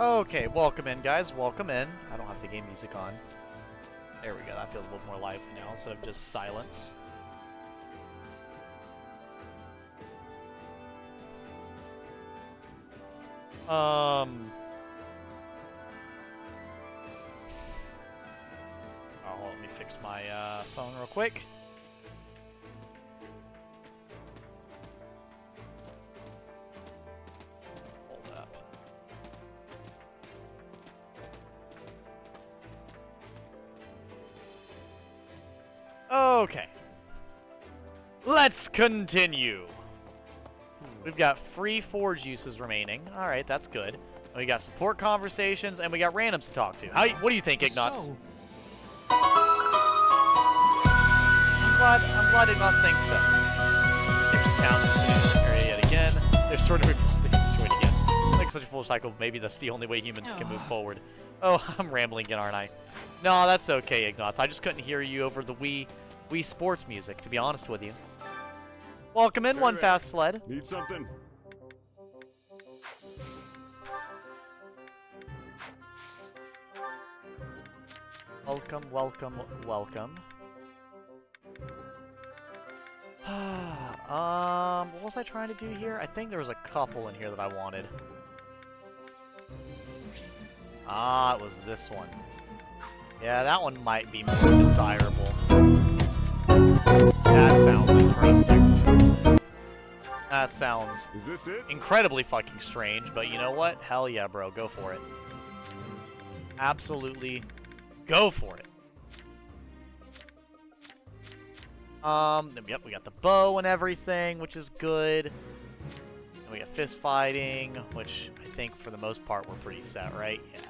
Okay, welcome in, guys. Welcome in. I don't have the game music on. There we go. That feels a little more lively now instead of just silence. Oh, let me fix my phone real quick. Hold up. Okay. Let's continue. We've got free forge uses remaining. All right, that's good. We got support conversations, and we got randoms to talk to. What do you think, Ignatz? So, I'm glad Ignatz thinks so. There's town area yet again. There's sort of destroyed again. Like such a full cycle, maybe that's the only way humans can move forward. Oh, I'm rambling again, aren't I? No, that's okay, Ignatz. I just couldn't hear you over the Wii Sports music, to be honest with you. Welcome in, One Fast Sled. Need something? Welcome, welcome, welcome. What was I trying to do here? I think there was a couple in here that I wanted. Ah, it was this one. Yeah, that one might be more desirable. That sounds interesting. That sounds Is this it? incredibly fucking strange, but you know what? Hell yeah, bro. Go for it. Absolutely go for it. Yep, we got the bow and everything, which is good. And we got fist fighting, which I think for the most part we're pretty set, right? Yeah.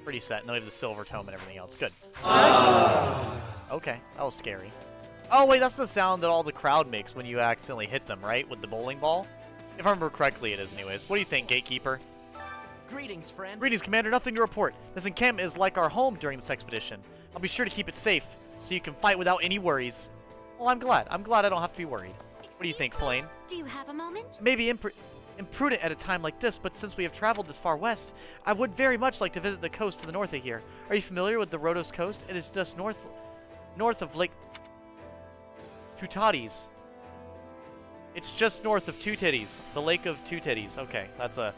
Pretty set. And then we have the silver tome and everything else. Good. Okay, that was scary. Oh, wait, that's the sound that all the crowd makes when you accidentally hit them, right? With the bowling ball? If I remember correctly, it is anyways. What do you think, Gatekeeper? greetings, friend. Greetings, Commander. Nothing to report. This encampment is like our home during this expedition. I'll be sure to keep it safe, so you can fight without any worries. Well, I'm glad. I'm glad I don't have to be worried. What do you think, Flame? Do you have a moment? Maybe imprudent at a time like this, but since we have traveled this far west, I would very much like to visit the coast to the north of here. Are you familiar with the Rhodos coast? It is just north of Lake Tutades. It's just north of Two Titties, the Lake of Two Titties. Okay, that's a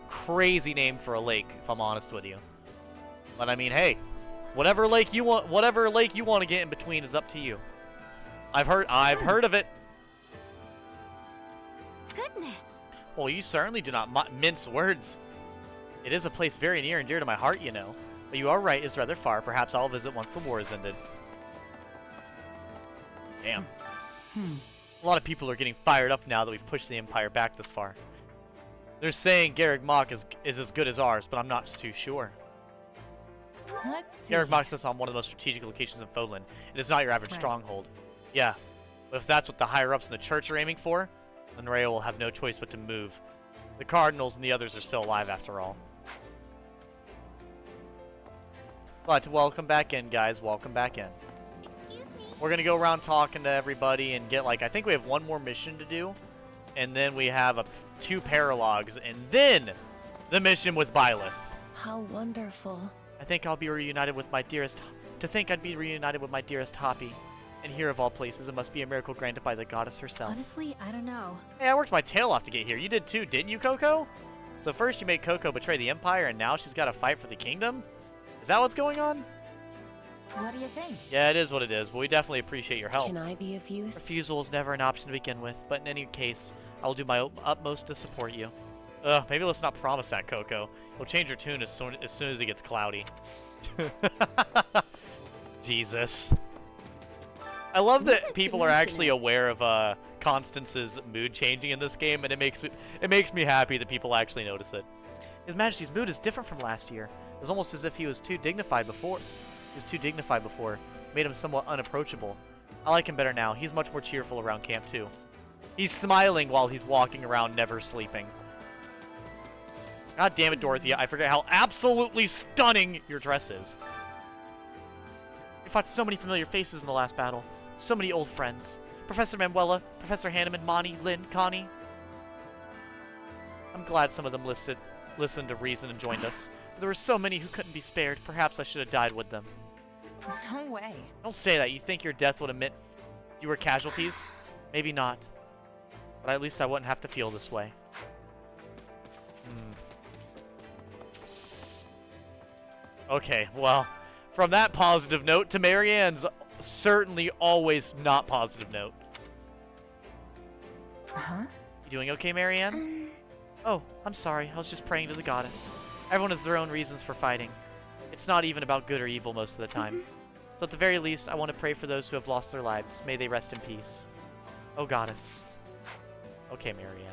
crazy name for a lake, if I'm honest with you. But I mean, hey, whatever lake you want to get in between is up to you. I've heard of it. Goodness. Well, you certainly do not mince words. It is a place very near and dear to my heart, you know. But you are right, it's rather far. Perhaps I'll visit once the war is ended. Damn. A lot of people are getting fired up now that we've pushed the Empire back this far. They're saying Garreg Mach is as good as ours, but I'm not too sure. Let's see. Garreg Mach sits on one of the most strategic locations in Fodlan. It is not your average stronghold. Yeah, but if that's what the higher-ups in the church are aiming for, then Rhea will have no choice but to move. The Cardinals and the others are still alive after all. But welcome back in, guys. Welcome back in. Excuse me. We're going to go around talking to everybody and get, like, I think we have one more mission to do. And then we have 2 paralogs. And then the mission with Byleth. How wonderful. I think I'll be reunited with my dearest... To think I'd be reunited with my dearest Hoppy. And here of all places, it must be a miracle granted by the goddess herself. Honestly, I don't know. Hey, I worked my tail off to get here. You did too, didn't you, Coco? So first you made Coco betray the Empire, and now she's got to fight for the kingdom? Is that what's going on? What do you think? Yeah, it is what it is, but we definitely appreciate your help. Can I be of use? Refusal is never an option to begin with, but in any case, I will do my utmost to support you. Maybe let's not promise that, Coco. We'll change your tune as soon as it gets cloudy. Jesus. I love that people are actually aware of Constance's mood changing in this game, and it makes me happy that people actually notice it. His Majesty's mood is different from last year. It was almost as if he was too dignified before. Made him somewhat unapproachable. I like him better now. He's much more cheerful around camp too. He's smiling while he's walking around, never sleeping. God damn it, Dorothea! I forget how absolutely stunning your dress is. We fought so many familiar faces in the last battle. So many old friends. Professor Manuela, Professor Hanneman, Monty, Lynn, Connie. I'm glad some of them listened to reason and joined us. But there were so many who couldn't be spared. Perhaps I should have died with them. No way. Don't say that. You think your death would admit fewer casualties? Maybe not. But at least I wouldn't have to feel this way. Okay, well, from that positive note to Marianne's certainly always not positive note. Huh? You doing okay, Marianne? Oh, I'm sorry. I was just praying to the goddess. Everyone has their own reasons for fighting. It's not even about good or evil most of the time. So at the very least, I want to pray for those who have lost their lives. May they rest in peace. Oh, goddess. Okay, Marianne.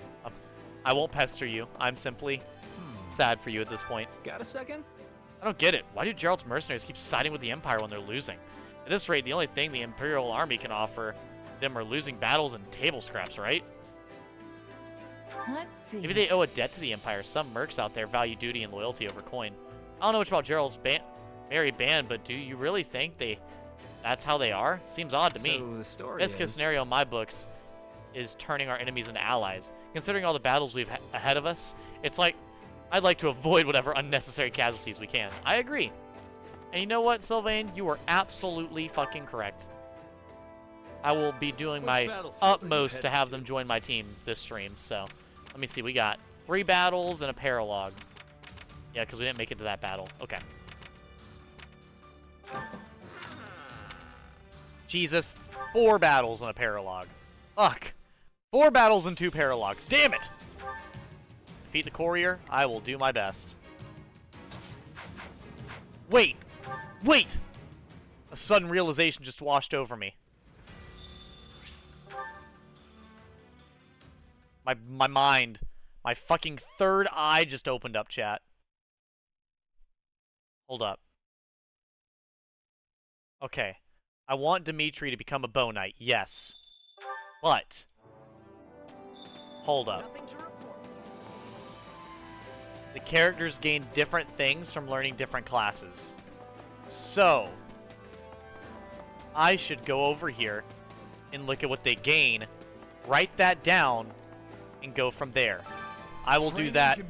I won't pester you. I'm simply sad for you at this point. Got a second? I don't get it. Why do Gerald's mercenaries keep siding with the Empire when they're losing? At this rate, the only thing the Imperial Army can offer them are losing battles and table scraps, right? Let's see. Maybe they owe a debt to the Empire. Some mercs out there value duty and loyalty over coin. I don't know much about Gerald's merry band, but do you really think that's how they are? Seems odd to me. So the story Best case scenario in my books is turning our enemies into allies. Considering all the battles we've ahead of us, it's like I'd like to avoid whatever unnecessary casualties we can. I agree. And you know what, Sylvain? You are absolutely fucking correct. I will be doing my utmost to have them join my team this stream, so... Let me see, we got 3 battles and a paralogue. Yeah, because we didn't make it to that battle. Okay. Jesus, 4 battles and a paralogue. Fuck. 4 battles and 2 paralogues. Damn it! Defeat the courier. I will do my best. Wait! Wait! A sudden realization just washed over me. My mind, my fucking third eye just opened up, chat. Hold up. Okay. I want Dimitri to become a bow knight, yes. But... Hold up. Nothing to report. The characters gain different things from learning different classes. So... I should go over here and look at what they gain, write that down, and go from there. I will do that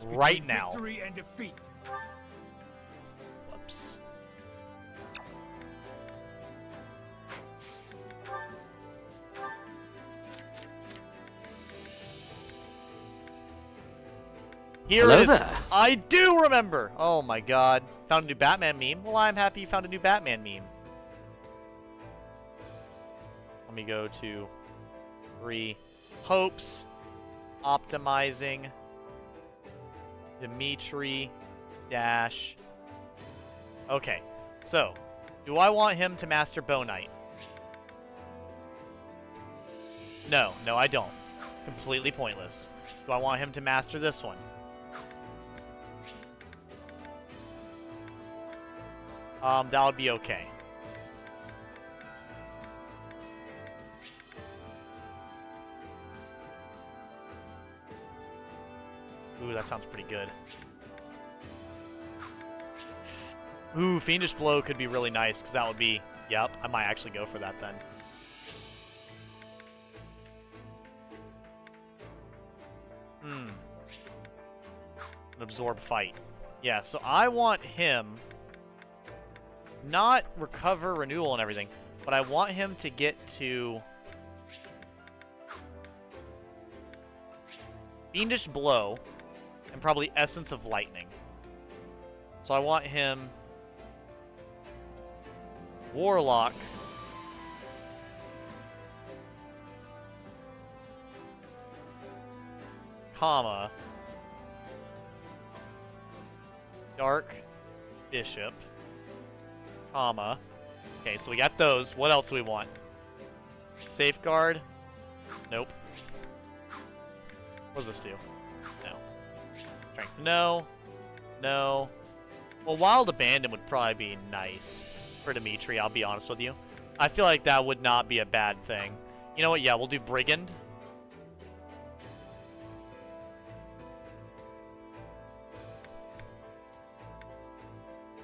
right now. Victory and defeat. Whoops. Here Hello it is. there. I do remember. Oh my god. Found a new Batman meme. Well, I'm happy you found a new Batman meme. Let me go to 3 hopes. Optimizing Dimitri dash. Okay, so do I want him to master Bow Knight? No, I don't. Completely pointless. Do I want him to master this one? That would be okay. Ooh, that sounds pretty good. Ooh, Fiendish Blow could be really nice, because that would be... Yep, I might actually go for that then. An absorb fight. Yeah, so I want him... Not recover, renewal, and everything, but I want him to get to... Fiendish Blow... and probably Essence of Lightning. So I want him... Warlock. Comma. Dark Bishop. Comma. Okay, so we got those. What else do we want? Safeguard. Nope. What does this do? No. Strength. No. No. Well, Wild Abandon would probably be nice for Dimitri, I'll be honest with you. I feel like that would not be a bad thing. You know what? Yeah, we'll do Brigand.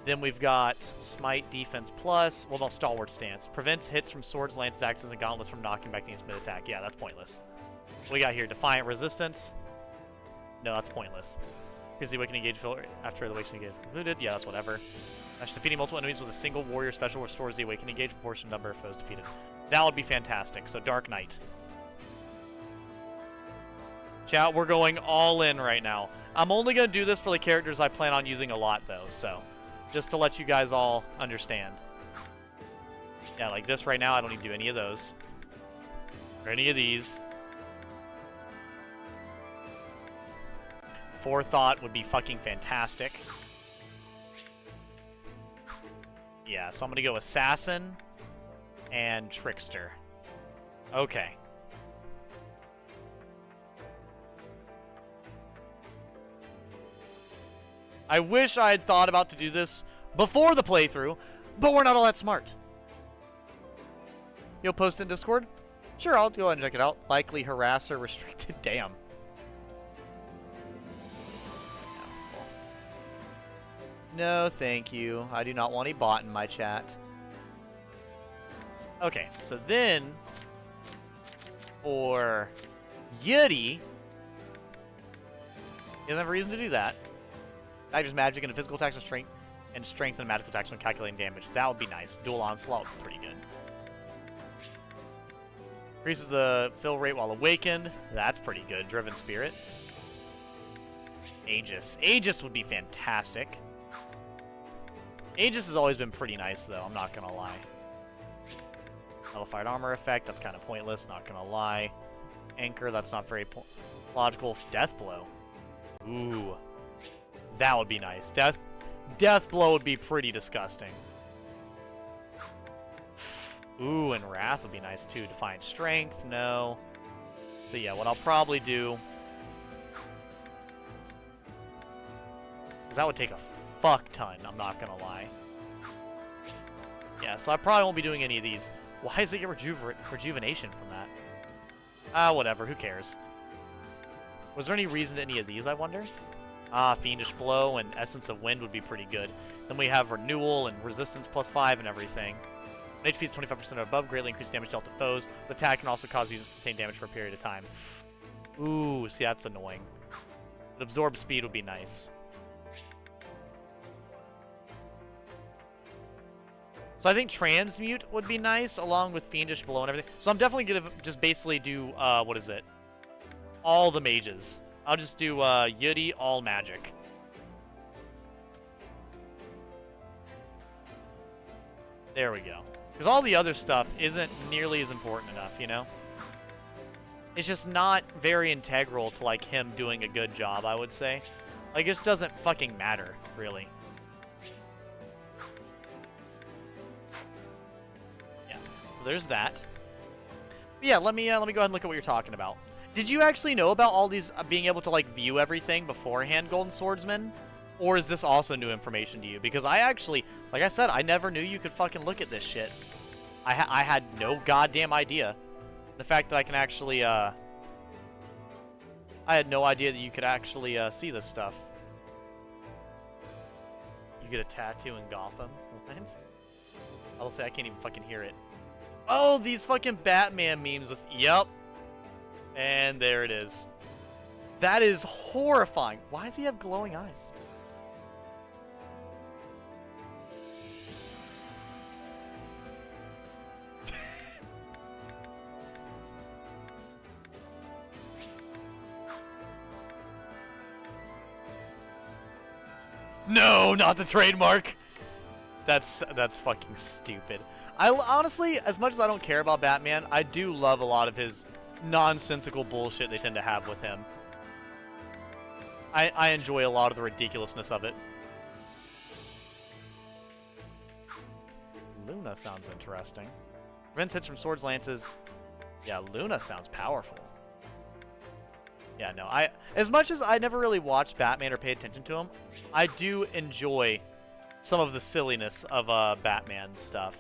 Then we've got Smite Defense Plus. Well, no, Stalwart Stance. Prevents hits from swords, lances, axes, and gauntlets from knocking back the mid attack. Yeah, that's pointless. What we got here? Defiant Resistance. No, that's pointless. Because the awakening gauge fill after the awakening gauge is concluded. Yeah, that's whatever. Defeating multiple enemies with a single warrior special restores the awakening gauge proportion number of foes defeated. That would be fantastic. So Dark Knight. Chat, we're going all in right now. I'm only going to do this for the characters I plan on using a lot, though. So, just to let you guys all understand. Yeah, like this right now, I don't need to do any of those. Or any of these. Forethought would be fucking fantastic. Yeah, so I'm going to go Assassin and Trickster. Okay. I wish I had thought about to do this before the playthrough, but we're not all that smart. You'll post in Discord? Sure, I'll go ahead and check it out. Likely harasser restricted. Damn. No, thank you. I do not want a bot in my chat. Okay, so then for Yeti, he doesn't have a reason to do that. Just magic and a physical attacks and strength and magical attacks when calculating damage. That would be nice. Dual onslaught would be pretty good. Increases the fill rate while awakened. That's pretty good. Driven spirit. Aegis. Aegis would be fantastic. Aegis has always been pretty nice, though. I'm not gonna lie. Nullified armor effect. That's kind of pointless. Not gonna lie. Anchor. That's not very logical. Death blow. Ooh. That would be nice. Death blow would be pretty disgusting. Ooh, and wrath would be nice too. Defiant strength, no. So yeah, what I'll probably do, because that would take a fuck ton, I'm not gonna lie. Yeah, so I probably won't be doing any of these. Why does it get rejuvenation from that? Whatever, who cares? Was there any reason to any of these, I wonder? Fiendish Blow and Essence of Wind would be pretty good. Then we have Renewal and Resistance +5 and everything. When HP is 25% or above, greatly increased damage dealt to foes. The attack can also cause you to sustain damage for a period of time. Ooh, see, that's annoying. But Absorb Speed would be nice. So I think Transmute would be nice, along with Fiendish Blow and everything. So I'm definitely going to just basically do, what is it? All the mages. I'll just do Yudi, all magic. There we go. Because all the other stuff isn't nearly as important enough, you know? It's just not very integral to, like, him doing a good job, I would say. Like, it just doesn't fucking matter, really. Yeah, so there's that. But yeah, let me go ahead and look at what you're talking about. Did you actually know about all these being able to, like, view everything beforehand, Golden Swordsman? Or is this also new information to you? Because I actually, like I said, I never knew you could fucking look at this shit. I had no goddamn idea. The fact that I can actually, I had no idea that you could actually see this stuff. You get a tattoo in Gotham? What? I'll say I can't even fucking hear it. Oh, these fucking Batman memes with, yep. And there it is. That is horrifying. Why does he have glowing eyes? No, not the trademark. That's fucking stupid. I honestly, as much as I don't care about Batman, I do love a lot of his nonsensical bullshit they tend to have with him. I enjoy a lot of the ridiculousness of it. Luna sounds interesting. Prevents hits from swords, lances. Yeah, Luna sounds powerful. Yeah, no, as much as I never really watched Batman or paid attention to him, I do enjoy some of the silliness of Batman stuff.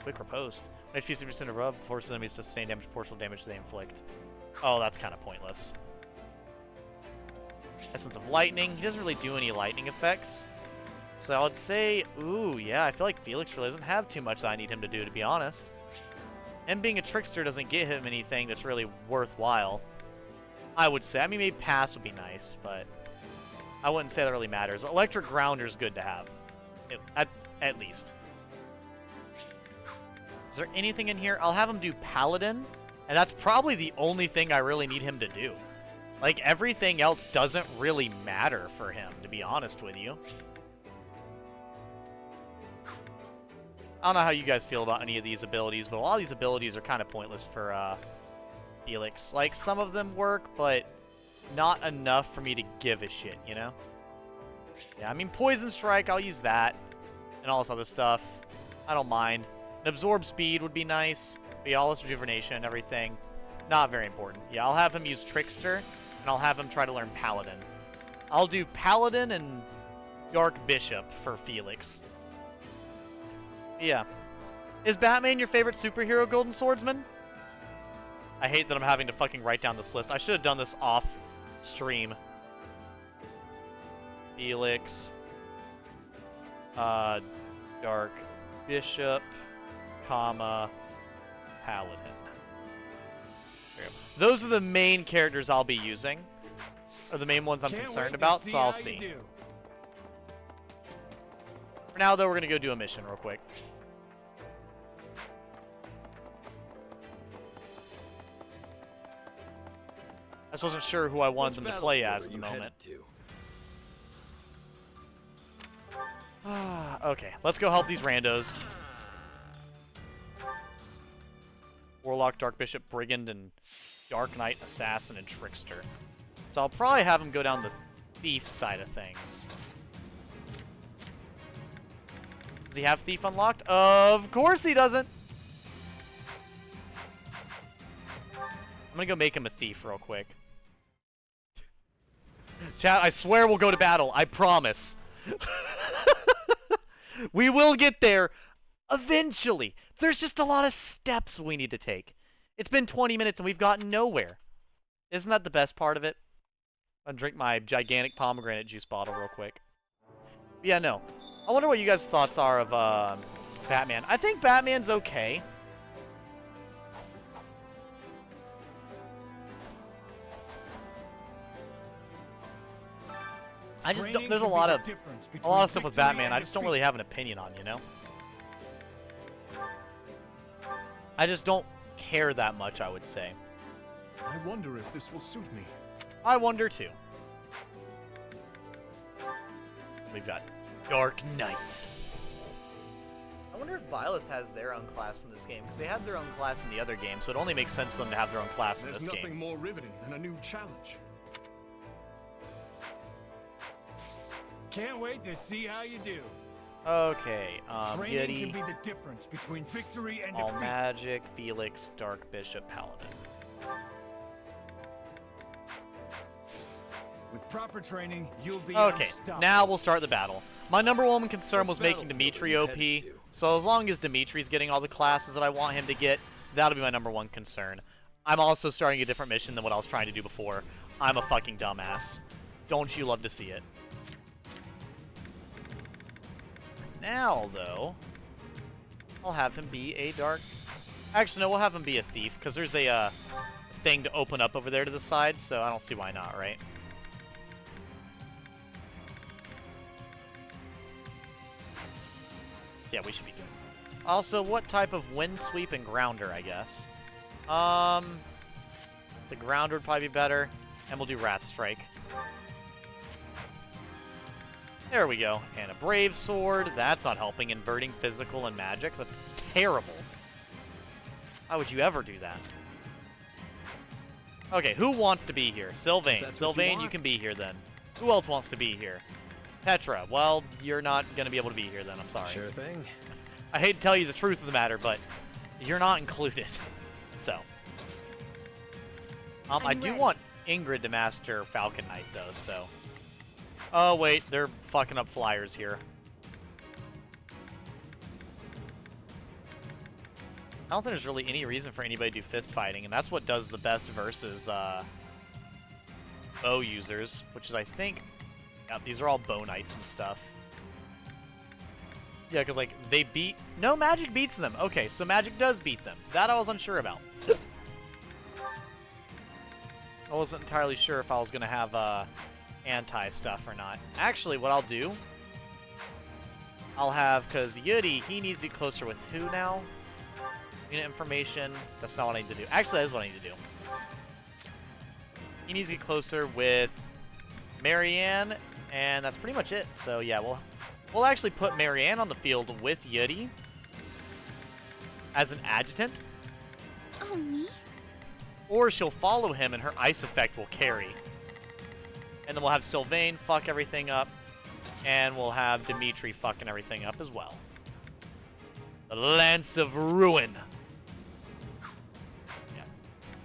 Quick riposte. HP 60% above, forces enemies to sustain damage proportional damage they inflict. Oh, that's kind of pointless. Essence of Lightning. He doesn't really do any lightning effects. So I would say, ooh, yeah, I feel like Felix really doesn't have too much that I need him to do, to be honest. Him being a trickster doesn't get him anything that's really worthwhile. I would say. I mean, maybe pass would be nice, but I wouldn't say that really matters. Electric Grounder's good to have, at least. Is there anything in here? I'll have him do Paladin, and that's probably the only thing I really need him to do. Like, everything else doesn't really matter for him, to be honest with you. I don't know how you guys feel about any of these abilities, but a lot of these abilities are kind of pointless for Felix. Like, some of them work, but not enough for me to give a shit, you know? Yeah, I mean, Poison Strike, I'll use that, and all this other stuff. I don't mind. An Absorb Speed would be nice. But yeah, all this Rejuvenation and everything, not very important. Yeah, I'll have him use Trickster, and I'll have him try to learn Paladin. I'll do Paladin and Dark Bishop for Felix. Yeah. Is Batman your favorite superhero, Golden Swordsman? I hate that I'm having to fucking write down this list. I should have done this off stream. Felix. Dark Bishop, comma, Paladin. There we go. Those are the main characters I'll be using. Are the main ones I'm concerned about, so I'll see. For now, though, we're going to go do a mission real quick. I just wasn't sure who I wanted them to play as at the moment. Okay, let's go help these randos. Warlock, Dark Bishop, Brigand, and Dark Knight, Assassin, and Trickster. So I'll probably have him go down the Thief side of things. Does he have Thief unlocked? Of course he doesn't! I'm gonna go make him a Thief real quick. Chat, I swear we'll go to battle. I promise. We will get there eventually. There's just a lot of steps we need to take. It's been 20 minutes and we've gotten nowhere. Isn't that the best part of it? I'll drink my gigantic pomegranate juice bottle real quick. But yeah, no. I wonder what you guys' thoughts are of Batman. I think Batman's okay. I just don't, there's a lot of stuff with Batman I just don't really have an opinion on, you know? I just don't care that much, I would say. I wonder if this will suit me. I wonder too. We've got Dark Knight. I wonder if Byleth has their own class in this game, because they had their own class in the other game, so it only makes sense for them to have their own class in this game. There's nothing more riveting than a new challenge. Can't wait to see how you do. Okay, Training Giddy, can be the difference between victory and All defeat. Magic, Felix, Dark Bishop, Paladin. With proper training, you'll be Okay, unstoppable. now we'll start the battle. My number one concern was making Dimitri OP, so as long as Dimitri's getting all the classes that I want him to get, that'll be my number one concern. I'm also starting a different mission than what I was trying to do before. I'm a fucking dumbass. Don't you love to see it? Now, though, I'll have him be a dark... Actually, no, we'll have him be a thief, because there's a thing to open up over there to the side, so I don't see why not, right? So yeah, we should be doing it. Also, what type of wind sweep and grounder, I guess? The grounder would probably be better, and we'll do Wrath Strike. There we go. And a Brave Sword. That's not helping. Inverting physical and magic. That's terrible. Why would you ever do that? Okay, who wants to be here? Sylvain. Sylvain, you can be here then. Who else wants to be here? Petra. Well, you're not going to be able to be here then. I'm sorry. Sure thing. I hate to tell you the truth of the matter, but you're not included. So. I do want Ingrid to master Falcon Knight, though, so... Oh, wait, they're fucking up flyers here. I don't think there's really any reason for anybody to do fist fighting, and that's what does the best versus bow users, which is, I think... Yeah, these are all bow knights and stuff. Yeah, because, like, they beat... No, magic beats them. Okay, so magic does beat them. That I was unsure about. I wasn't entirely sure if I was going to have anti-stuff or not. Actually, what I'll do, I'll have, because Yudi, he needs to get closer with who now? Unit information. That's not what I need to do. Actually, that is what I need to do. He needs to get closer with Marianne, and that's pretty much it. So yeah, we'll actually put Marianne on the field with Yudi as an adjutant. Oh, me? Or she'll follow him and her ice effect will carry. And then we'll have Sylvain fuck everything up. And we'll have Dimitri fucking everything up as well. The Lance of Ruin. Yeah.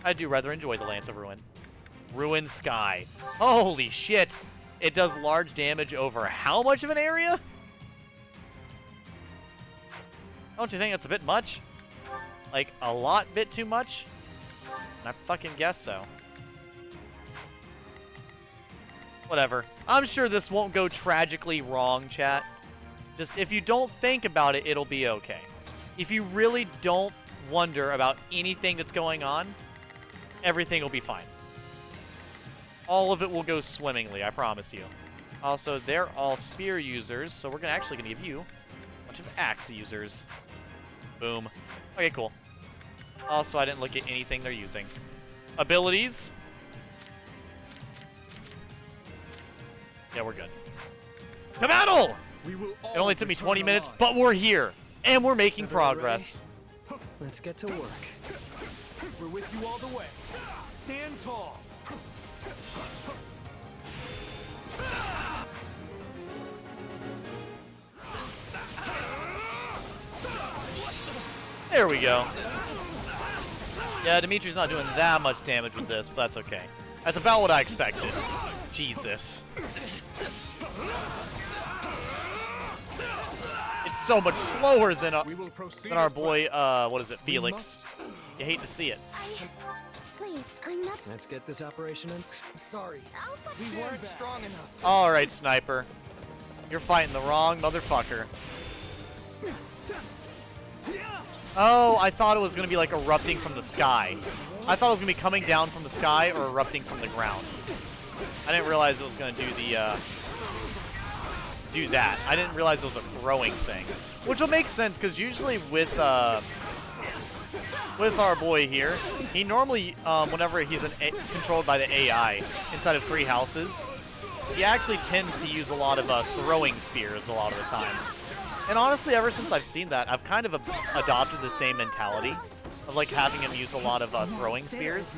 I do rather enjoy the Lance of Ruin. Ruin Sky. Holy shit. It does large damage over how much of an area? Don't you think that's a bit much? Like, a lot bit too much? I fucking guess so. Whatever. I'm sure this won't go tragically wrong, chat. Just, if you don't think about it, it'll be okay. If you really don't wonder about anything that's going on, everything will be fine. All of it will go swimmingly, I promise you. Also, they're all spear users, so we're actually gonna give you a bunch of axe users. Boom. Okay, cool. Also, I didn't look at anything they're using. Abilities. Yeah, we're good. To battle! It only took me 20 minutes, but we're here. And we're making progress. Let's get to work. We're with you all the way. Stand tall. There we go. Yeah, Dimitri's not doing that much damage with this, but that's okay. That's about what I expected. Jesus. It's so much slower than our boy, what is it, Felix. You hate to see it. Please, I'm not. Let's get this operation in. Sorry. We weren't strong enough. Alright, Sniper. You're fighting the wrong motherfucker. Oh, I thought it was going to be like erupting from the sky. I thought it was going to be coming down from the sky or erupting from the ground. I didn't realize it was going to do the, do that. I didn't realize it was a throwing thing. Which will make sense, because usually with our boy here, he normally, whenever he's controlled by the AI inside of 3 houses, he actually tends to use a lot of throwing spears a lot of the time. And honestly, ever since I've seen that, I've kind of adopted the same mentality of like having him use a lot of throwing spears.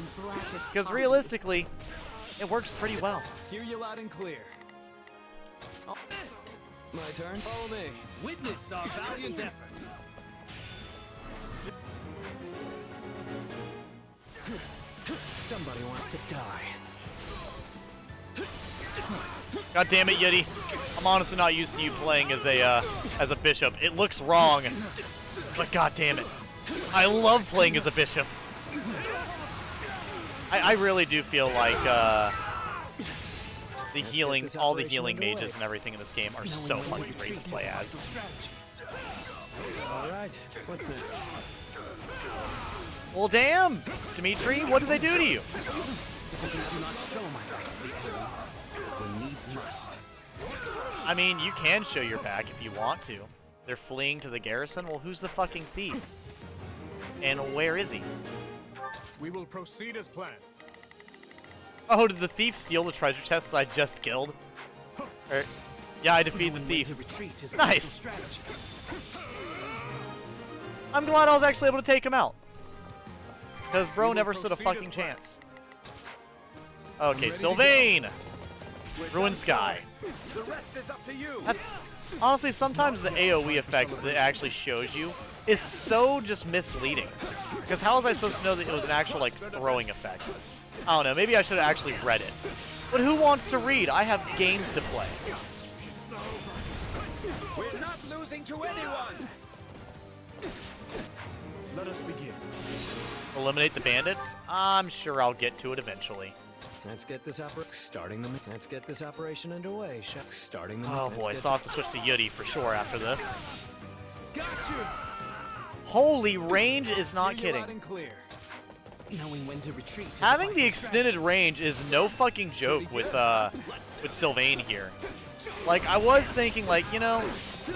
Because realistically, it works pretty well. Hear you loud and clear. My turn. Follow me. Witness our valiant efforts. Somebody wants to die. God damn it, Yeti. I'm honestly not used to you playing as a bishop. It looks wrong, but god damn it. I love playing as a bishop. I really do feel like the healing, all the healing mages and everything in this game are so fucking great to play as. Alright, what's next? Well, damn, Dimitri, what did they do to you? Typically do not show my back to the enemy. When needs must. I mean, you can show your back if you want to. They're fleeing to the garrison? Well, who's the fucking thief? And where is he? We will proceed as planned. Oh, did the thief steal the treasure chest that I just killed? Or, yeah, I defeated the thief. To retreat is a Nice. strategy. I'm glad I was actually able to take him out. Because bro never stood a proceed fucking as planned. chance. Okay, Ready to Sylvain! Ruin Sky. The rest is up to you. That's... Honestly, sometimes the AoE effect that it actually shows you is so just misleading. Because how was I supposed to know that it was an actual, like, throwing effect? I don't know, maybe I should have actually read it. But who wants to read? I have games to play. We're not losing to anyone. Let us begin. Eliminate the bandits? I'm sure I'll get to it eventually. Let's get this operation underway. Starting the. Oh boy, so I'll have to switch to Yudi for sure after this. Got you. Holy range is not Hear you kidding. loud and clear. knowing when to retreat. is a Having the vital extended range is no fucking joke with Sylvain here. Like, I was thinking, like, you know,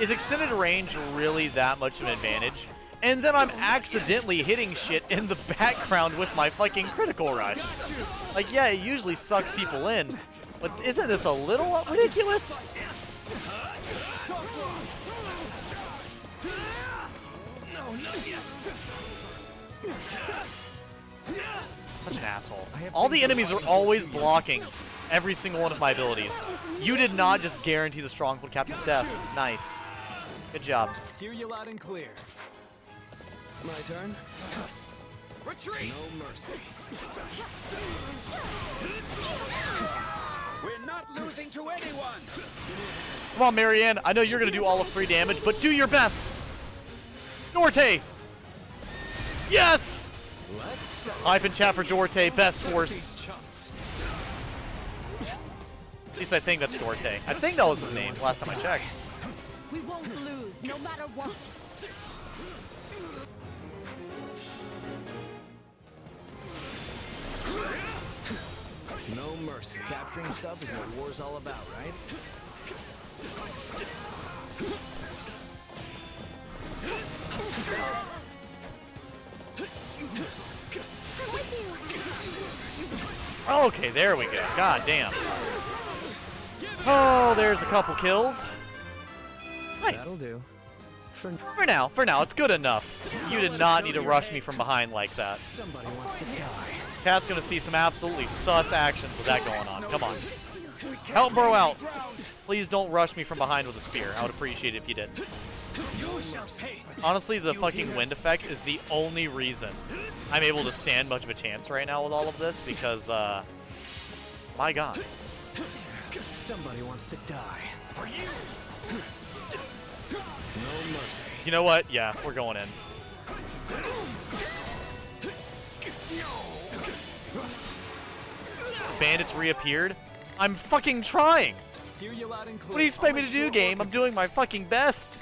is extended range really that much of an advantage? And then I'm accidentally hitting shit in the background with my fucking critical rush. Like, yeah, it usually sucks people in, but isn't this a little ridiculous? Such an asshole. All the enemies are always blocking every single one of my abilities. You did not just guarantee the stronghold captain's death. Nice. Good job. Hear you loud and clear. My turn. Retreat! No mercy. We're not losing to anyone! Come on, Marianne. I know you're going to do all of 3 damage, but do your best. Dorte! Yes! Let's Hype and chat for Dorte, best force. these chumps. At least I think that's Dorte. I think that was his name last time I checked. We won't lose, no matter what. No mercy. Capturing stuff is what war's all about, right? Okay, there we go. God damn. Oh, there's a couple kills. Nice. That'll do. For now, it's good enough. You did not need to rush me from behind like that. Somebody wants to die. Cat's gonna see some absolutely sus actions with that going on. Come on. Help bro out. Please don't rush me from behind with a spear. I would appreciate it if you did. Honestly, the fucking wind effect is the only reason I'm able to stand much of a chance right now with all of this because, my god. Somebody wants to die. For you. No mercy. You know what? Yeah, we're going in. Bandits reappeared. I'm fucking trying. Hear you loud and clear. What do you expect me to do, game? I'm doing my fucking best.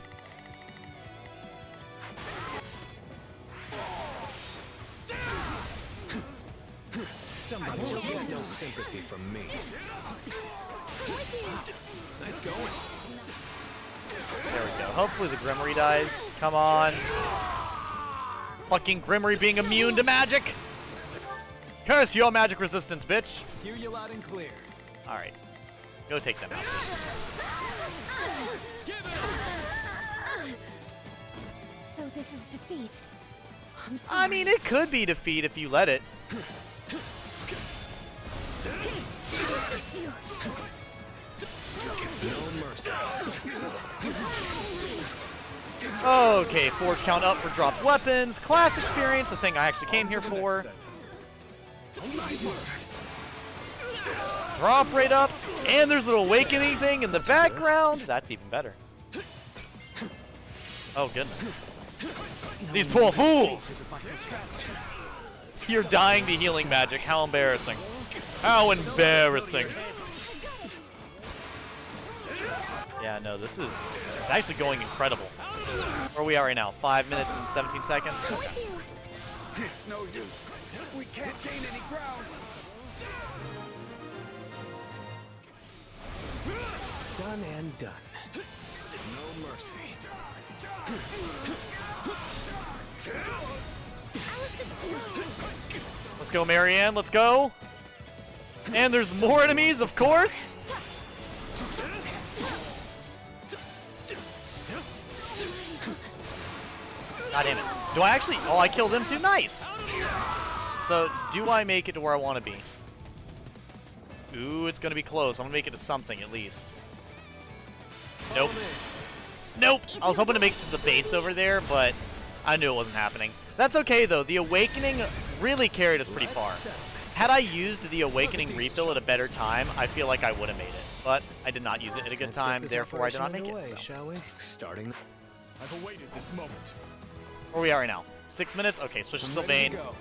Somebody will get no sympathy from me. Nice going. There we go. Hopefully the Grimory dies. Come on. Fucking Grimory being immune to magic. Curse your magic resistance, bitch. Hear you loud and clear. Alright. Go take them out, please. So this is defeat. I'm sorry. I mean, it could be defeat if you let it. No mercy. Okay, forge count up for dropped weapons. Class experience, the thing I actually came here for. Drop rate up. And there's an awakening thing in the background. That's even better. Oh, goodness. These poor fools! You're dying to healing magic. How embarrassing. How embarrassing. Yeah, no, this is actually going incredible. Where we are right now? 5 minutes and 17 seconds? Okay. It's no use. We can't gain any ground. Done and done. No mercy. Let's go, Marianne. Let's go. And there's more enemies, of course. God damn it. Do I actually... Oh, I killed him too. Nice. So, do I make it to where I want to be? Ooh, it's going to be close. I'm going to make it to something, at least. Nope. Nope. I was hoping to make it to the base over there, but I knew it wasn't happening. That's okay, though. The Awakening really carried us pretty far. Had I used the Awakening refill at a better time, I feel like I would have made it. But I did not use it at a good time, therefore I did not make it. So. Shall we? Starting. I've awaited this moment. Where we are right now? 6 minutes? Okay, switch to Ready Sylvain. to go.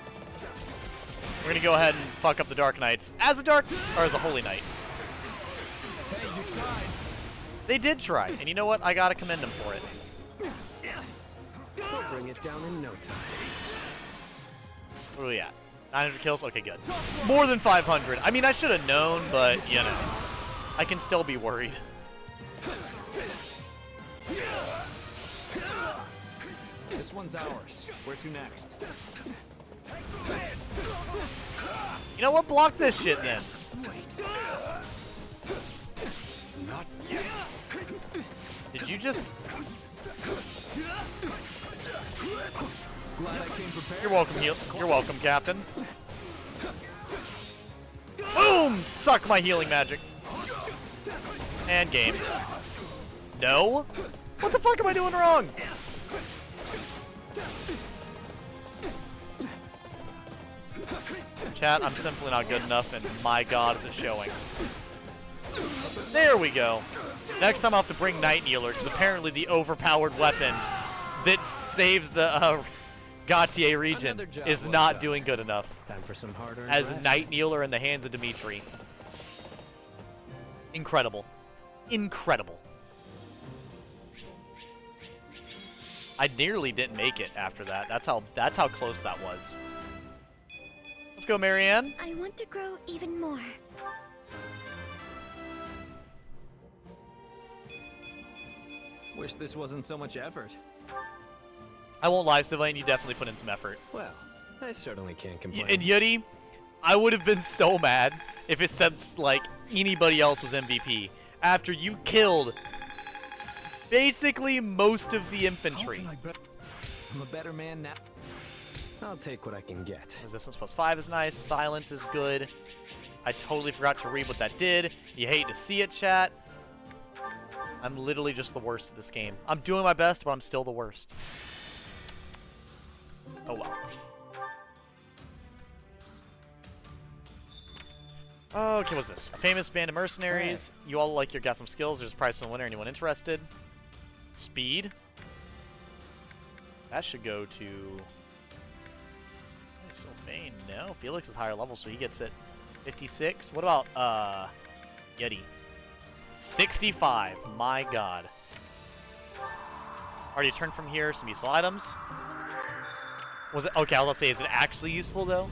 We're gonna go ahead and fuck up the Dark Knights. As a Dark... or as a Holy Knight. Hey, you tried. They did try, and you know what? I gotta commend them for it. Bring it down in no time. Where are we at? 900 kills? Okay, good. More than 500. I mean, I should have known, but, you know. I can still be worried. This one's ours. Where to next? You know what? Block this shit then. Not yet. Did you just... Glad I came prepared. You're welcome, You're welcome, Captain. Boom! Suck my healing magic. And game. No? What the fuck am I doing wrong? Chat, I'm simply not good enough, and my god is it showing. There we go. Next time I'll have to bring Night Kneeler, which is apparently the overpowered weapon that saves the Gautier region, is not doing good enough. Time for some hard-earned As rest. Night Kneeler in the hands of Dimitri. Incredible. Incredible. I nearly didn't make it after that. That's how close that was. Let's go, Marianne. I want to grow even more. Wish this wasn't so much effort. I won't lie, Sylvain, you definitely put in some effort. Well, I certainly can't complain. And Yudi, I would have been so mad if it said, like, anybody else was MVP. After you killed basically most of the infantry. I'm a better man now. I'll take what I can get. Resistance +5 is nice. Silence is good. I totally forgot to read what that did. You hate to see it, chat. I'm literally just the worst at this game. I'm doing my best, but I'm still the worst. Oh well. Okay, what's this? A famous band of mercenaries. Hey. You all like got some skills. There's a prize for the winner. Anyone interested? Speed. That should go to... Sylvain. No, Felix is higher level, so he gets it. 56. What about, Yeti? 65. My god. Already turned from here. Some useful items. Was it? Okay, I was going to say, is it actually useful, though?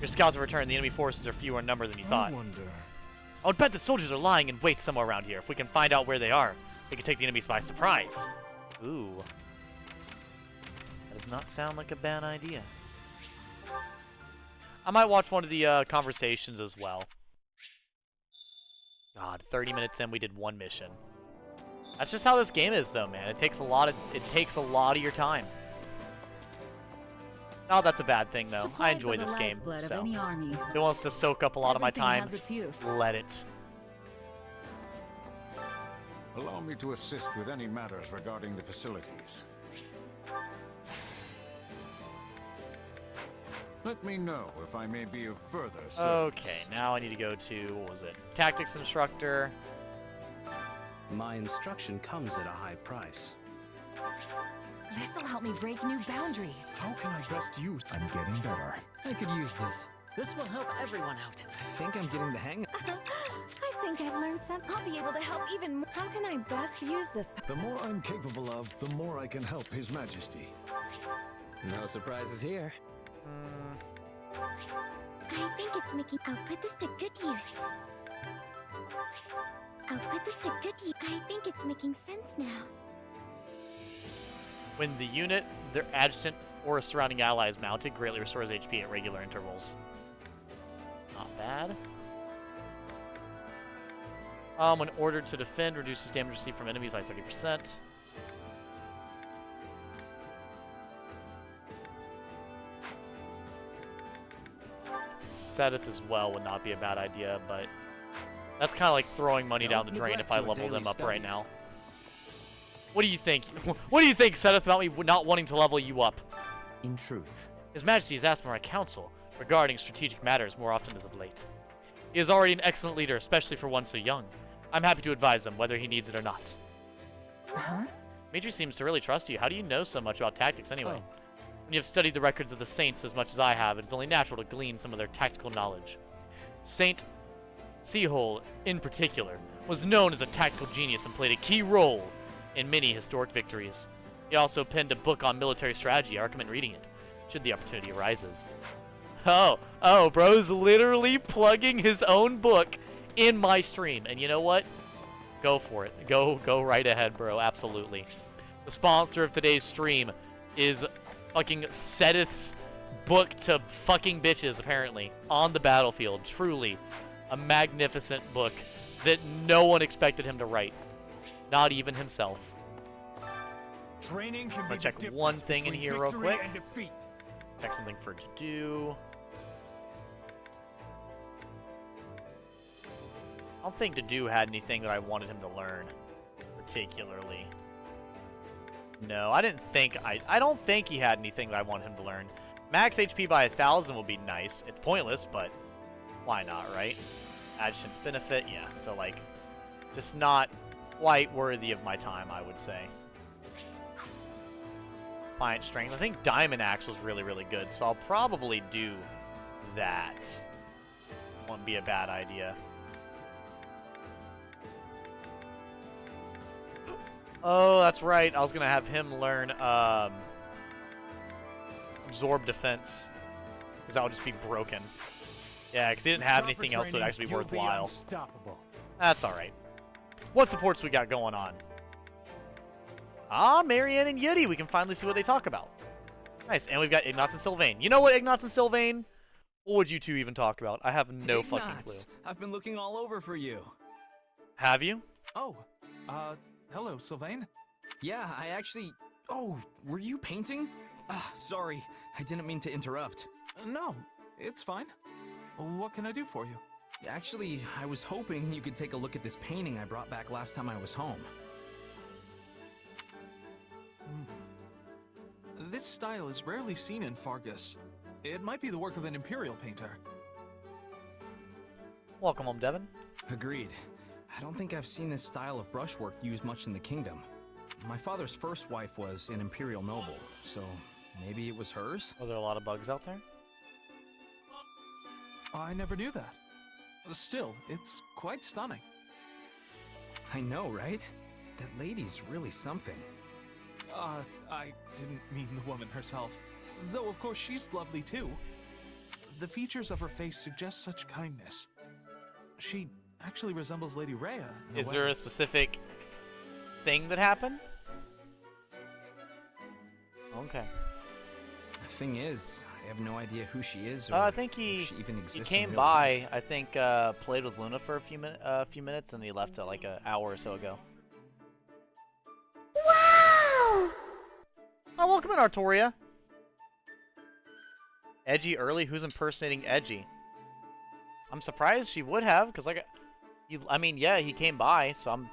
Your scouts have returned. The enemy forces are fewer in number than you thought. I would bet the soldiers are lying in wait somewhere around here. If we can find out where they are, we can take the enemies by surprise. Ooh. That does not sound like a bad idea. I might watch one of the conversations as well. God, 30 minutes in, we did one mission. That's just how this game is, though, man. It takes a lot of your time. Oh, that's a bad thing, though. I enjoy this game, so if it wants to soak up a lot of my time, let it. Allow me to assist with any matters regarding the facilities. Let me know if I may be of further service. Okay, now I need to go to, what was it? Tactics instructor. My instruction comes at a high price. This'll help me break new boundaries. How can I best use? I'm getting better. I could use this. This will help everyone out. I think I'm getting the hang. I think I've learned some. I'll be able to help even more. How can I best use this? The more I'm capable of, the more I can help His Majesty. No surprises here. I think it's making... I'll put this to good use. I'll put this to good use. I think it's making sense now. When the unit, their adjutant, or a surrounding ally is mounted, greatly restores HP at regular intervals. Not bad. When ordered to defend, reduces damage received from enemies by 30%. Sedith as well would not be a bad idea, but that's kind of like throwing money down the drain if I level them up right now. What do you think? What do you think, Sedith, about me not wanting to level you up? In truth, His Majesty has asked for my counsel regarding strategic matters more often as of late. He is already an excellent leader, especially for one so young. I'm happy to advise him, whether he needs it or not. Huh? Dimitri seems to really trust you. How do you know so much about tactics anyway? Oh. When you have studied the records of the Saints as much as I have, it is only natural to glean some of their tactical knowledge. Saint Seahole, in particular, was known as a tactical genius and played a key role in many historic victories. He also penned a book on military strategy. I recommend reading it, should the opportunity arises. Oh, bro's literally plugging his own book in my stream. And you know what? Go for it. Go right ahead, bro. Absolutely. The sponsor of today's stream is fucking Seth's book to fucking bitches, apparently, on the battlefield. Truly a magnificent book that no one expected him to write. Not even himself. Training can I'm be gonna check the one difference thing in between here real victory quick. and defeat. Check something for to do. I don't think to do had anything that I wanted him to learn, particularly. No, I didn't think I don't think he had anything that I wanted him to learn. Max HP by 1,000 would be nice. It's pointless, but why not, right? Adjutant's benefit, yeah. So like, just not quite worthy of my time, I would say. Defiant Strength. I think Diamond Axe was really, really good, so I'll probably do that. Won't be a bad idea. Oh, that's right. I was going to have him learn Absorb Defense, because that would just be broken. Yeah, because he didn't have anything else that would actually be worthwhile. That's alright. What supports we got going on? Ah, Marianne and Yeti. We can finally see what they talk about. Nice. And we've got Ignatz and Sylvain. You know what, Ignatz and Sylvain? What would you two even talk about? I have no fucking clue. I've been looking all over for you. Have you? Oh, hello, Sylvain. Yeah, I actually... Oh, were you painting? Sorry, I didn't mean to interrupt. No, it's fine. What can I do for you? Actually, I was hoping you could take a look at this painting I brought back last time I was home. This style is rarely seen in Fargus. It might be the work of an Imperial painter. Welcome home, Devin. Agreed. I don't think I've seen this style of brushwork used much in the kingdom. My father's first wife was an Imperial noble, so maybe it was hers? Was there a lot of bugs out there? I never knew that. Still, it's quite stunning. I know, right? That lady's really something. I didn't mean the woman herself. Though, of course, she's lovely too. The features of her face suggest such kindness. She actually resembles Lady Rhea. Is there a specific thing that happened? Okay. The thing is, I have no idea who she is or I think if she even exists. he came in real by. life. I think played with Luna for a few minutes, and he left like an hour or so ago. Wow! Oh, welcome in, Artoria. Edgy early. Who's impersonating Edgy? I'm surprised she would have, because like, I mean, yeah, he came by, so I'm.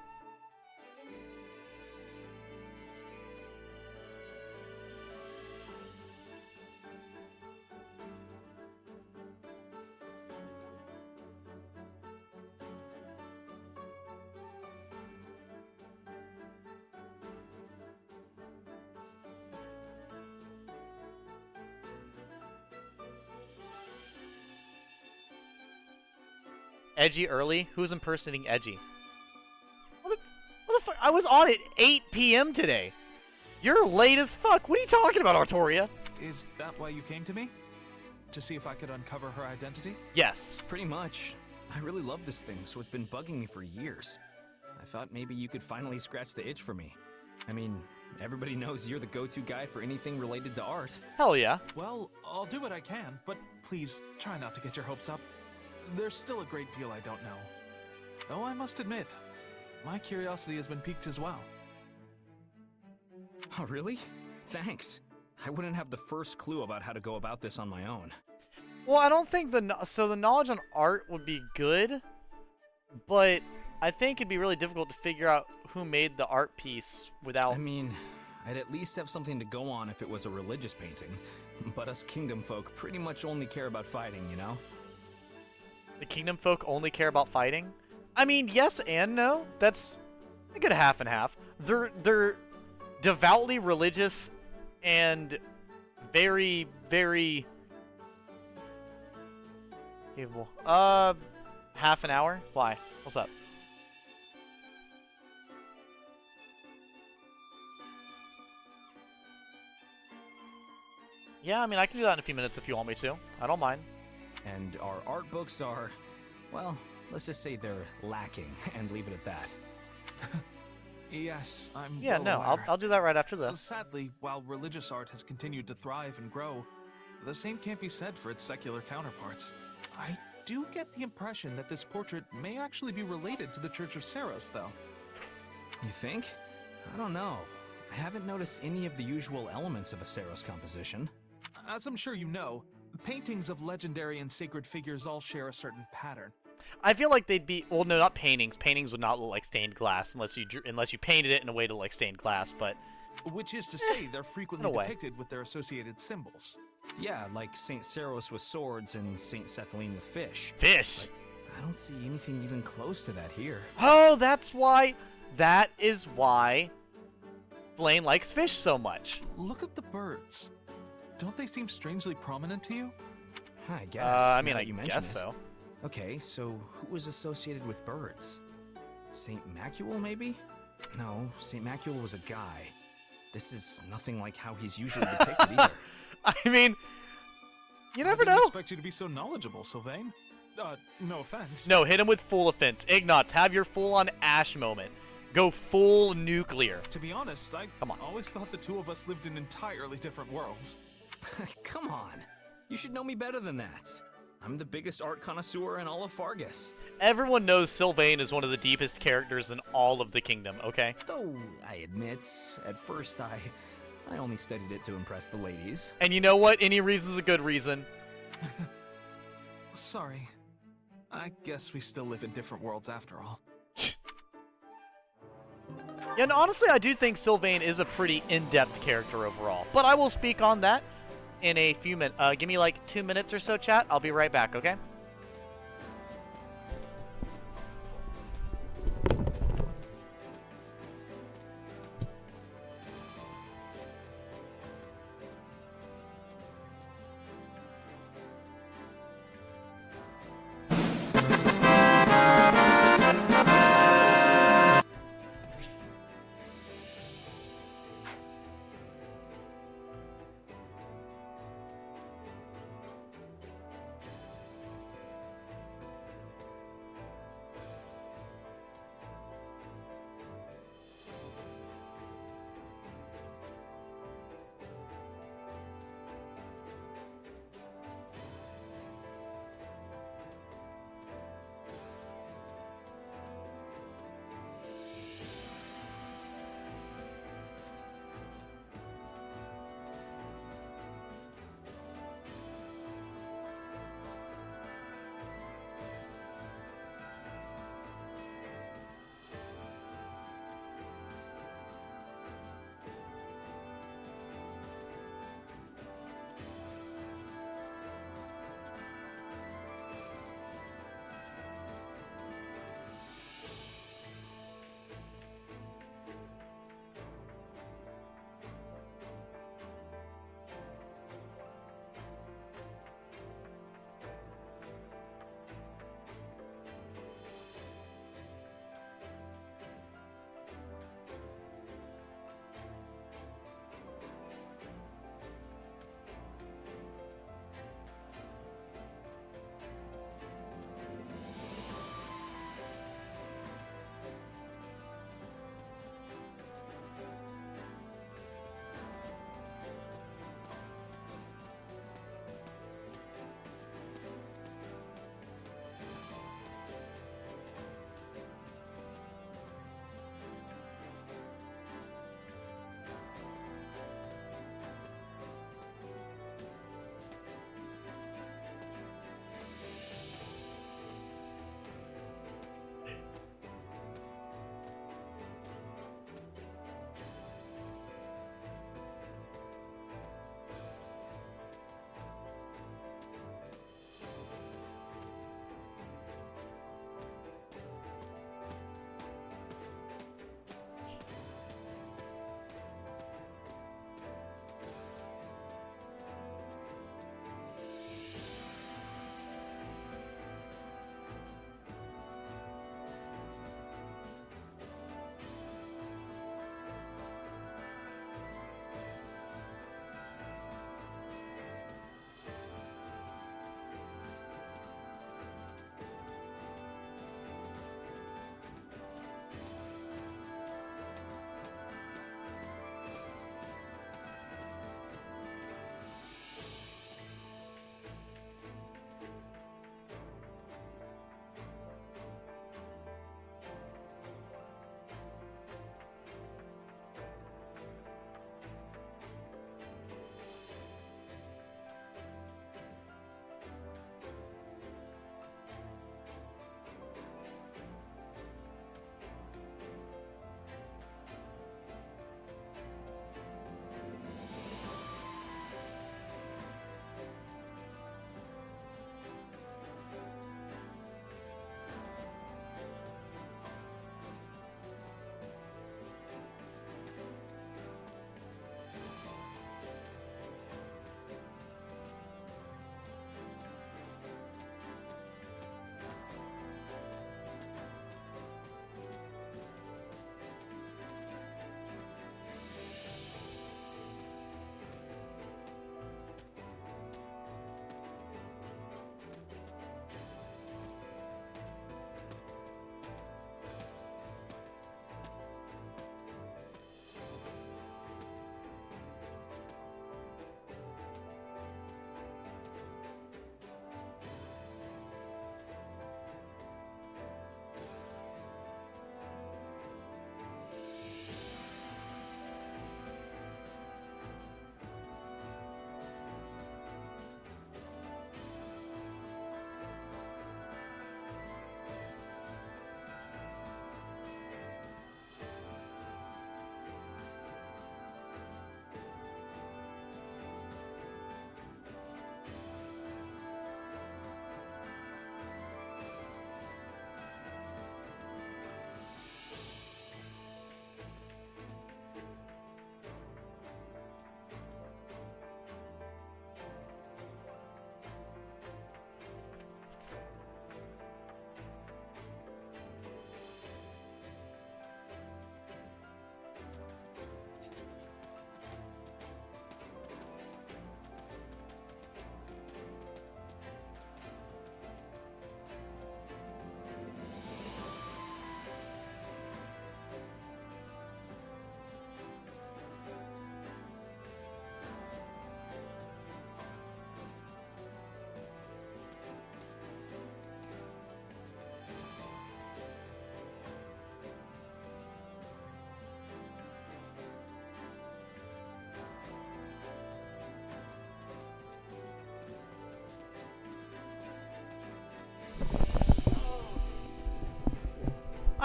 Edgy early? Who's impersonating Edgy? What the fuck? I was on at 8 p.m. today. You're late as fuck. What are you talking about, Artoria? Is that why you came to me? To see if I could uncover her identity? Yes. Pretty much. I really love this thing, so it's been bugging me for years. I thought maybe you could finally scratch the itch for me. I mean, everybody knows you're the go-to guy for anything related to art. Hell yeah. Well, I'll do what I can, but please try not to get your hopes up. There's still a great deal I don't know. Though I must admit, my curiosity has been piqued as well. Oh, really? Thanks. I wouldn't have the first clue about how to go about this on my own. Well, I don't think the knowledge on art would be good, but I think it'd be really difficult to figure out who made the art piece without... I mean, I'd at least have something to go on if it was a religious painting, but us kingdom folk pretty much only care about fighting, you know? The kingdom folk only care about fighting? I mean, yes and no. That's a good half and half. They're devoutly religious and very, very capable. Half an hour? Why? What's up? Yeah, I mean, I can do that in a few minutes if you want me to. I don't mind. And our art books are, well, let's just say they're lacking and leave it at that. Yes, I'm Yeah, well no, aware. I'll do that right after this. Sadly, while religious art has continued to thrive and grow, the same can't be said for its secular counterparts. I do get the impression that this portrait may actually be related to the Church of Saros, though. You think? I don't know. I haven't noticed any of the usual elements of a Saros composition. As I'm sure you know, paintings of legendary and sacred figures all share a certain pattern. I feel like they'd be, well, no, not paintings. Paintings would not look like stained glass unless you painted it in a way to look like stained glass, but... Which is to say, they're frequently in a way. depicted with their associated symbols. Yeah, like Saint Saros with swords and Saint Sethaline with fish. Fish! But I don't see anything even close to that here. Oh, that is why Blaine likes fish so much. Look at the birds. Don't they seem strangely prominent to you? I guess. I mean, now I that you mention guess it. so. Okay, so who was associated with birds? Saint Macule, maybe? No, Saint Macule was a guy. This is nothing like how he's usually depicted either. I mean, you never I didn't know. expect you to be so knowledgeable, Sylvain. No offense. No, hit him with full offense. Ignots, have your full-on Ash moment. Go full nuclear. To be honest, I Come on. always thought the two of us lived in entirely different worlds. Come on. You should know me better than that. I'm the biggest art connoisseur in all of Fargus. Everyone knows Sylvain is one of the deepest characters in all of the kingdom, okay? Though, I admit, at first I only studied it to impress the ladies. And you know what? Any reason's a good reason. Sorry. I guess we still live in different worlds after all. Yeah, and honestly, I do think Sylvain is a pretty in-depth character overall. But I will speak on that in a few minutes. Give me like 2 minutes or so, chat. I'll be right back, okay?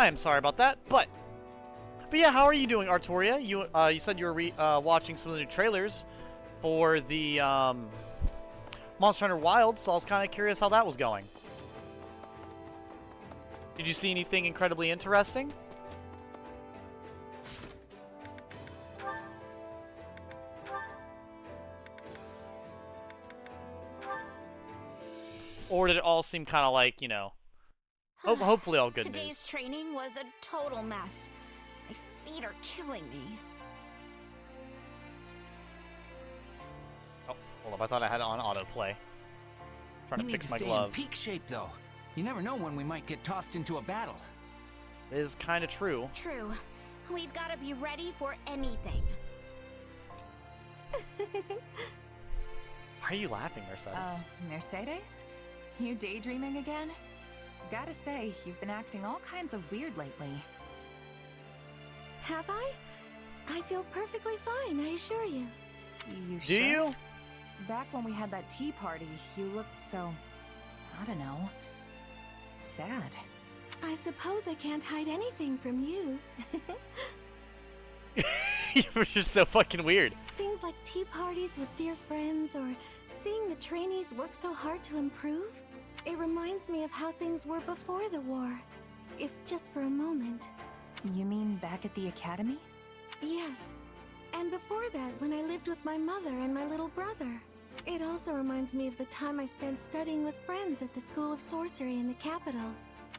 I am sorry about that, but yeah, how are you doing, Artoria? You said you were watching some of the new trailers for the Monster Hunter Wilds, so I was kind of curious how that was going. Did you see anything incredibly interesting? Or did it all seem kind of like, you know, hopefully all good Today's news? training was a total mess. My feet are killing me. Oh, hold up, I thought I had it on autoplay. Trying We to need fix to my stay glove. in peak shape, though. You never know when we might get tossed into a battle. It is kind of true. True. We've got to be ready for anything. Why are you laughing, Mercedes? Mercedes? You daydreaming again? Gotta say, you've been acting all kinds of weird lately. Have I? I feel perfectly fine, I assure you. You Do sure? you? Back when we had that tea party, you looked so... I don't know... sad. I suppose I can't hide anything from you. You're just so fucking weird. Things like tea parties with dear friends or seeing the trainees work so hard to improve. It reminds me of how things were before the war, if just for a moment. You mean back at the academy? Yes. And before that, when I lived with my mother and my little brother. It also reminds me of the time I spent studying with friends at the School of Sorcery in the capital.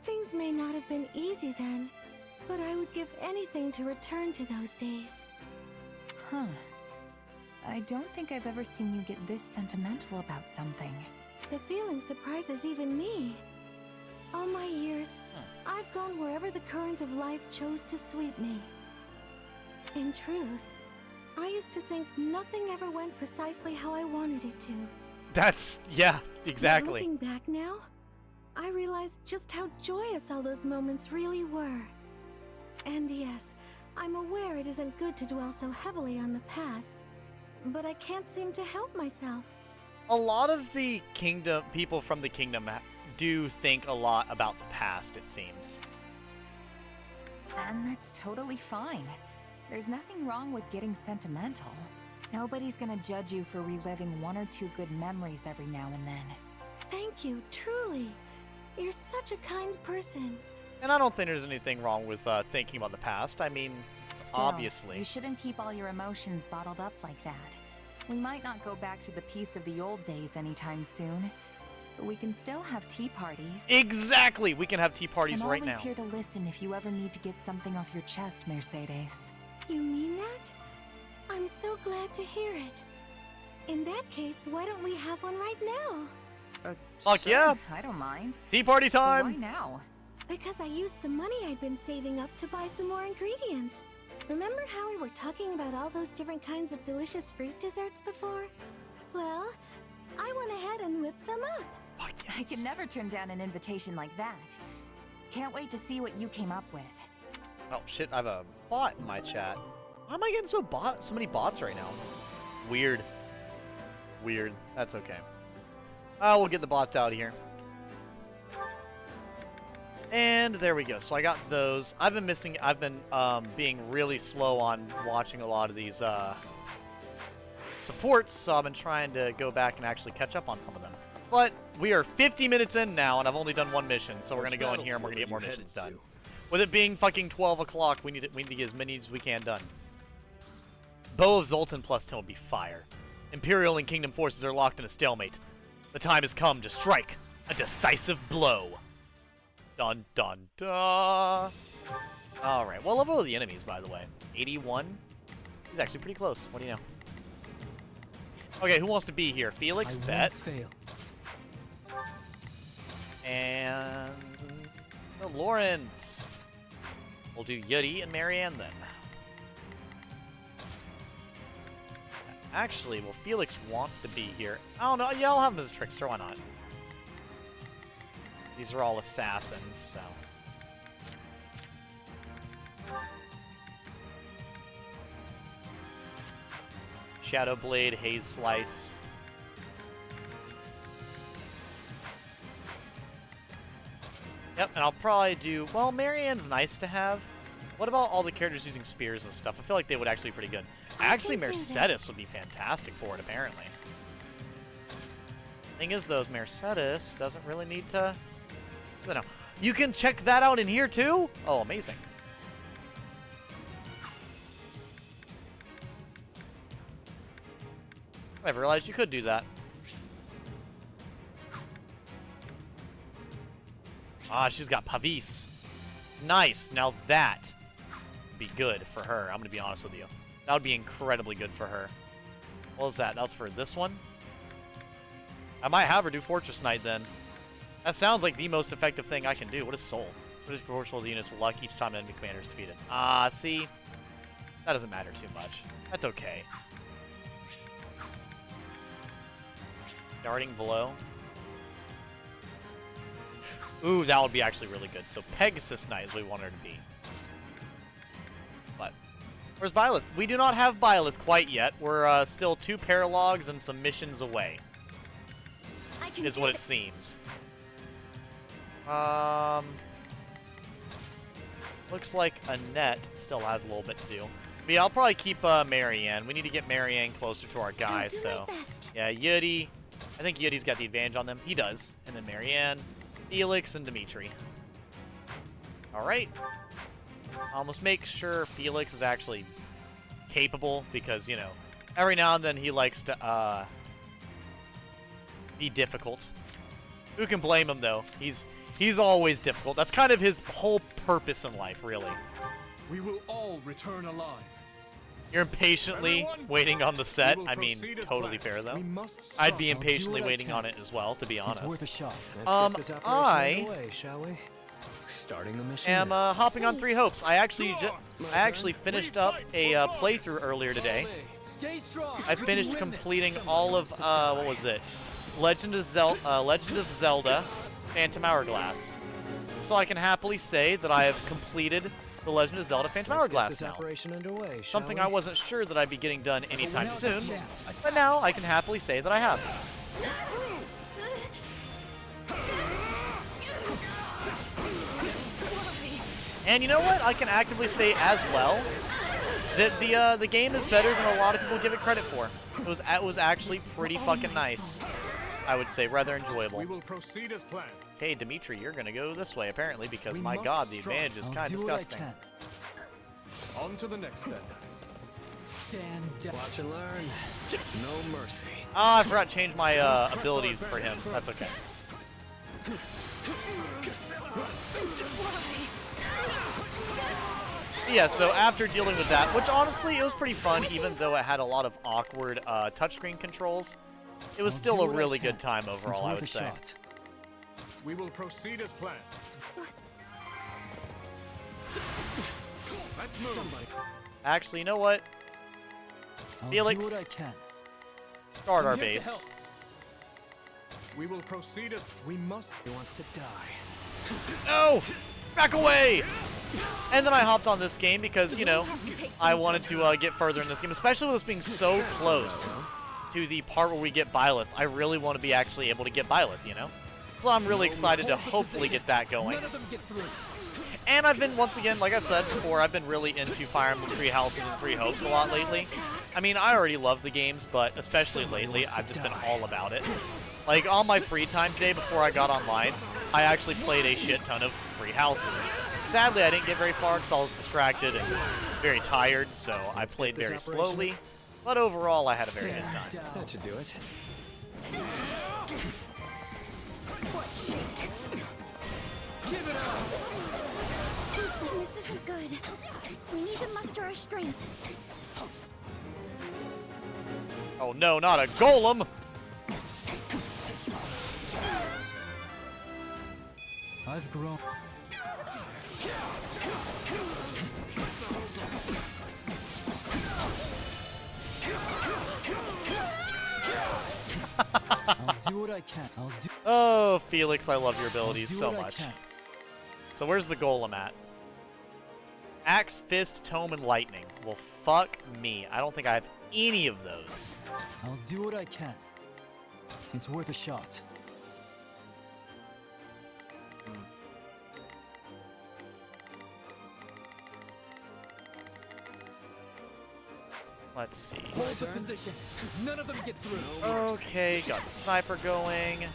Things may not have been easy then, but I would give anything to return to those days. Huh. I don't think I've ever seen you get this sentimental about something. The feeling surprises even me. All my years, I've gone wherever the current of life chose to sweep me. In truth, I used to think nothing ever went precisely how I wanted it to. That's, yeah, But exactly. looking back now, I realized just how joyous all those moments really were. And yes, I'm aware it isn't good to dwell so heavily on the past, but I can't seem to help myself. A lot of the kingdom, people from the kingdom do think a lot about the past, it seems. And that's totally fine. There's nothing wrong with getting sentimental. Nobody's gonna judge you for reliving one or two good memories every now and then. Thank you, truly. You're such a kind person. And I don't think there's anything wrong with thinking about the past. I mean, Still, obviously. you shouldn't keep all your emotions bottled up like that. We might not go back to the peace of the old days anytime soon, but we can still have tea parties. Exactly! We can have tea parties I'm right always now. here to listen if you ever need to get something off your chest, Mercedes. You mean that? I'm so glad to hear it. In that case, why don't we have one right now? Fuck Sure, yeah! I don't mind. Tea party But time! why now? Because I used the money I'd been saving up to buy some more ingredients. Remember how we were talking about all those different kinds of delicious fruit desserts before? Well, I went ahead and whipped some up. Fuck yes. I could never turn down an invitation like that. Can't wait to see what you came up with. Oh shit, I have a bot in my chat. Why am I getting so many bots right now? Weird. Weird. That's okay. We'll get the bots out of here. And there we go. So I got those. I've been being really slow on watching a lot of these supports, so I've been trying to go back and actually catch up on some of them. But we are 50 minutes in now, and I've only done one mission, so we're gonna go in here and we're gonna get more missions done. With it being fucking 12 o'clock, we need to get as many as we can done. Bow of Zoltan plus 10 will be fire. Imperial and Kingdom forces are locked in a stalemate. The time has come to strike a decisive blow. Dun dun dun. Alright, what level are the enemies, by the way? 81? He's actually pretty close. What do you know? Okay, who wants to be here? Felix, bet. Fail. And Lawrence. We'll do Yuri and Marianne then. Actually, well, Felix wants to be here. I don't know. Yeah, I'll have him as a trickster. Why not? These are all assassins, so. Shadow Blade, Haze Slice. Yep, and I'll probably do... Well, Marianne's nice to have. What about all the characters using spears and stuff? I feel like they would actually be pretty good. Actually, Mercedes would be fantastic for it, apparently. Thing is, though, Mercedes doesn't really need to... I don't know. You can check that out in here, too? Oh, amazing. I never realized you could do that. Ah, she's got Pavis. Nice. Now that would be good for her. I'm going to be honest with you. That would be incredibly good for her. What was that? That was for this one? I might have her do Fortress Knight then. That sounds like the most effective thing I can do. What is Soul? What is proportional to the unit's luck each time enemy commander is defeated? Ah, see? That doesn't matter too much. That's okay. Darting below. Ooh, that would be actually really good. So Pegasus Knight is what we want her to be. But where's Byleth? We do not have Byleth quite yet. We're still 2 paralogs and some missions away. Is what it seems. Looks like Annette still has a little bit to do. But yeah, I'll probably keep Marianne. We need to get Marianne closer to our guys, so... Yeah, Yudi. I think Yudi's got the advantage on them. He does. And then Marianne, Felix, and Dimitri. Alright. Almost make sure Felix is actually capable, because, you know, every now and then he likes to, be difficult. Who can blame him, though? He's always difficult. That's kind of his whole purpose in life, really. We will all return alive. You're impatiently waiting on the set. I mean, totally fair, though. I'd be impatiently waiting on it as well, to be honest. It's worth a shot. Let's get this operation underway, shall we? Starting the mission. Am hopping on 3 hopes. I actually finished up a playthrough earlier today. I finished completing all of what was it? Legend of Zelda, Phantom Hourglass. So I can happily say that I have completed the Legend of Zelda Phantom Hourglass now. Underway, Something I wasn't sure that I'd be getting done anytime soon, but now I can happily say that I have. And you know what? I can actively say as well that the game is better than a lot of people give it credit for. It was actually pretty fucking nice. I would say rather enjoyable. We will proceed as planned. Okay, Dimitri, you're gonna go this way apparently because my god, the advantage is kind of disgusting. On to the next then. Stand down. Watch and learn. No mercy. Ah, I forgot to change my abilities for him. That's okay. Yeah, so after dealing with that, which honestly it was pretty fun, even though it had a lot of awkward touchscreen controls, it was still a really good time overall, I would say. We will proceed as planned. Let's move. Actually, you know what? Felix, guard our base. We will proceed as We must. He wants to die. No! Back away! And then I hopped on this game because, you know, I wanted to get further in this game, especially with us being so close to the part where we get Byleth. I really want to be actually able to get Byleth, you know? So I'm really excited to hopefully get that going. And I've been, once again, like I said before, I've been really into Fire Emblem 3 Houses and 3 Hopes a lot lately. I mean, I already love the games, but especially lately, I've just been all about it. Like, on my free time today before I got online, I actually played a shit ton of 3 Houses. Sadly, I didn't get very far because I was distracted and very tired, so I played very slowly. But overall, I had a very good time. That should do it. Give it up! This isn't good. We need to muster our strength. Oh no, not a golem! I've grown. I'll do what I can. Oh, Felix, I love your abilities so much. So where's the golem at? Axe, Fist, Tome, and Lightning. Well, fuck me. I don't think I have any of those. I'll do what I can. It's worth a shot. Let's see. Hold the position. None of them get through. Okay, got the sniper going.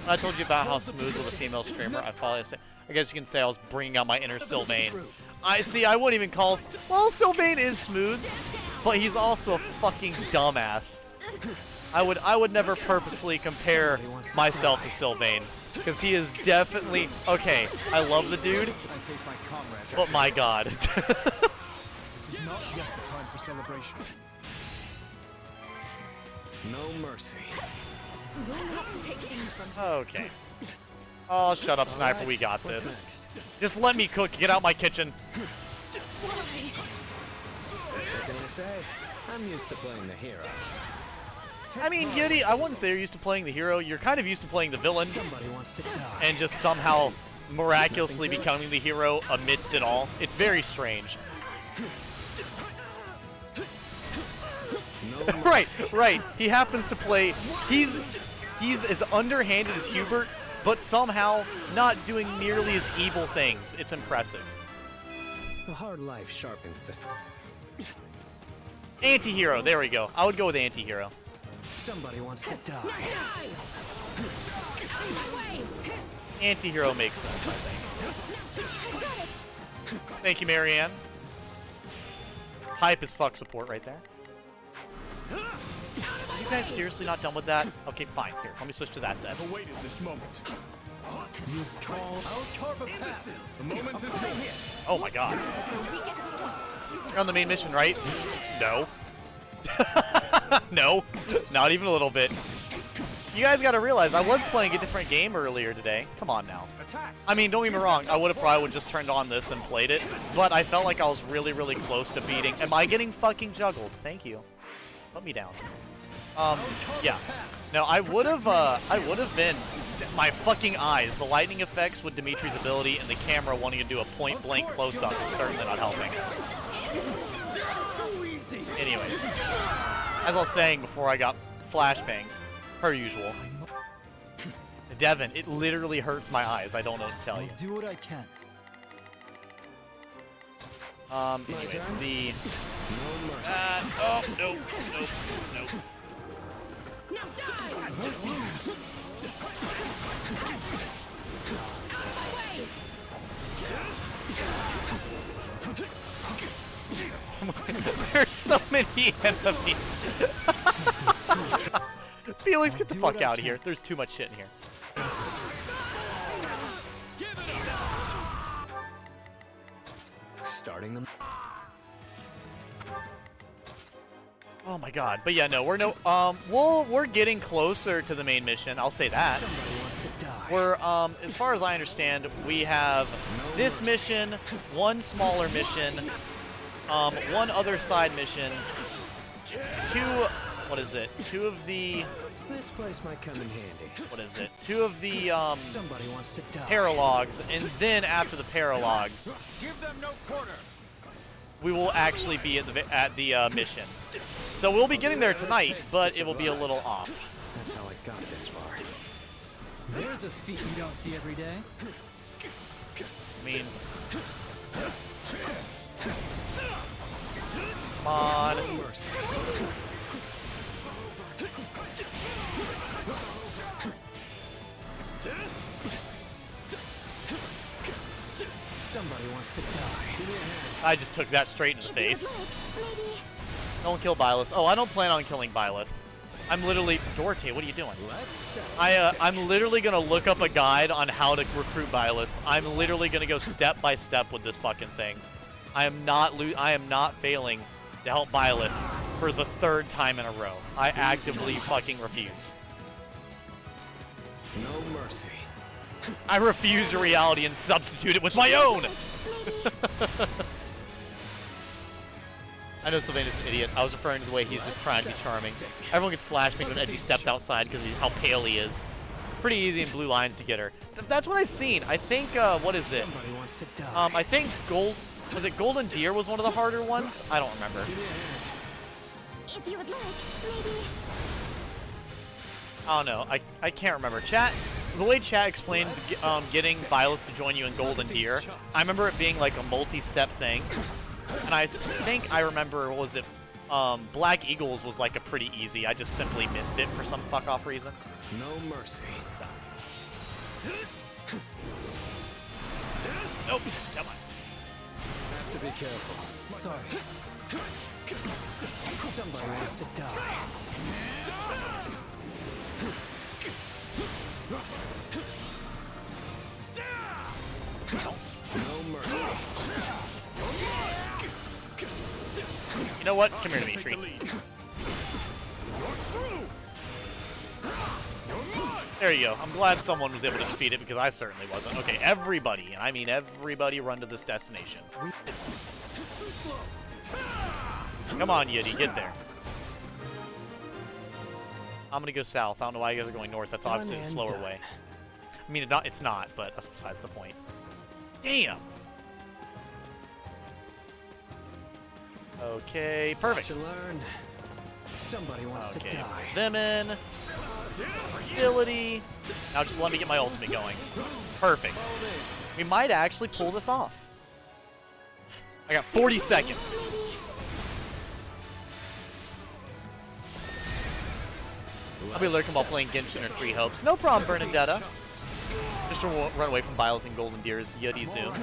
I told you about how smooth was a female streamer. I guess you can say I was bringing out my inner Sylvain. I wouldn't even call... Well, Sylvain is smooth, but he's also a fucking dumbass. I would never purposely compare myself to Sylvain, because he is definitely... Okay, I love the dude, but my god. This is not yet the time for celebration. No mercy. We'll have to take things from Okay. Oh, shut up, Sniper. We got this. Just let me cook. Get out my kitchen. What can I say? I'm used to playing the hero. I mean, Yeti, I wouldn't say you're used to playing the hero. You're kind of used to playing the villain. Somebody wants to die. And just somehow miraculously becoming the hero amidst it all. It's very strange. No Right. He happens to play... He's as underhanded as Hubert, but somehow not doing nearly as evil things. It's impressive. A hard life sharpens this. Anti-hero. There we go. I would go with anti-hero. Somebody wants to die. Anti-hero makes sense, I think. Thank you, Marianne. Hype as fuck support right there. Are you guys seriously not done with that? Okay, fine. Here, let me switch to that then. I've awaited this moment. You call out carve a path. The moment is yours. Oh my god. You're on the main mission, right? No. No, not even a little bit. You guys gotta realize, I was playing a different game earlier today. Come on now. I mean, don't get me wrong, I would have probably just turned on this and played it, but I felt like I was really, really close to beating. Am I getting fucking juggled? Thank you. Put me down. Yeah. No, I would have been... My fucking eyes, the lightning effects with Dimitri's ability and the camera wanting to do a point-blank close-up is certainly not helping. Anyways, as I was saying before I got flashbanged, per usual. Devin, it literally hurts my eyes. I don't know what to tell you. I'll do what I can. Anyways, the... No mercy. Oh, nope, nope. There's so many enemies. Felix, get the fuck out of here. There's too much shit in here. Starting them. Oh my god. But yeah, no, we're getting closer to the main mission. I'll say that. Somebody wants to die. We're as far as I understand, we have this mission, one smaller mission, one other side mission, two of the This place might come in handy. two of the Somebody wants to die. paralogs, and then after the paralogs, Give them no quarter. we will actually be at the mission. So we'll be getting there tonight, but it will be a little off. That's how I got this far. There's a feat you don't see every day. I mean, come on. Mercy. Somebody wants to die. I just took that straight in the face. Maybe. Don't kill Byleth. Oh, I don't plan on killing Byleth. I'm literally... Dorte, what are you doing? I'm literally going to look up a guide on how to recruit Byleth. I'm literally going to go step by step with this fucking thing. I am not failing to help Byleth for the 3rd time in a row. I actively fucking refuse. No mercy. I refuse your reality and substitute it with my own! I know Sylvain is an idiot. I was referring to the way he's just trying to be charming. Everyone gets flashbanged when Edgy steps outside because of how pale he is. Pretty easy in blue lines to get her. That's what I've seen. I think, what is it? Somebody wants to die. I think Golden Deer was one of the harder ones? I don't remember. If you would like, maybe. I don't know. I can't remember. Chat, the way chat explained getting Byleth to join you in Golden Deer, I remember it being like a multi-step thing. And I think I remember, what was it? Black Eagles was like a pretty easy. I just simply missed it for some fuck off reason. No mercy. So. Nope. Come on. Have to be careful. Sorry. Somebody wants to die. No mercy. You know what? Come here, Dimitri. There you go. I'm glad someone was able to defeat it because I certainly wasn't. Okay, everybody, and I mean everybody, run to this destination. Come on, Yeti, get there. I'm gonna go south. I don't know why you guys are going north. That's obviously a slower way. I mean, it's not, but that's besides the point. Damn! Okay, perfect. To learn. Somebody wants to die. Them in. Ability. Now just let me get my ultimate going. Perfect. We might actually pull this off. I got 40 seconds. I'll be lurking while playing Genshin or Three Hopes. No problem, Bernadetta. Just to run away from Byleth and Golden Deer's Yeti Zoom.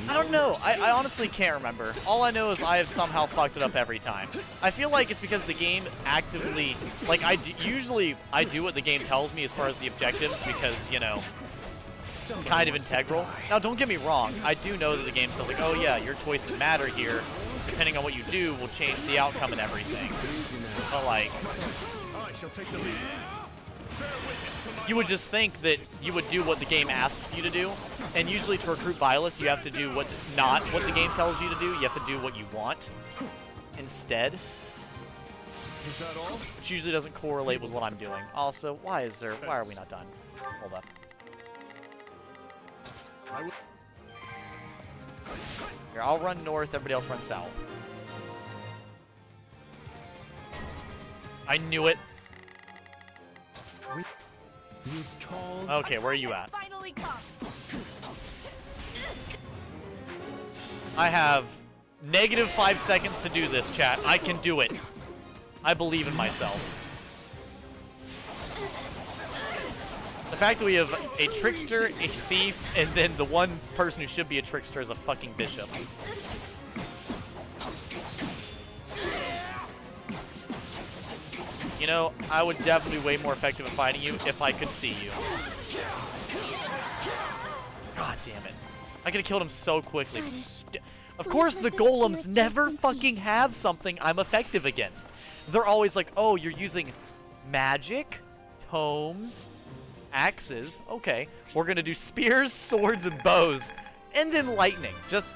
I don't know. I honestly can't remember. All I know is I have somehow fucked it up every time. I feel like it's because the game actively... Like, usually I do what the game tells me as far as the objectives because, you know, it's kind of integral. Now, don't get me wrong. I do know that the game says, like, oh yeah, your choices matter here. Depending on what you do will change the outcome and everything. But, like... You would just think that you would do what the game asks you to do, and usually to recruit Byleth, you have to do not what the game tells you to do. You have to do what you want instead. Is that all? Which usually doesn't correlate with what I'm doing. Also, why are we not done? Hold up. Here, I'll run north, everybody else run south. I knew it. You told... Okay, where are you at? I have -5 seconds to do this, chat. I can do it. I believe in myself. The fact that we have a trickster, a thief, and then the one person who should be a trickster is a fucking bishop. You know, I would definitely be way more effective at fighting you if I could see you. God damn it. I could have killed him so quickly. Of course, the golems never fucking have something I'm effective against. They're always like, oh, you're using magic, tomes, axes. Okay, we're gonna do spears, swords, and bows, and then lightning. Just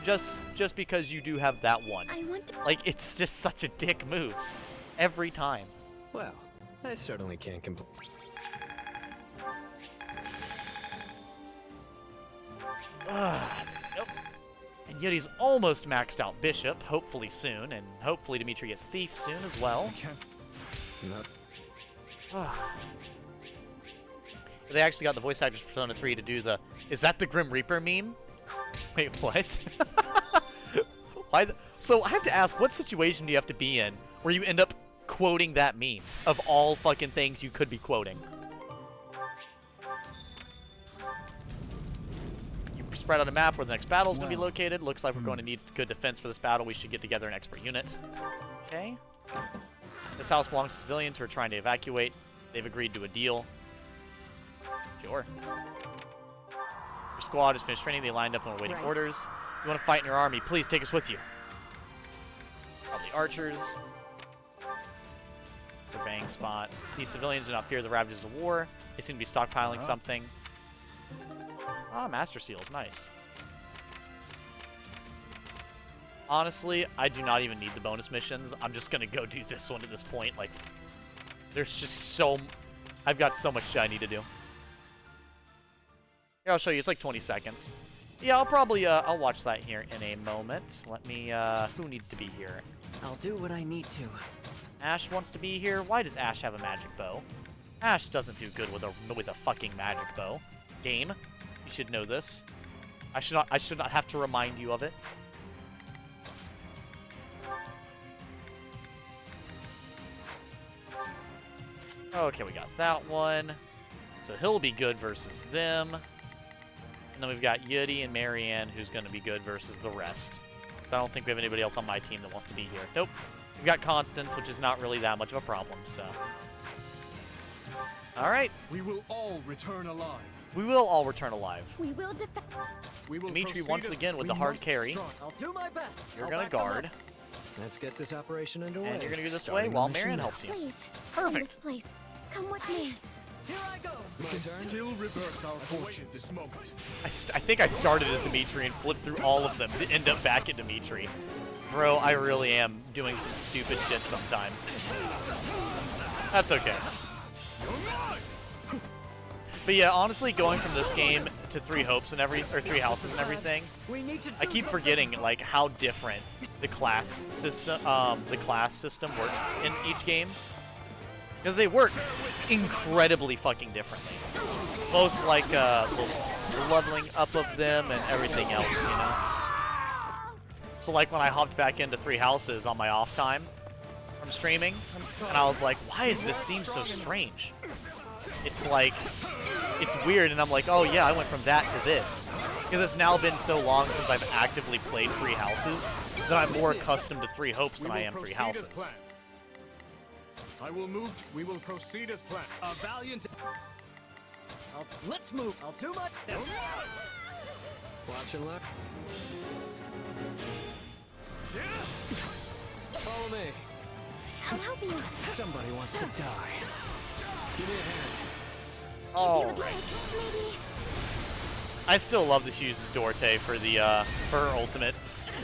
because you do have that one. Like, it's just such a dick move every time. Well, I certainly can't complain. Nope. And Yeti's almost maxed out Bishop, hopefully soon, and hopefully Dimitri gets Thief soon as well. They actually got the voice actors for Persona 3 to do the, is that the Grim Reaper meme? Wait, what? So I have to ask, what situation do you have to be in where you end up quoting that meme of all fucking things you could be quoting? You spread out a map where the next battle is going to be located. Looks like we're going to need good defense for this battle. We should get together an expert unit. Okay. This house belongs to civilians who are trying to evacuate. They've agreed to a deal. Sure. Your squad has finished training. They lined up and were waiting orders. You want to fight in your army? Please take us with you. Probably archers. Surveying spots. These civilians do not fear the ravages of war. They seem to be stockpiling something. Ah, Master Seals. Nice. Honestly, I do not even need the bonus missions. I'm just going to go do this one at this point. Like, there's just so... I've got so much shit I need to do. Here, I'll show you. It's like 20 seconds. Yeah, I'll probably, I'll watch that here in a moment. Let me, who needs to be here? I'll do what I need to. Ash wants to be here. Why does Ash have a magic bow? Ash doesn't do good with a fucking magic bow. Game, you should know this. I should not have to remind you of it. Okay, we got that one. So he'll be good versus them. And then we've got Yudi and Marianne, who's going to be good versus the rest. So I don't think we have anybody else on my team that wants to be here. Nope. We've got Constance, which is not really that much of a problem, so. Alright. We will all return alive. We will all return alive. We will defend. We will Dimitri once again with the hard carry. I'll do my best. You're going to guard. Let's get this operation underway. And you're going to go this way Starting while the mission Marianne now. helps you. Please. Perfect. In this place. Come with me. Here I go. We can still reverse our fortune this moment. I think I started as Dimitri and flipped through all of them to end up back at Dimitri. Bro, I really am doing some stupid shit sometimes. That's okay. But yeah, honestly, going from this game to Three Hopes and Three Houses and everything, I keep forgetting like how different the class system works in each game, because they work incredibly fucking differently. Both like the leveling up of them and everything else, you know. So like when I hopped back into Three Houses on my off time from streaming, and I was like, why does this seem so strange? It's like, it's weird, and I'm like, oh yeah, I went from that to this. Because it's now been so long since I've actively played Three Houses that I'm more accustomed to Three Hopes than I am Three Houses. We will proceed as planned. A valiant. Let's move. I'll do my best. Watch and learn. Follow me. I'll help you. Somebody wants to die. Give me a hand. If you Oh, would like, maybe. I still love that she uses Dorte for the for her ultimate.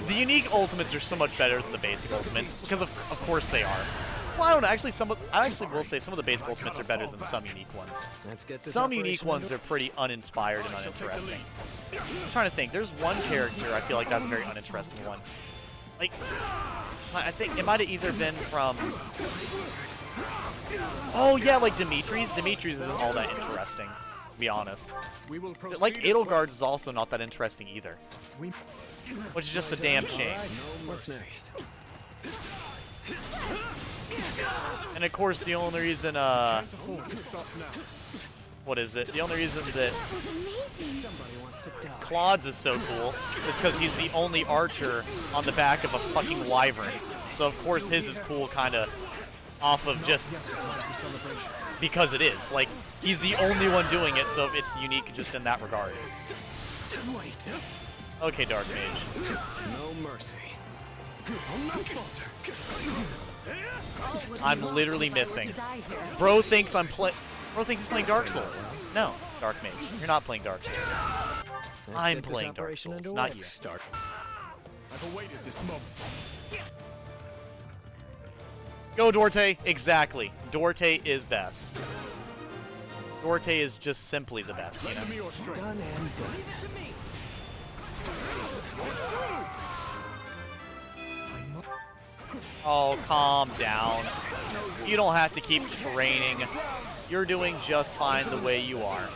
The unique ultimates are so much better than the basic ultimates because of course they are. Well, I don't know. Actually, I actually will say some of the basic ultimates are better than some unique ones. Let's get this Some unique operation ones are pretty uninspired and uninteresting. I'm trying to think. There's one character I feel like that's a very uninteresting one. Like, I think it might have either been from. Oh yeah, like Dimitri's. Dimitri's isn't all that interesting, to be honest. We will proceed Like as planned. Edelgard's is also not that interesting either, which is just a damn shame. What's next? And of course, the only reason Time to hold this stuff now. what is it? The only reason that That was amazing. Somebody wants to die. Claude's is so cool is because he's the only archer on the back of a fucking wyvern. So of course his is cool, kind of off of just Yet the time for celebration. because it is. Like, he's the only one doing it, so it's unique just in that regard. Wait. Okay, Dark Mage. No mercy. I'll not falter. I'm literally missing. Bro thinks Bro thinks he's playing Dark Souls. No, Dark Mage. You're not playing Dark Souls. Let's I'm get this playing Dark operation Souls, underway. not you. Start. I've awaited this moment. Go, Dorte. Exactly. Dorte is best. Dorte is just simply the best, you know? Lend me your strength. Done and done. Leave it to me. Oh, calm down. You don't have to keep training. You're doing just fine the way you are.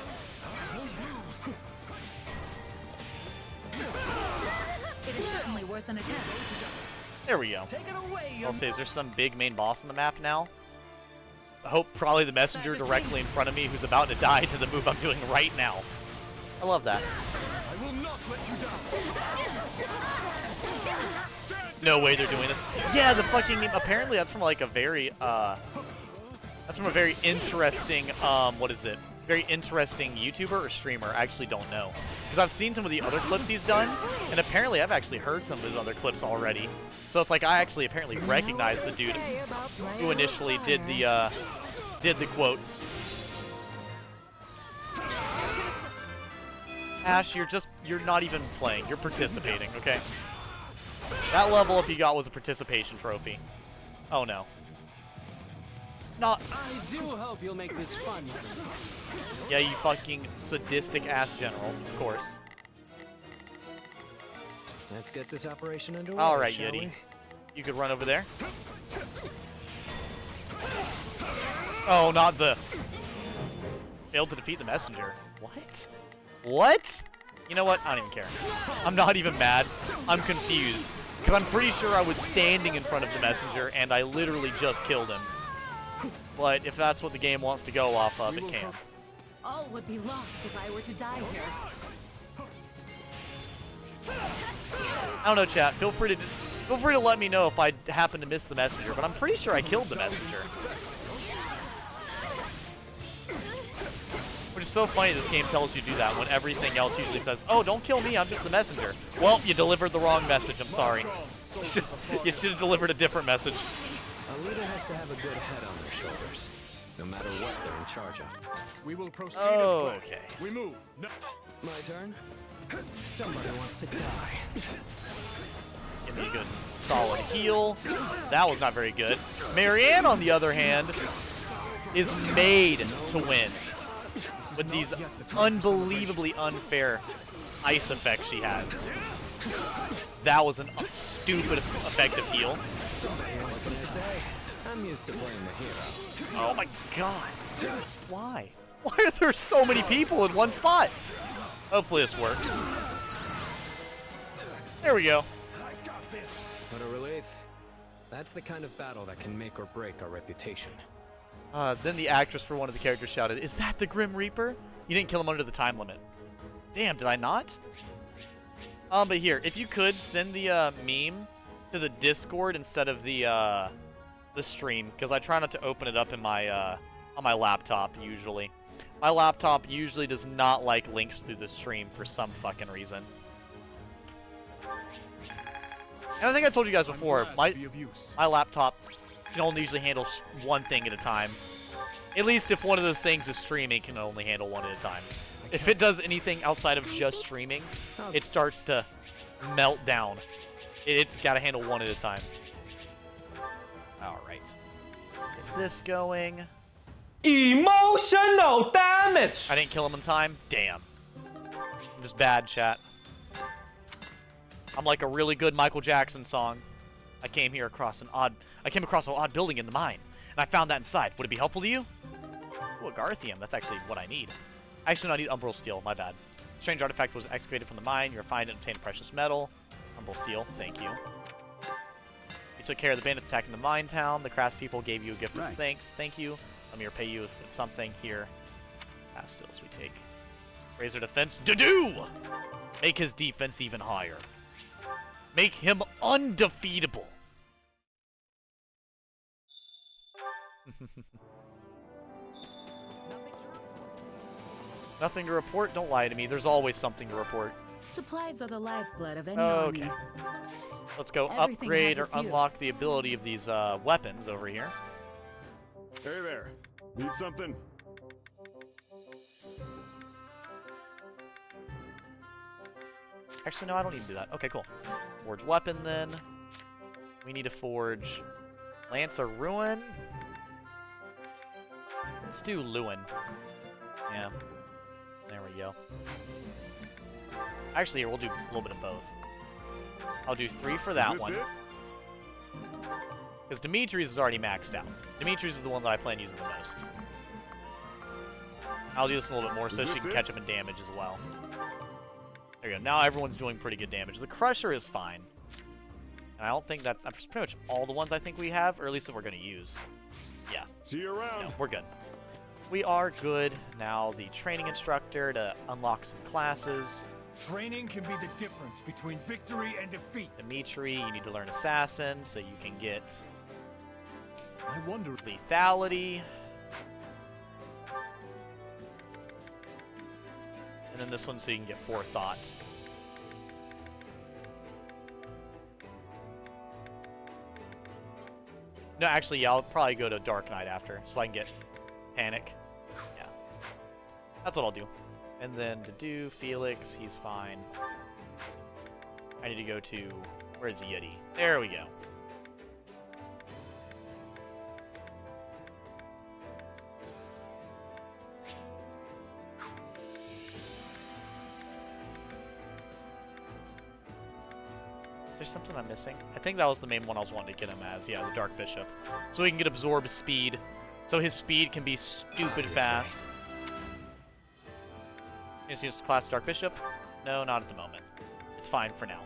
It is certainly worth an attempt. There we go. Take it away, I'll say, is there some big main boss on the map now? I hope probably the messenger directly in front of me who's about to die to the move I'm doing right now. I love that. I will not let you down. No way they're doing this. Yeah, the fucking meme. Apparently that's from like a very, that's from a very interesting, what is it? Very interesting YouTuber or streamer. I actually don't know. Because I've seen some of the other clips he's done, and apparently I've actually heard some of his other clips already. So it's like I actually apparently recognize the dude who initially did the quotes. Ash, you're not even playing. You're participating, okay? That level up you got was a participation trophy. Oh no. Not. I do hope you'll make this fun. Yeah, you fucking sadistic ass general, of course. Let's get this operation underway. All right, shall Yeti. we? You could run over there. Oh, not the. Failed to defeat the messenger. What? What? You know what? I don't even care. I'm not even mad. I'm confused. Because I'm pretty sure I was standing in front of the messenger and I literally just killed him. but if that's what the game wants to go off of, it can. All would be lost if I were to die here. I don't know, chat. Feel free to let me know if I happen to miss the messenger, but I'm pretty sure I killed the messenger. Which is so funny this game tells you to do that when everything else usually says, oh, don't kill me, I'm just the messenger. Well, you delivered the wrong message, I'm sorry. You should have delivered a different message. A leader has to have a good head on their shoulders, no matter what they're in charge of. We will proceed Oh, as planned. okay. We move. No. My turn? Somebody wants to die. Give me a good solid heal. That was not very good. Marianne, on the other hand, is made to win with these unbelievably unfair ice effects she has. That was a stupid effective heal. What can I say? I'm used to playing the hero. Oh my god. Why? Why are there so many people in one spot? Hopefully this works. There we go. What a relief. That's the kind of battle that can make or break our reputation. Then the actress for one of the characters shouted, "Is that the Grim Reaper?" You didn't kill him under the time limit. Damn, did I not? But here, if you could send the meme to the Discord instead of the stream, because I try not to open it up in my on my laptop usually. My laptop usually does not like links through the stream for some fucking reason. And I think I told you guys before, my laptop can only usually handle one thing at a time. At least if one of those things is streaming, it can only handle one at a time. If it does anything outside of just streaming, it starts to melt down. It's got to handle one at a time. Alright. Get this going. Emotional damage! I didn't kill him in time? Damn. I'm just bad, chat. I'm like a really good Michael Jackson song. I came across an odd building in the mine, and I found that inside. Would it be helpful to you? Ooh, a Garthium. That's actually what I need. Actually, no, I need Umbral Steel. My bad. Strange artifact was excavated from the mine. You refined it and obtained precious metal. Umbral Steel. Thank you. You took care of the bandits attacking the mine town. The crafts people gave you a gift of thanks. Thank you. Let me repay you with something here. Pastilles we take. Raise their defense. Do! Make his defense even higher. Make him undefeatable. Nothing to report? Don't lie to me. There's always something to report. Supplies are the lifeblood of any Okay. army. Let's go Everything upgrade has or its use. unlock the ability of these weapons over here. Hey there. Need something? Actually, no, I don't need to do that. Okay, cool. Forge weapon, then. We need to forge Lance or Ruin. Let's do Lewin. Yeah. There we go. Actually, here, we'll do a little bit of both. I'll do 3 for that one. Because Dimitri's is already maxed out. Dimitri's is the one that I plan using the most. I'll do this a little bit more so she can catch up in damage as well. There we go. Now everyone's doing pretty good damage. The Crusher is fine. And I don't think that's pretty much all the ones I think we have, or at least that we're going to use. Yeah. See you around. No, we're good. We are good. Now the training instructor to unlock some classes. Training can be the difference between victory and defeat. Dimitri, you need to learn Assassin so you can get I wonder. lethality. And then this one so you can get Forethought. No, actually, yeah, I'll probably go to Dark Knight after so I can get Panic. Yeah. That's what I'll do. And then to do Felix, he's fine. I need to go to... Where's Yeti? There we go. There's something I'm missing. I think that was the main one I was wanting to get him as. Yeah, the Dark Bishop. So he can get Absorb Speed. So his speed can be stupid fast. You see his class Dark Bishop? No, not at the moment. It's fine for now.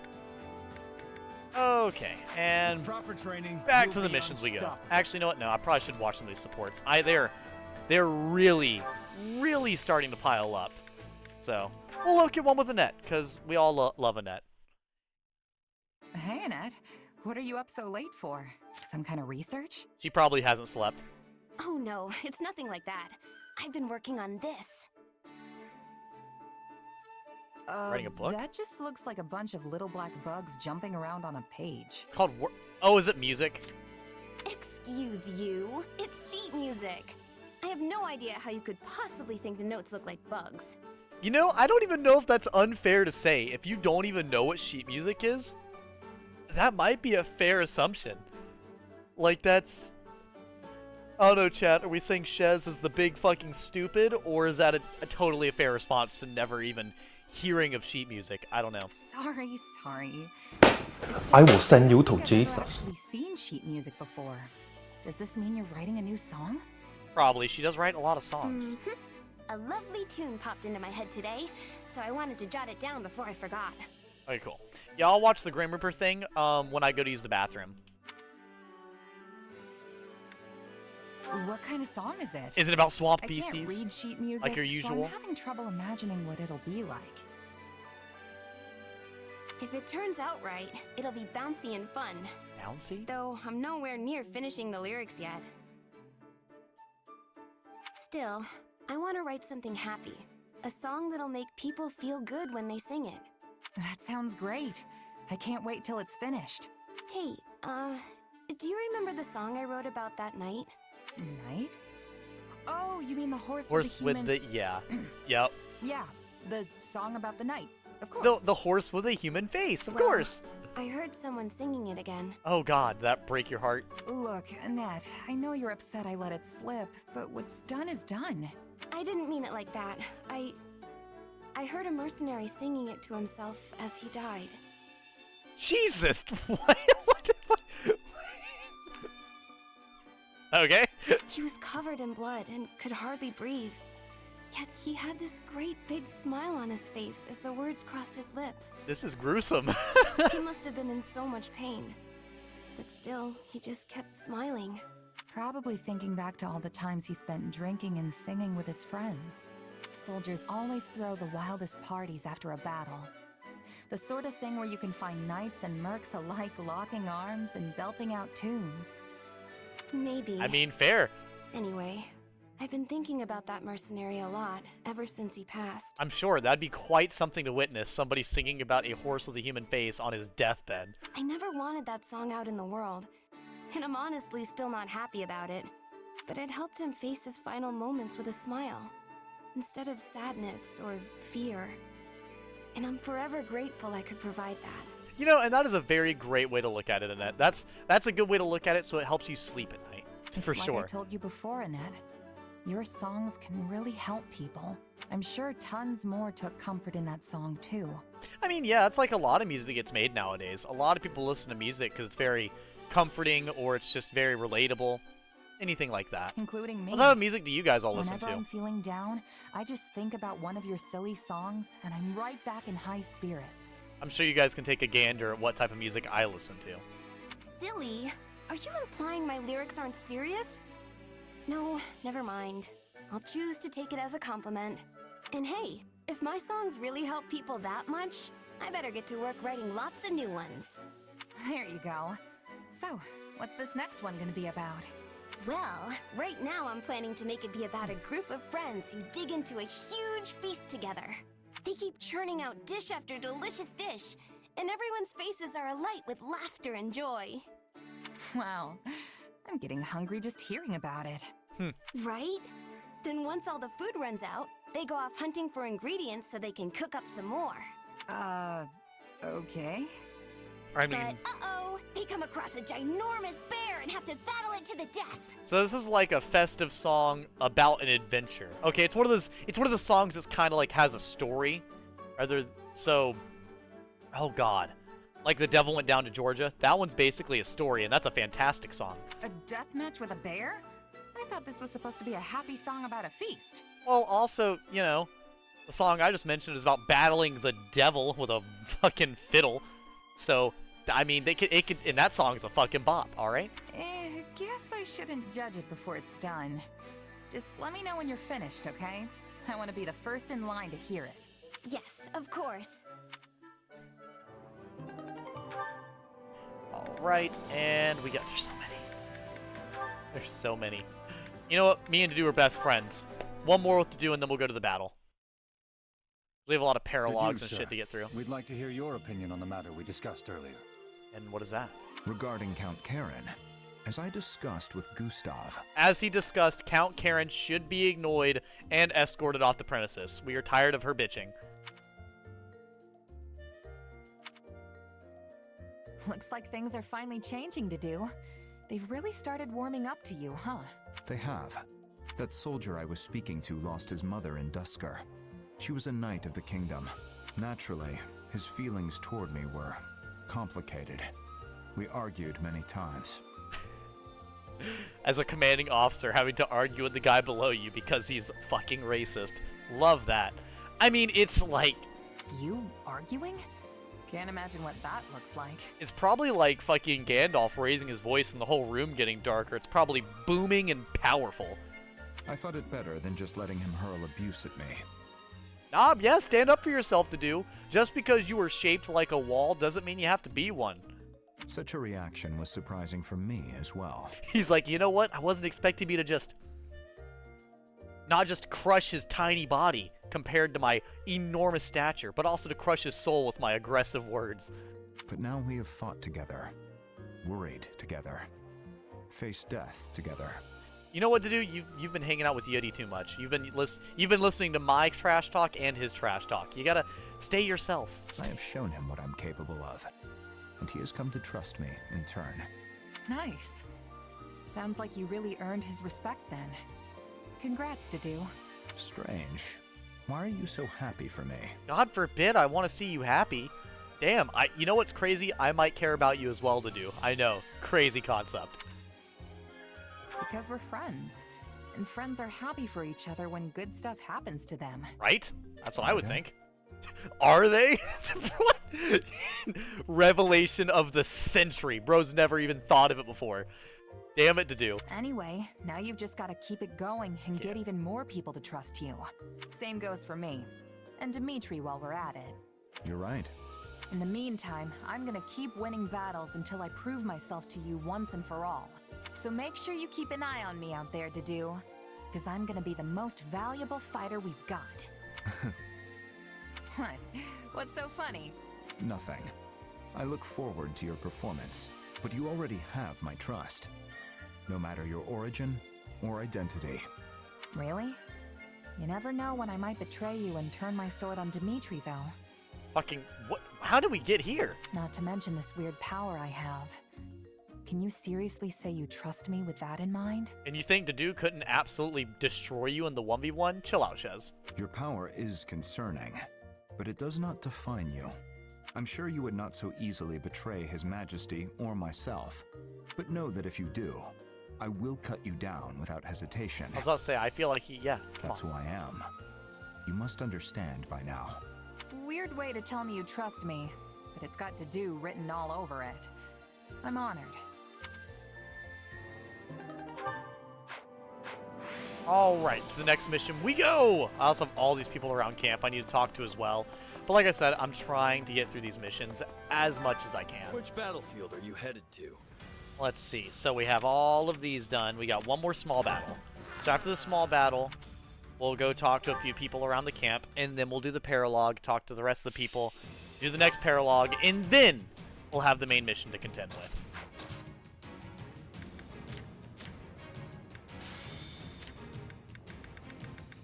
Okay, and Proper training. back you'll to the be missions we go. unstoppable. Actually, you know what? No, I probably should watch some of these supports. They're really, really starting to pile up. So, we'll look at one with Annette, because we all love Annette. Hey, Annette. What are you up so late for? Some kind of research? She probably hasn't slept. Oh no, it's nothing like that. I've been working on this. Writing a book? That just looks like a bunch of little black bugs jumping around on a page. It's called Oh, is it music? Excuse you. It's sheet music. I have no idea how you could possibly think the notes look like bugs. You know, I don't even know if that's unfair to say. If you don't even know what sheet music is, that might be a fair assumption. Like, that's... I don't know, chat. Are we saying Shez is the big fucking stupid? Or is that a totally fair response to never even hearing of sheet music? I don't know. Sorry. I will send you to I've never Jesus. actually seen sheet music before. Does this mean you're writing a new song? Probably. She does write a lot of songs. A lovely tune popped into my head today, so I wanted to jot it down before I forgot. Okay, cool. Yeah, I'll watch the Grim Reaper thing when I go to use the bathroom. What kind of song is it? Is it about swamp I beasties? can't read sheet music, Like your so usual? I'm having trouble imagining what it'll be like. If it turns out right, it'll be bouncy and fun. Bouncy? Though I'm nowhere near finishing the lyrics yet. Still, I want to write something happy. A song that'll make people feel good when they sing it. That sounds great. I can't wait till it's finished. Hey, do you remember the song I wrote about that night? Night? Oh, you mean the horse Horse with the human... yeah. Yep. Yeah, the song about the night. Of course. The horse with a human face, of Well, course. I heard someone singing it again. Oh god, that break your heart? Look, Annette, I know you're upset I let it slip, but what's done is done. I didn't mean it like that. I heard a mercenary singing it to himself as he died. Jesus! What? Okay. He was covered in blood and could hardly breathe. Yet he had this great big smile on his face as the words crossed his lips. This is gruesome. He must have been in so much pain. But still, he just kept smiling. Probably thinking back to all the times he spent drinking and singing with his friends. Soldiers always throw the wildest parties after a battle. The sort of thing where you can find knights and mercs alike locking arms and belting out tunes. Maybe. I mean, fair. Anyway, I've been thinking about that mercenary a lot ever since he passed. I'm sure that'd be quite something to witness, somebody singing about a horse with a human face on his deathbed. I never wanted that song out in the world, and I'm honestly still not happy about it. But it helped him face his final moments with a smile, instead of sadness or fear. And I'm forever grateful I could provide that. You know, and that is a very great way to look at it, Annette. That's a good way to look at it, so it helps you sleep at night, for It's like sure. I told you before, Annette. Your songs can really help people. I'm sure tons more took comfort in that song, too. I mean, yeah, it's like a lot of music that gets made nowadays. A lot of people listen to music because it's very comforting or it's just very relatable. Anything like that. Including me. What type of music do you guys all listen Whenever to? I'm feeling down, I just think about one of your silly songs, and I'm right back in high spirits. I'm sure you guys can take a gander at what type of music I listen to. Silly? Are you implying my lyrics aren't serious? No, never mind. I'll choose to take it as a compliment. And hey, if my songs really help people that much, I better get to work writing lots of new ones. There you go. So, what's this next one gonna be about? Well, right now I'm planning to make it be about a group of friends who dig into a huge feast together. They keep churning out dish after delicious dish, and everyone's faces are alight with laughter and joy. Wow, I'm getting hungry just hearing about it. Right? Then once all the food runs out, they go off hunting for ingredients so they can cook up some more. Okay. I mean, But uh-oh, they come across a ginormous bear and have to battle it to the death. so this is like a festive song about an adventure. Okay, it's one of the songs that's kind of like has a story. Oh god. Like The Devil Went Down to Georgia. That one's basically a story, and that's a fantastic song. A death match with a bear? I thought this was supposed to be a happy song about a feast. Well, also, you know, the song I just mentioned is about battling the devil with a fucking fiddle. So, I mean, it could, and that song's a fucking bop, alright? Guess I shouldn't judge it before it's done. Just let me know when you're finished, okay? I want to be the first in line to hear it. Yes, of course. Alright, and we got, there's so many. There's so many. You know what? Me and Dedu are best friends. One more with Dedu, and then we'll go to the battle. We have a lot of paralogs and shit to get through. We'd like to hear your opinion on the matter we discussed earlier. And what is that? Regarding Count Karen, as I discussed with Gustav... As he discussed, Count Karen should be ignored and escorted off the premises. We are tired of her bitching. Looks like things are finally changing, Dedu. They've really started warming up to you, huh? They have. That soldier I was speaking to lost his mother in Dusker. She was a knight of the kingdom. Naturally, his feelings toward me were complicated. We argued many times. As a commanding officer, having to argue with the guy below you because he's fucking racist. Love that. I mean, it's like... You arguing? Can't imagine what that looks like. It's probably like fucking Gandalf raising his voice and the whole room getting darker. It's probably booming and powerful. I thought it better than just letting him hurl abuse at me. Nah, yeah, stand up for yourself, Dedu. Just because you were shaped like a wall doesn't mean you have to be one. Such a reaction was surprising for me as well. He's like, you know what? I wasn't expecting you to just... not just crush his tiny body compared to my enormous stature, but also to crush his soul with my aggressive words. But now we have fought together, worried together, faced death together. You know what to do? You've been hanging out with Yodi too much. You've been listening to my trash talk and his trash talk. You gotta stay yourself. I have shown him what I'm capable of, and he has come to trust me in turn. Nice. Sounds like you really earned his respect then. Congrats, Dedu. Strange. Why are you so happy for me? God forbid I want to see you happy. Damn, you know what's crazy? I might care about you as well, Dedu. I know. Crazy concept. Because we're friends. And friends are happy for each other when good stuff happens to them. Right? That's what I would think. Are they? What? Revelation of the century. Bro's never even thought of it before. Damn it, Dedu. Anyway, now you've just got to keep it going and get even more people to trust you. Same goes for me. And Dimitri while we're at it. You're right. In the meantime, I'm gonna keep winning battles until I prove myself to you once and for all. So make sure you keep an eye on me out there, Dedu. Because I'm gonna be the most valuable fighter we've got. What? What's so funny? Nothing. I look forward to your performance, but you already have my trust. No matter your origin or identity. Really? You never know when I might betray you and turn my sword on Dimitri, though. Fucking, what? How did we get here? Not to mention this weird power I have. Can you seriously say you trust me with that in mind? And you think Dedu couldn't absolutely destroy you in the 1v1? Chill out, Shez. Your power is concerning, but it does not define you. I'm sure you would not so easily betray His Majesty or myself, but know that if you do, I will cut you down without hesitation. I was about to say, I feel like yeah. That's who I am. You must understand by now. Weird way to tell me you trust me, but it's got Dedu written all over it. I'm honored. Alright, to the next mission we go! I also have all these people around camp I need to talk to as well. But like I said, I'm trying to get through these missions as much as I can. Which battlefield are you headed to? Let's see. So we have all of these done. We got one more small battle. So after the small battle, we'll go talk to a few people around the camp, and then we'll do the paralogue, talk to the rest of the people, do the next paralogue, and then we'll have the main mission to contend with.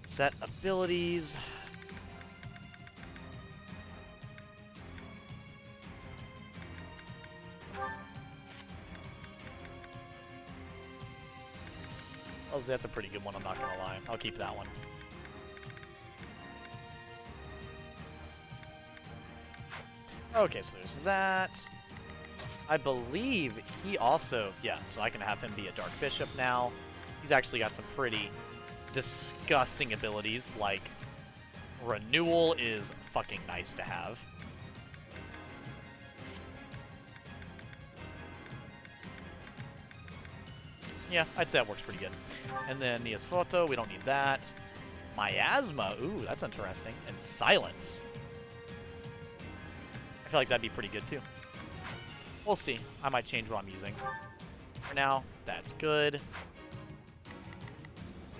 Set abilities. Oh, that's a pretty good one, I'm not gonna lie. I'll keep that one. Okay, so there's that. I believe he also... Yeah, so I can have him be a Dark Bishop now. He's actually got some pretty disgusting abilities, like Renewal is fucking nice to have. Yeah, I'd say that works pretty good. And then Nia's Photo, we don't need that. Miasma, ooh, that's interesting. And Silence. I feel like that'd be pretty good too. We'll see. I might change what I'm using. For now, that's good.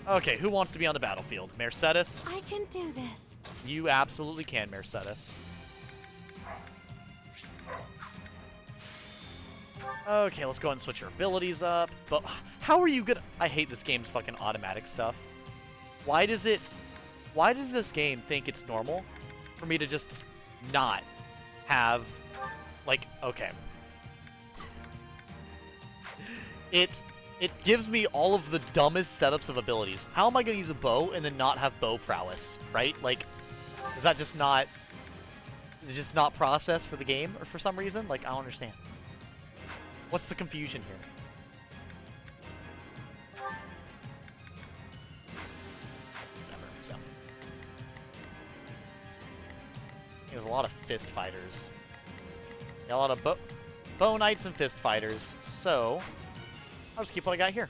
Okay, who wants to be on the battlefield? Mercedes? I can do this. You absolutely can, Mercedes. Okay, let's go ahead and switch your abilities up. But how are you gonna... I hate this game's fucking automatic stuff. Why does this game think it's normal for me to just not have... Like, okay. It gives me all of the dumbest setups of abilities. How am I going to use a bow and then not have bow prowess, right? Like, is that just not... Is it just not processed for the game or for some reason? Like, I don't understand. What's the confusion here? Whatever, so. There's a lot of fist fighters. Yeah, a lot of bow knights and fist fighters, so... I'll just keep what I got here.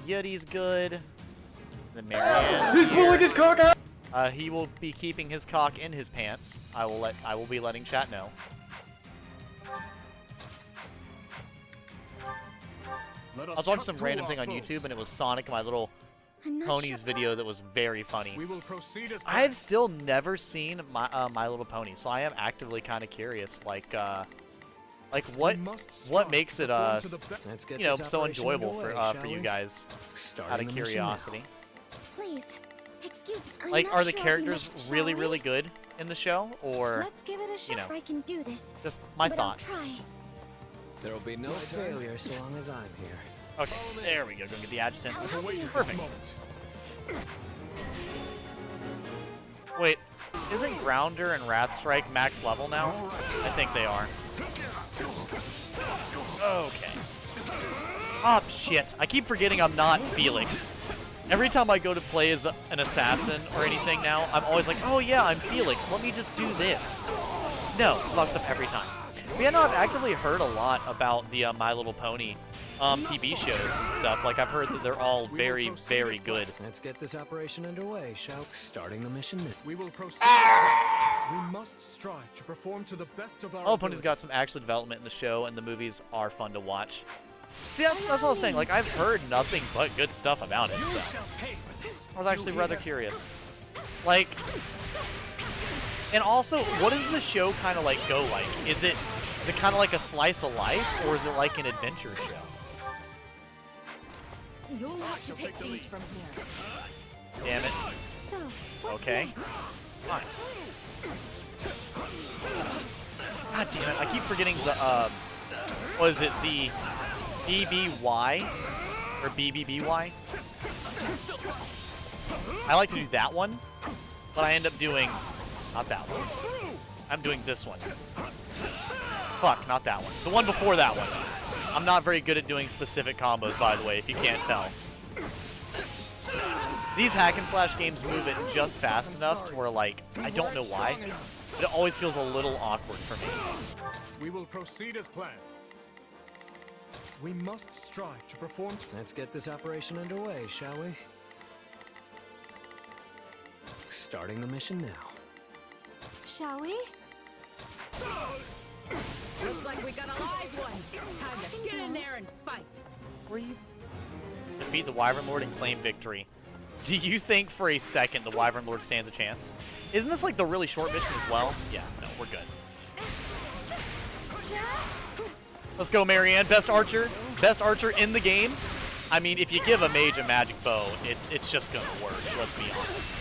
Yuri's good. Then Marianne's He's pulling his cock out! he will be keeping his cock in his pants. I will be letting chat know. I was watching some random thing on YouTube, and it was Sonic and My Little Ponies video that was very funny. We will proceed as I have still never seen My Little Pony, so I am actively kind of curious. Like what makes it you know, so enjoyable for you guys? Out of curiosity. Please, excuse me. I'm Like, not are the sure characters much, really, shall we? really good in the show, or Let's give it a shot. you know, I can do this. just my but I'll thoughts? try. There'll be no failure so long as I'm here. Okay, there we go. Go get the adjutant. Perfect. Wait, isn't Grounder and Rat Strike max level now? I think they are. Okay. Oh, shit. I keep forgetting I'm not Felix. Every time I go to play as an assassin or anything now, I'm always like, oh yeah, I'm Felix. Let me just do this. No, fucks up every time. But yeah, no, I've actively heard a lot about the My Little Pony TV shows and stuff. Like, I've heard that they're all very, very good. Let's get this operation underway, shall we? Starting the mission. We will proceed. We must strive to perform to the best of our All Pony's got some actual development in the show, and the movies are fun to watch. See, that's what I was saying. Like, I've heard nothing but good stuff about it, so I was actually rather curious. Like, and also, what does the show kind of, like, go like? Is it kind of like a slice of life, or is it like an adventure show? You'll have to take things from here. Damn it. So, what's Okay. next? Fine. God damn it, I keep forgetting the, what is it, the BBY? Or BBBY? I like to do that one, but I end up doing, not that one. I'm doing this one. Fuck, not that one. The one before that one. I'm not very good at doing specific combos, by the way, if you can't tell. These hack and slash games move it just fast enough to where, like, I don't know why, but it always feels a little awkward for me. We will proceed as planned. We must strive to perform. Let's get this operation underway, shall we? Starting the mission now. Shall we? Looks like we got a live one. Time to get in there and fight. Were you? Defeat the Wyvern Lord and claim victory. Do you think for a second the Wyvern Lord stands a chance? Isn't this like the really short mission as well? Yeah, no, we're good. Let's go, Marianne. Best archer in the game. I mean, if you give a mage a magic bow, it's just gonna work. Let's be honest.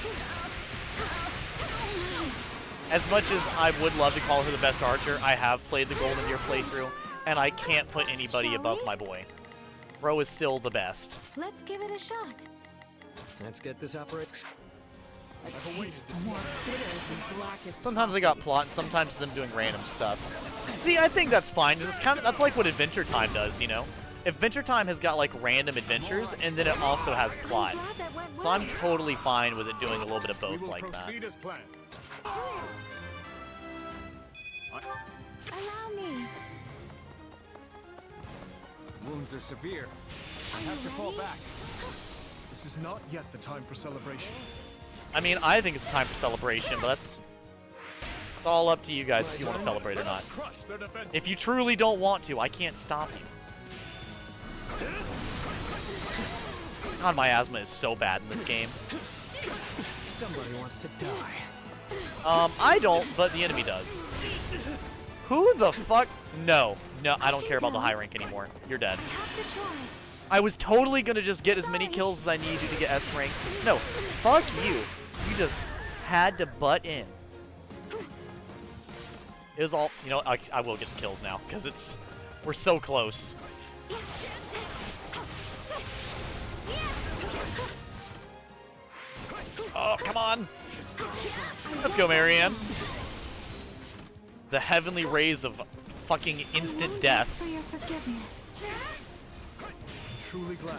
As much as I would love to call her the best archer, I have played the Golden Deer playthrough, and I can't put anybody above my boy. Bro is still the best. Let's give it a shot. Let's get this operation. Sometimes they got plot, and sometimes them doing random stuff. See, I think that's fine. That's like what Adventure Time does, you know? Adventure Time has got like random adventures, and then it also has plot. So I'm totally fine with it doing a little bit of both like that. Proceed as planned. Allow me. wounds are severe. I have to fall back. This is not yet the time for celebration. I mean, I think it's time for celebration, but that's all up to you guys if you want to celebrate or not. If you truly don't want to, I can't stop you. God, my asthma is so bad in this game. Somebody wants to die. I don't, but the enemy does. Who the fuck? No, I don't care about the high rank anymore. You're dead. I was totally gonna just get as many kills as I needed to get S rank. No, fuck you. You just had to butt in. It was all, you know, I will get the kills now, because we're so close. Oh, come on. Let's go, Marianne. The heavenly rays of fucking instant death.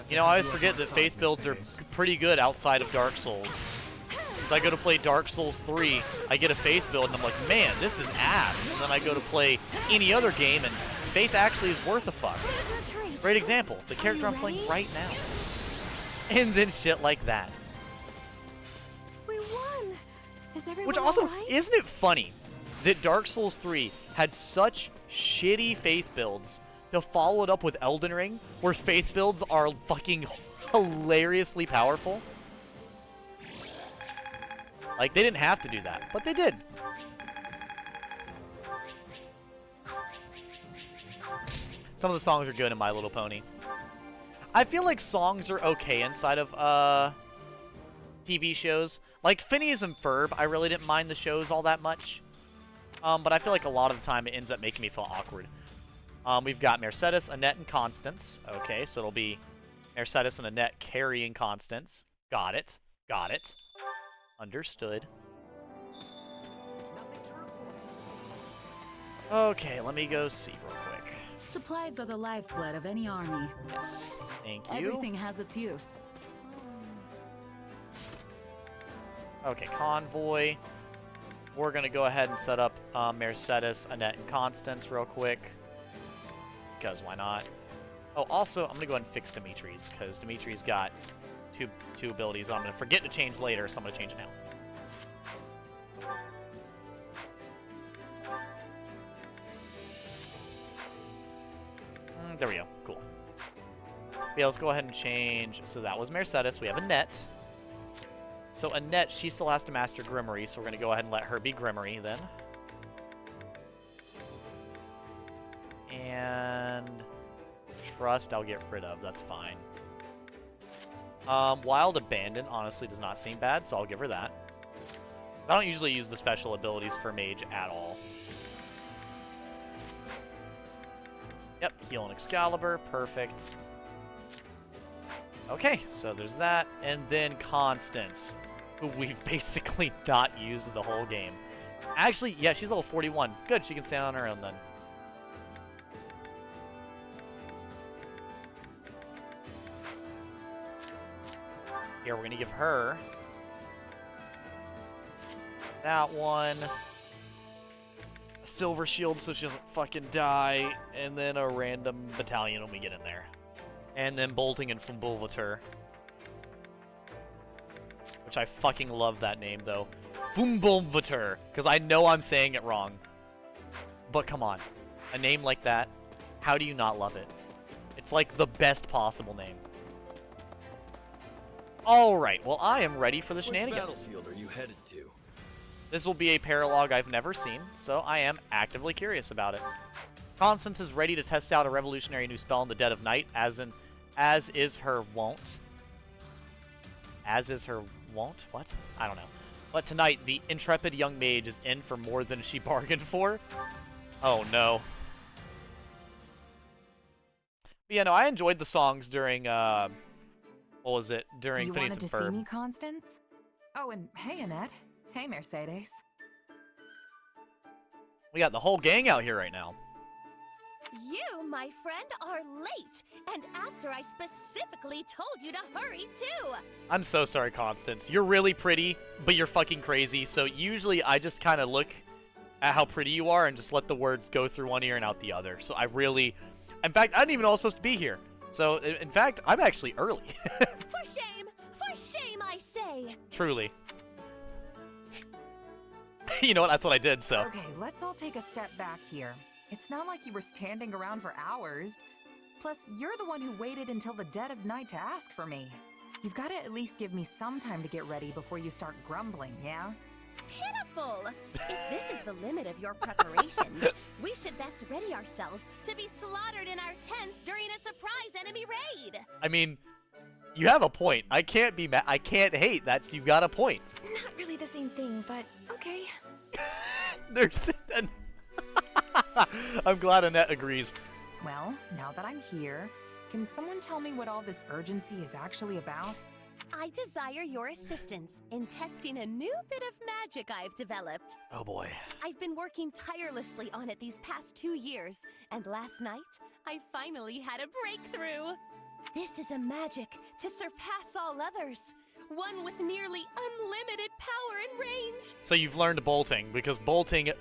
You know, I always forget that faith builds are pretty good outside of Dark Souls. As I go to play Dark Souls 3, I get a faith build and I'm like, man, this is ass. And then I go to play any other game and faith actually is worth a fuck. Great example, the character I'm playing right now. And then shit like that. We won. Is everyone Which also, all right? isn't it funny that Dark Souls 3 had such shitty faith builds to follow it up with Elden Ring, where faith builds are fucking hilariously powerful? Like, they didn't have to do that, but they did. Some of the songs are good in My Little Pony. I feel like songs are okay inside of TV shows. Like Phineas and Ferb, I really didn't mind the shows all that much. But I feel like a lot of the time it ends up making me feel awkward. We've got Mercedes, Annette, and Constance. Okay, so it'll be Mercedes and Annette carrying Constance. Got it. Got it. Understood. Okay, let me go see real quick. Supplies are the lifeblood of any army. Yes, thank you. Everything has its use. Okay, convoy. We're gonna go ahead and set up Mercedes, Annette, and Constance real quick. Because why not? Oh, also, I'm gonna go ahead and fix Dimitri's, because Dimitri's got two abilities I'm gonna forget to change later, so I'm gonna change it now. There we go. Cool. Yeah, let's go ahead and change. So that was Mercedes. We have Annette. So Annette, she still has to master Grimoire, so we're going to go ahead and let her be Grimoire then. And Trust I'll get rid of. That's fine. Wild Abandon honestly does not seem bad, so I'll give her that. I don't usually use the special abilities for Mage at all. Yep, Heal and Excalibur. Perfect. Okay, so there's that. And then Constance, who we've basically not used the whole game. Actually, yeah, she's level 41. Good, she can stand on her own then. Here, we're going to give her that one. A silver shield so she doesn't fucking die. And then a random battalion when we get in there. And then bolting and Fumbulvator. Which I fucking love that name, though. Fumbulvator. Because I know I'm saying it wrong. But come on. A name like that, how do you not love it? It's like the best possible name. Alright, well I am ready for the shenanigans. Which battlefield are you headed to? This will be a paralogue I've never seen, so I am actively curious about it. Constance is ready to test out a revolutionary new spell in the dead of night, as is her wont. As is her wont? What? I don't know. But tonight, the intrepid young mage is in for more than she bargained for. Oh no. But yeah, no, I enjoyed the songs during, what was it? During Phineas and Ferb. You wanted to see me, Constance? Oh, and hey, Annette. Hey, Mercedes. We got the whole gang out here right now. You, my friend, are late, and after I specifically told you to hurry, too. I'm so sorry, Constance. You're really pretty, but you're fucking crazy, so usually I just kind of look at how pretty you are and just let the words go through one ear and out the other. So I really In fact, I didn't even know I was supposed to be here. So, in fact, I'm actually early. For shame, I say. Truly. You know what? That's what I did, so. Okay, let's all take a step back here. It's not like you were standing around for hours. Plus, you're the one who waited until the dead of night to ask for me. You've got to at least give me some time to get ready before you start grumbling, yeah? Pitiful! If this is the limit of your preparations, we should best ready ourselves to be slaughtered in our tents during a surprise enemy raid. I mean, you have a point. I can't be mad. I can't hate. You got a point. Not really the same thing, but okay. There's I'm glad Annette agrees. Well, now that I'm here, can someone tell me what all this urgency is actually about? I desire your assistance in testing a new bit of magic I've developed. Oh boy. I've been working tirelessly on it these past 2 years, and last night, I finally had a breakthrough. This is a magic to surpass all others, one with nearly unlimited power and range. So you've learned bolting, because bolting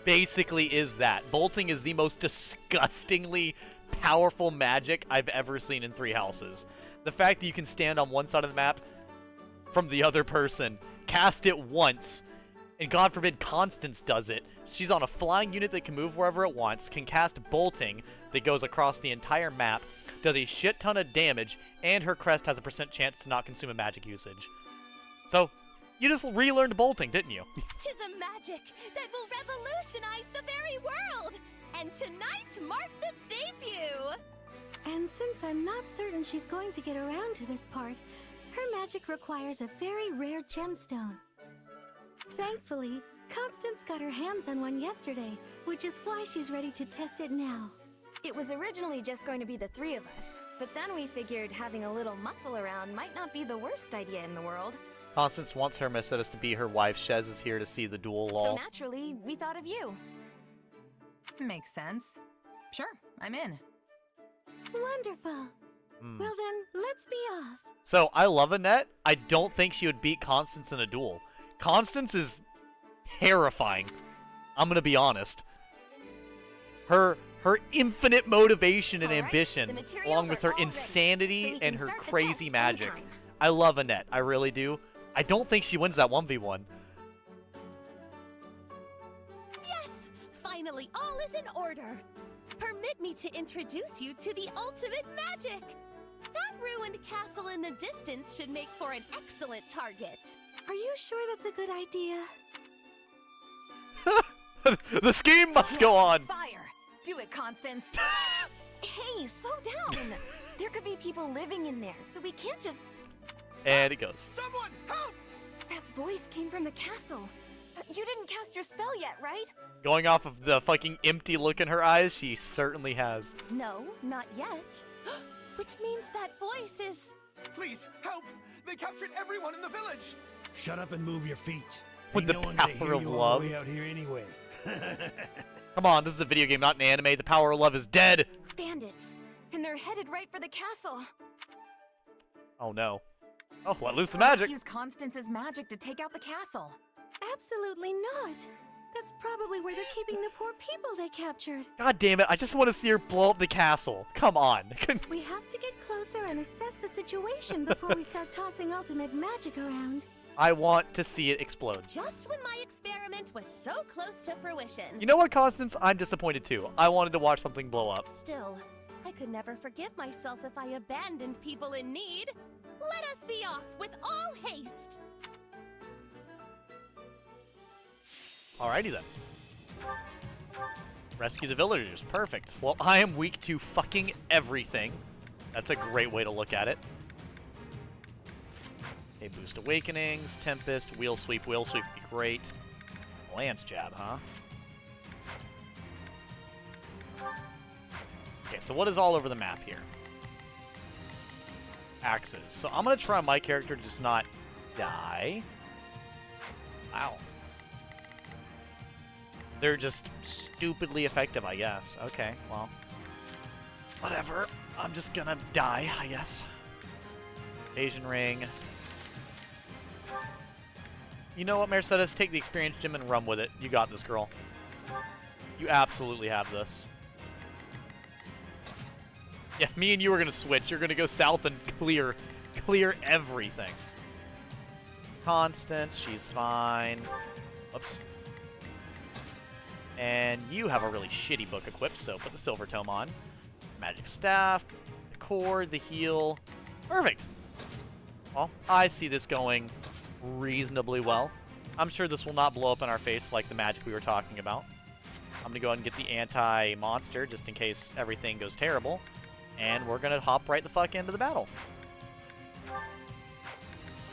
basically is that. Bolting is the most disgustingly powerful magic I've ever seen in Three Houses. The fact that you can stand on one side of the map from the other person, cast it once, and God forbid Constance does it. She's on a flying unit that can move wherever it wants, can cast bolting that goes across the entire map, does a shit ton of damage, and her crest has a % chance to not consume a magic usage. So, you just relearned bolting, didn't you? 'Tis a magic that will revolutionize the very world, and tonight marks its debut. And since I'm not certain she's going to get around to this part, her magic requires a very rare gemstone. Thankfully, Constance got her hands on one yesterday, which is why she's ready to test it now. It was originally just going to be the 3 of us, but then we figured having a little muscle around might not be the worst idea in the world. Constance wants her Mercedes to be her wife. Shez is here to see the duel lol. So naturally, we thought of you. Makes sense. Sure, I'm in. Wonderful. Well then, let's be off. So, I love Annette. I don't think she would beat Constance in a duel. Constance is terrifying. I'm gonna be honest. Her infinite motivation and ambition, along with her insanity and her crazy magic. I love Annette. I really do. I don't think she wins that 1v1. Yes! Finally, all is in order. Permit me to introduce you to the ultimate magic. That ruined castle in the distance should make for an excellent target. Are you sure that's a good idea? The scheme must go on. Fire! Do it, Constance. Hey, slow down. There could be people living in there, so we can't just... And it goes. Someone, help! That voice came from the castle. You didn't cast your spell yet, right? Going off of the fucking empty look in her eyes, she certainly has. No, not yet. Which means that voice is... Please, help! They captured everyone in the village! Shut up and move your feet. With the Ain't no one gonna power hear of you all love. the way out here anyway. Come on, this is a video game, not an anime. The power of love is dead. Bandits. And they're headed right for the castle. Oh no. Oh, let loose the Let's magic. use Constance's magic to take out the castle. Absolutely not. That's probably where they're keeping the poor people they captured. God damn it, I just want to see her blow up the castle. Come on. We have to get closer and assess the situation before we start tossing ultimate magic around. I want to see it explode. Just when my experiment was so close to fruition. You know what, Constance? I'm disappointed too. I wanted to watch something blow up. Still, I could never forgive myself if I abandoned people in need. Let us be off with all haste. Alrighty then. Rescue the villagers. Perfect. Well, I am weak to fucking everything. That's a great way to look at it. Okay, boost awakenings, tempest, wheel sweep. Wheel sweep would be great. Lance jab, huh? Okay, so what is all over the map here? Axes. So I'm gonna try my character to just not die. Wow. They're just stupidly effective, I guess. Okay, well. Whatever. I'm just gonna die, I guess. Asian ring. You know what, Mercedes? Take the experience gem and run with it. You got this, girl. You absolutely have this. Yeah, me and you are gonna switch. You're gonna go south and clear everything. Constance, she's fine. Oops. And you have a really shitty book equipped, so put the silver tome on. Magic staff, the core, the heal. Perfect. Well, I see this going reasonably well. I'm sure this will not blow up in our face like the magic we were talking about. I'm gonna go ahead and get the anti-monster just in case everything goes terrible. And we're gonna hop right the fuck into the battle.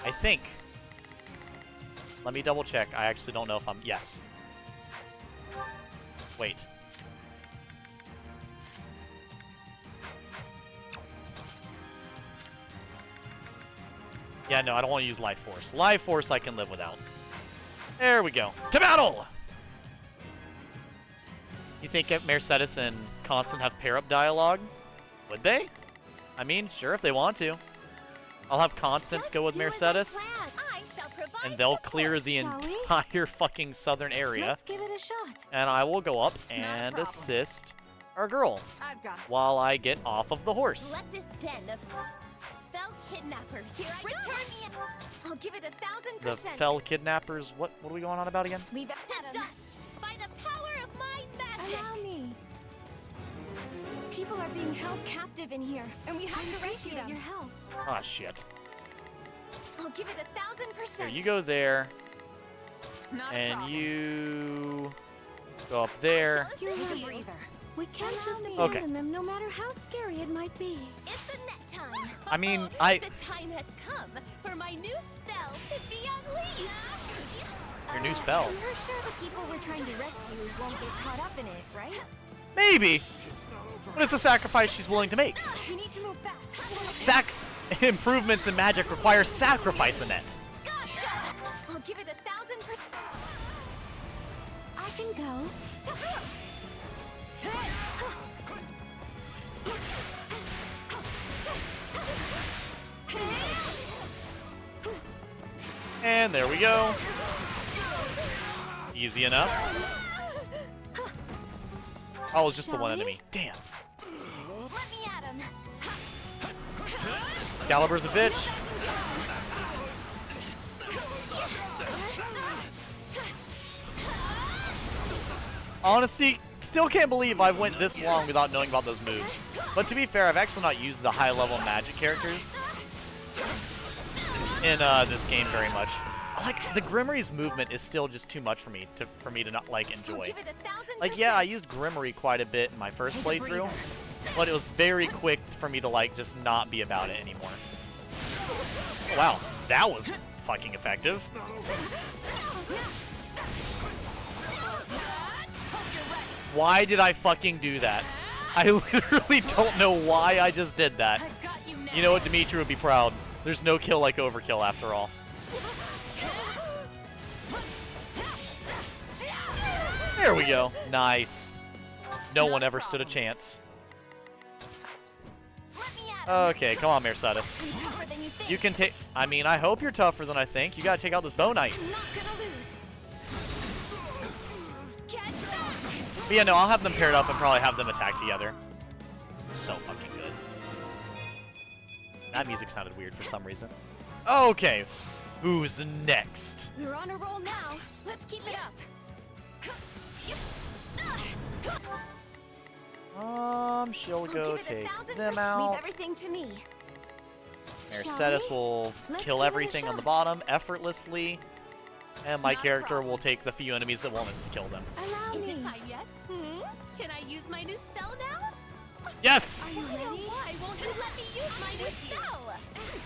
I think. Let me double check. I actually don't know if I'm... Yes. Wait. Yeah, no, I don't want to use Life Force. Life Force I can live without. There we go. To battle! You think Mercedes and Constant have pair-up dialogue? Would they? I mean, sure, if they want to. I'll have Constance go with Mercedes, and they'll clear the entire fucking southern area. Let's give it a shot. And I will go up and assist our girl while I get off of the horse. Let this den of fell kidnappers here I return me. I'll give it 1,000%. The fell kidnappers. What are we going on about again? Leave it to dust by the power of my magic. Allow me. People are being held captive in here, and we have to rescue them. Your help. Ah, shit. I'll give it 1,000%. Here, you go there, and you go up there. You're right. We can't just abandon them, no matter how scary it might be. It's a net time. I mean, The time has come for my new spell to be unleashed. Your new spell. You're sure the people we're trying to rescue won't get caught up in it, right? Maybe. But it's a sacrifice she's willing to make. We need to move fast. Improvements in magic require sacrifice, Annette. Gotcha. I'll give it 1,000%. I can go. And there we go. Easy enough. Oh, it's just the one enemy. Damn. Let me at him. Excalibur's a bitch. Honestly, still can't believe I went this long without knowing about those moves. But to be fair, I've actually not used the high-level magic characters in this game very much. Like, the Grimmery's movement is still just too much for me to not, like, enjoy. Like, yeah, I used Grimmery quite a bit in my first playthrough, but it was very quick for me to, like, just not be about it anymore. Oh, wow, that was fucking effective. Why did I fucking do that? I literally don't know why I just did that. You know what, Dimitri would be proud. There's no kill like overkill after all. There we go. Nice. No one ever stood a chance. Okay, come on, Mercedes. You can take... I mean, I hope you're tougher than I think. You gotta take out this Bow Knight. But yeah, no, I'll have them paired up and probably have them attack together. So fucking good. That music sounded weird for some reason. Okay, who's next? We're on a roll now. Let's keep it up. She'll go take them Leave out. everything to me. Mercedes will kill everything on the bottom effortlessly. And my character will take the few enemies that want us to kill them. Is it time yet? Can I use my new spell now? Yes! Are you ready? Why won't you let me use my new spell?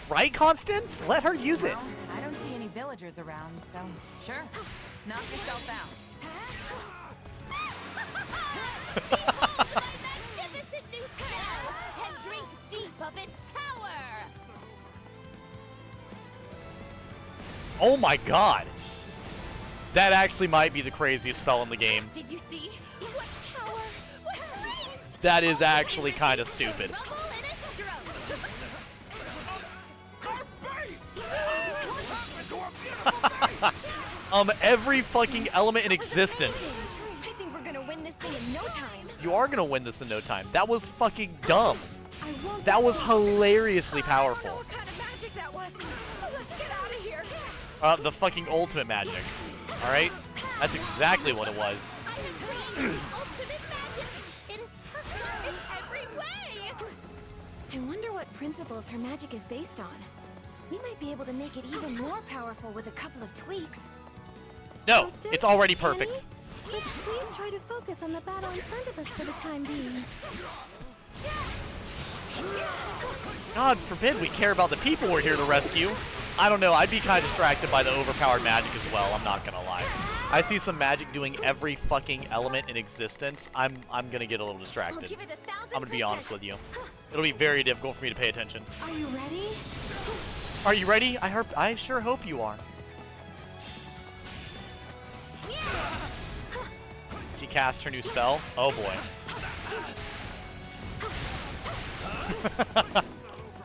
Right, Constance? Let her use it. Well, I don't see any villagers around, so sure. Knock yourself out. My magnificent new spell and drink deep of its power. Oh my god. That actually might be the craziest spell in the game. Did you see? What power? What grace? That is actually kind of stupid. Every fucking element in existence. I think we're gonna win this thing in no time. You are gonna win this in no time. That was fucking dumb. That was hilariously powerful. What kind of magic that was? Let's get out of here. The fucking ultimate magic. Alright? That's exactly what it was. Ultimate magic. It is custom in every way. I wonder what principles her magic is based on. We might be able to make it even more powerful with a couple of tweaks. No, Constance, it's already Annie, perfect. let's please try to focus on the battle in front of us for the time being. God forbid we care about the people we're here to rescue. I don't know, I'd be kind of distracted by the overpowered magic as well, I'm not gonna lie. I see some magic doing every fucking element in existence. I'm gonna get a little distracted. I'm gonna be honest with you. It'll be very difficult for me to pay attention. Are you ready? Are you ready? I sure hope you are. She cast her new spell. Oh boy.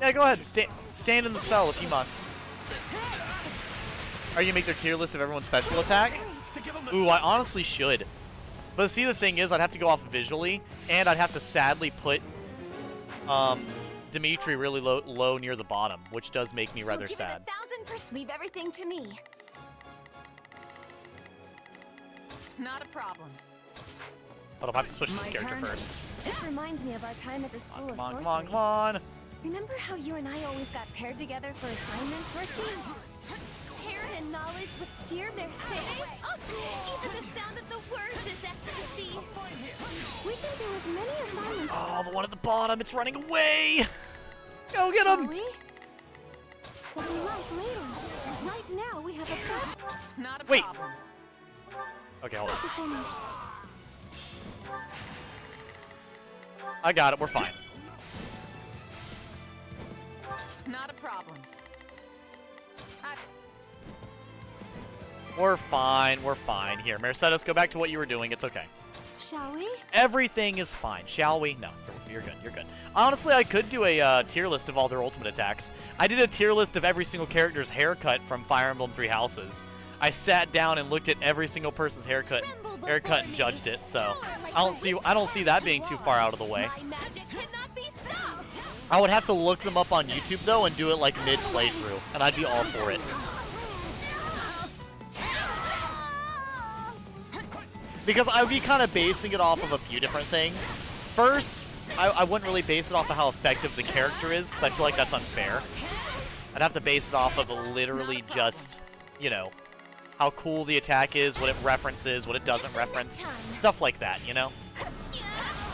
Yeah, go ahead. Stand in the spell if you must. Are you gonna make their tier list of everyone's special attack? Ooh, I honestly should. But see, the thing is, I'd have to go off visually, and I'd have to sadly put Dimitri really low near the bottom, which does make me rather sad. Leave everything to me. Not a problem. But I'll have to switch this character first. This reminds me of our time at the School of Sorcery. Come on, come on. Remember how you and I always got paired together for assignments, Mercy? Paired in knowledge with dear Mercedes. Oh, even the sound of the words is ecstasy. We can do as many assignments. Oh, the one at the bottom, it's running away. Go get him. Shall we? As you like later. Right now we have a problem. Not a Wait. problem. Okay, hold on. To finish. I got it, we're fine. Not a problem. We're fine, we're fine. Here, Mercedes, go back to what you were doing, it's okay. Shall we? Everything is fine, shall we? No, you're good, you're good. Honestly, I could do a tier list of all their ultimate attacks. I did a tier list of every single character's haircut from Fire Emblem Three Houses. I sat down and looked at every single person's haircut and judged it, so I don't see that being too far out of the way. I would have to look them up on YouTube though and do it like mid playthrough, and I'd be all for it. Because I would be kind of basing it off of a few different things. First, I wouldn't really base it off of how effective the character is, because I feel like that's unfair. I'd have to base it off of literally just, you know, how cool the attack is, what it references, what it doesn't reference. Stuff like that, you know?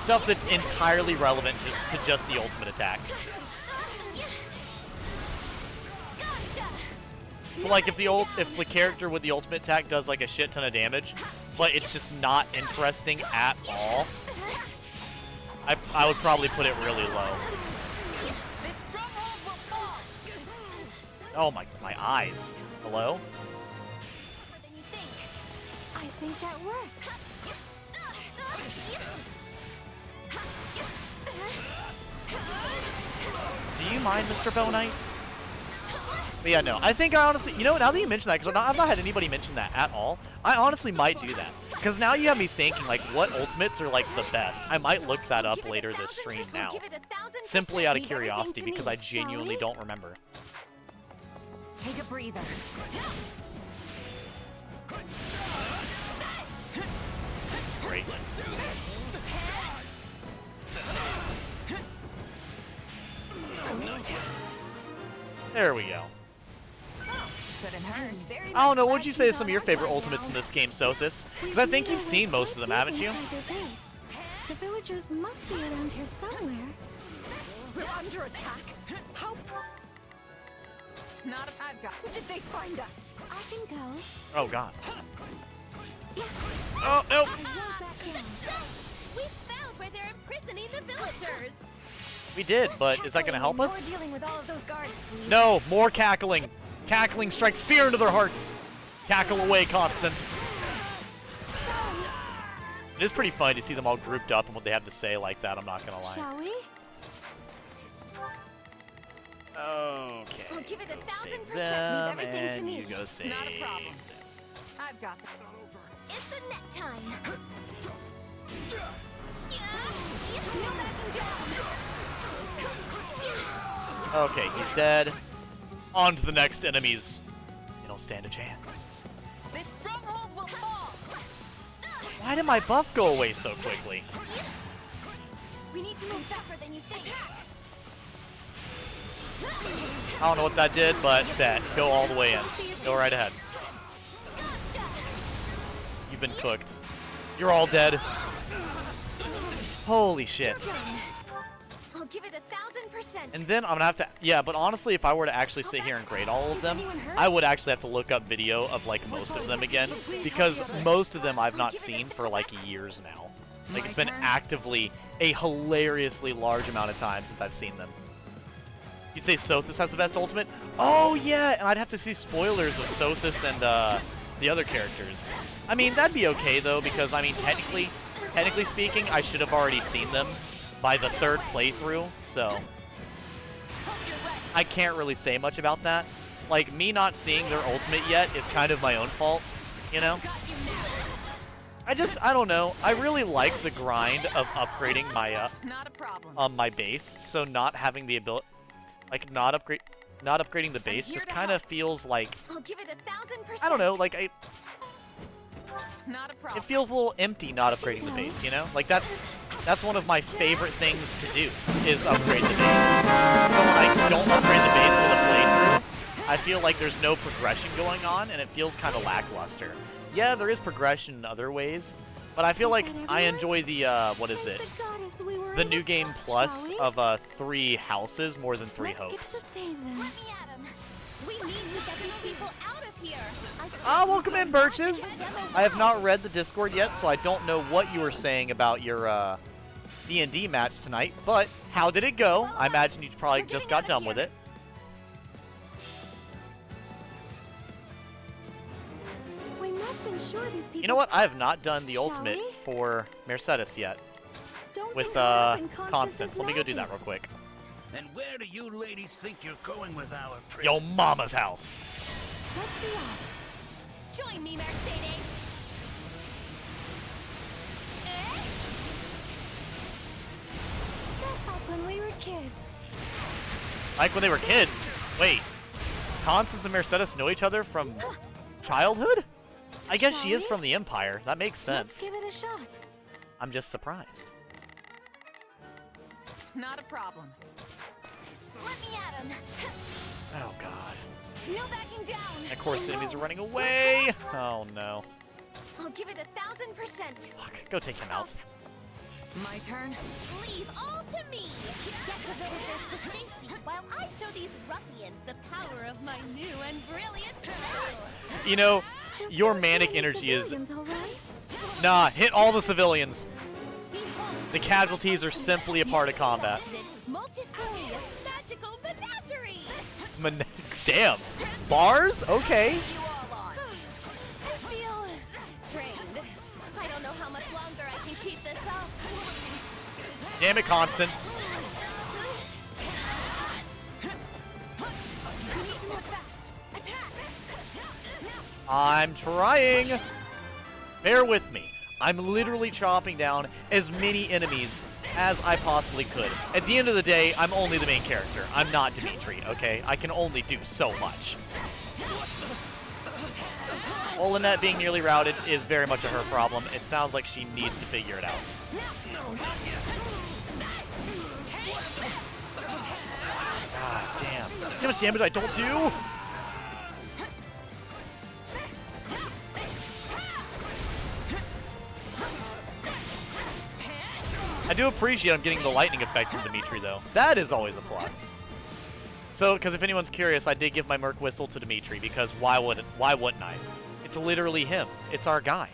Stuff that's entirely relevant to just the ultimate attack. So like if the character with the ultimate attack does like a shit ton of damage, but it's just not interesting at all, I would probably put it really low. Oh my eyes. Hello? I think that worked. Do you mind, Mr. Bow Knight? But yeah, no. I think I honestly, you know, now that you mention that, because I've not had anybody mention that at all, I honestly might do that. Because now you have me thinking, like, what ultimates are, like, the best. I might look that up later this stream now. Simply out of curiosity, because I genuinely don't remember. Take a breather. Great. There we go. I don't know, what would you say to some of your favorite ultimates in this game, Sothis? Because I think you've seen most of them, haven't you? The villagers must be around here somewhere. We're under attack. How? Not if I've got. Where did they find us? I can go. Oh god. Oh no! We found where they're imprisoning the villagers. We did, but is that going to help us? Dealing with all of those guards, please. No, more cackling. Cackling strikes fear into their hearts. Cackle away, Constance. It is pretty funny to see them all grouped up and what they have to say like that, I'm not going to lie. Shall we? Okay. I'll give it 1000%. Leave Them, everything to and me. you go save. Not a problem. I've got that. It's a net time. No backing down. Okay, he's dead. On to the next enemies. You don't stand a chance. This stronghold will fall. Why did my buff go away so quickly? We need to move tougher than you think. I don't know what that did, but that. Go all the way in. Go right ahead. You've been cooked. You're all dead. Holy shit. I'll give it 1000%. And then I'm gonna have to, yeah, but honestly, if I were to actually sit here and grade all of them, I would actually have to look up video of like most of them again, because most of them I've not seen for like years now. Like it's been actively a hilariously large amount of time since I've seen them. You'd say Sothis has the best ultimate? Oh yeah, and I'd have to see spoilers of Sothis and the other characters. I mean, that'd be okay though, because I mean, technically speaking, I should have already seen them by the third playthrough, so I can't really say much about that. Like, me not seeing their ultimate yet is kind of my own fault, you know? I don't know. I really like the grind of upgrading my my base, so not having the ability, like not upgrading the base just kind of feels like, I'll give it 1000%. I don't know, like Not a problem. it feels a little empty not upgrading the base, you know? Like that's one of my favorite things to do, is upgrade the base. So when I don't upgrade the base with a playthrough, I feel like there's no progression going on, and it feels kind of lackluster. Yeah, there is progression in other ways, but I feel like I enjoy the, what is it? The New Game Plus of 3 houses more than 3 hopes. We need to get these people out of here. Ah, welcome in, Birches! I have not read the Discord yet, so I don't know what you were saying about your, D&D match tonight, but how did it go? I imagine you probably just got done with it. We must ensure these people. You know what? I have not done the ultimate for Mercedes yet. With, Constance. Let me go do that real quick. And where do you ladies think you're going with our prince? Yo mama's house. Let's be off. Join me, Mercedes. Just like when we were kids. Like when they were kids? Wait. Constance and Mercedes know each other from childhood? I guess she is from the Empire. That makes sense. Let's give it a shot. I'm just surprised. Not a problem. Let me at him. Oh god. No backing down. And of course enemies are running away. Oh no. I'll give it 1000%. Fuck. Go take him out. My turn. Leave all to me. Get the villagers to safety while I show these ruffians the power of my new and brilliant spell. You know, your manic energy is... Nah, hit all the civilians. The casualties are simply a part of combat. Multifarious magical menagerie. Damn. Bars? Okay. I feel drained. I don't know how much longer I can keep this up. Damn it, Constance. We need to move fast. Attack. I'm trying. Bear with me. I'm literally chopping down as many enemies as I possibly could. At the end of the day, I'm only the main character. I'm not Dimitri, okay? I can only do so much. Well, Lynette being nearly routed is very much a her problem. It sounds like she needs to figure it out. God damn. See how much damage I don't do? I do appreciate I'm getting the lightning effect from Dimitri, though. That is always a plus. So, because if anyone's curious, I did give my Merc Whistle to Dimitri, because why wouldn't I? It's literally him. It's our guy.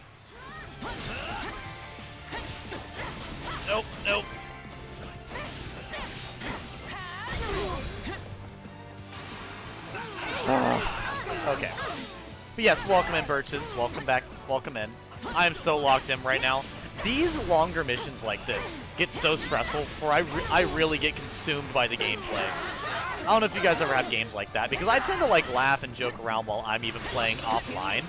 Nope, nope. Okay. But yes, welcome in, Birches. Welcome back. Welcome in. I am so locked in right now. These longer missions like this get so stressful where I really get consumed by the gameplay. I don't know if you guys ever have games like that, because I tend to like laugh and joke around while I'm even playing offline.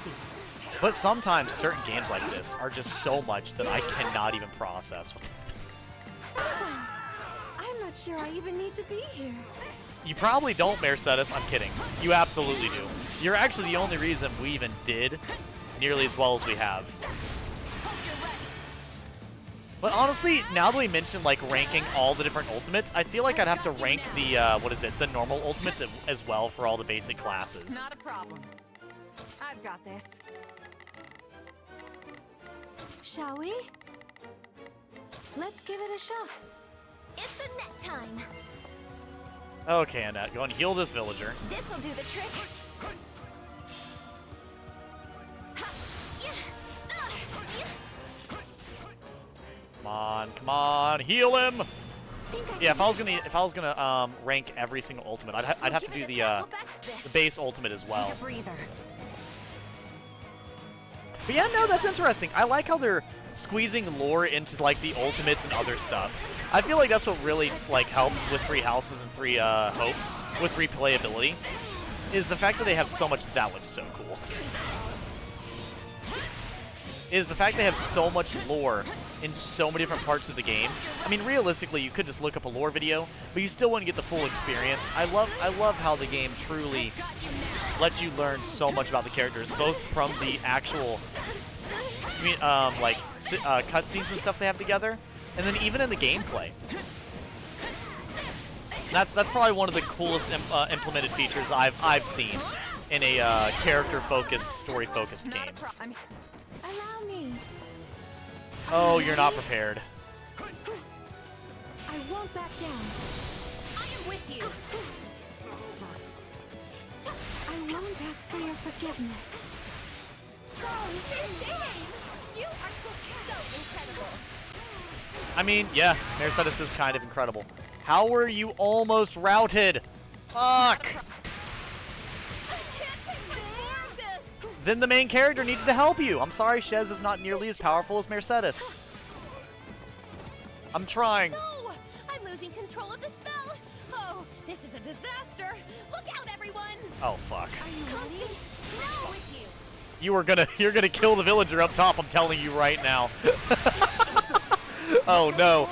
But sometimes certain games like this are just so much that I cannot even process. I'm not sure I even need to be here. You probably don't, Mercedes. I'm kidding. You absolutely do. You're actually the only reason we even did nearly as well as we have. But honestly, now that we mentioned like ranking all the different ultimates, I feel like I'd have to rank the the normal ultimates as well for all the basic classes. Not a problem. I've got this. Shall we? Let's give it a shot. It's a net time. Okay, Annette, go and heal this villager. This'll do the trick. Come on, heal him! Yeah, if I was gonna rank every single ultimate, I'd have to do the base ultimate as well. But yeah, no, that's interesting. I like how they're squeezing lore into like the ultimates and other stuff. I feel like that's what really like helps with 3 houses and 3 hopes with replayability, is the fact that they have so much. That looks so cool. Is the fact they have so much lore in so many different parts of the game. I mean, realistically, you could just look up a lore video, but you still wouldn't get the full experience. I love how the game truly lets you learn so much about the characters, both from the actual, cutscenes and stuff they have together, and then even in the gameplay. That's probably one of the coolest implemented features I've seen in a character-focused, story-focused game. Allow me. Oh, you're not prepared. I won't back down. I am with you. I won't ask for your forgiveness. You are so incredible. I mean, yeah, Mercedes is kind of incredible. How were you almost routed? Fuck! Then the main character needs to help you. I'm sorry, Shez is not nearly as powerful as Mercedes. I'm trying. No! I'm losing control of the spell. Oh, this is a disaster. Look out, everyone! Oh fuck. Constance, now with you. You're gonna kill the villager up top, I'm telling you right now. Oh no.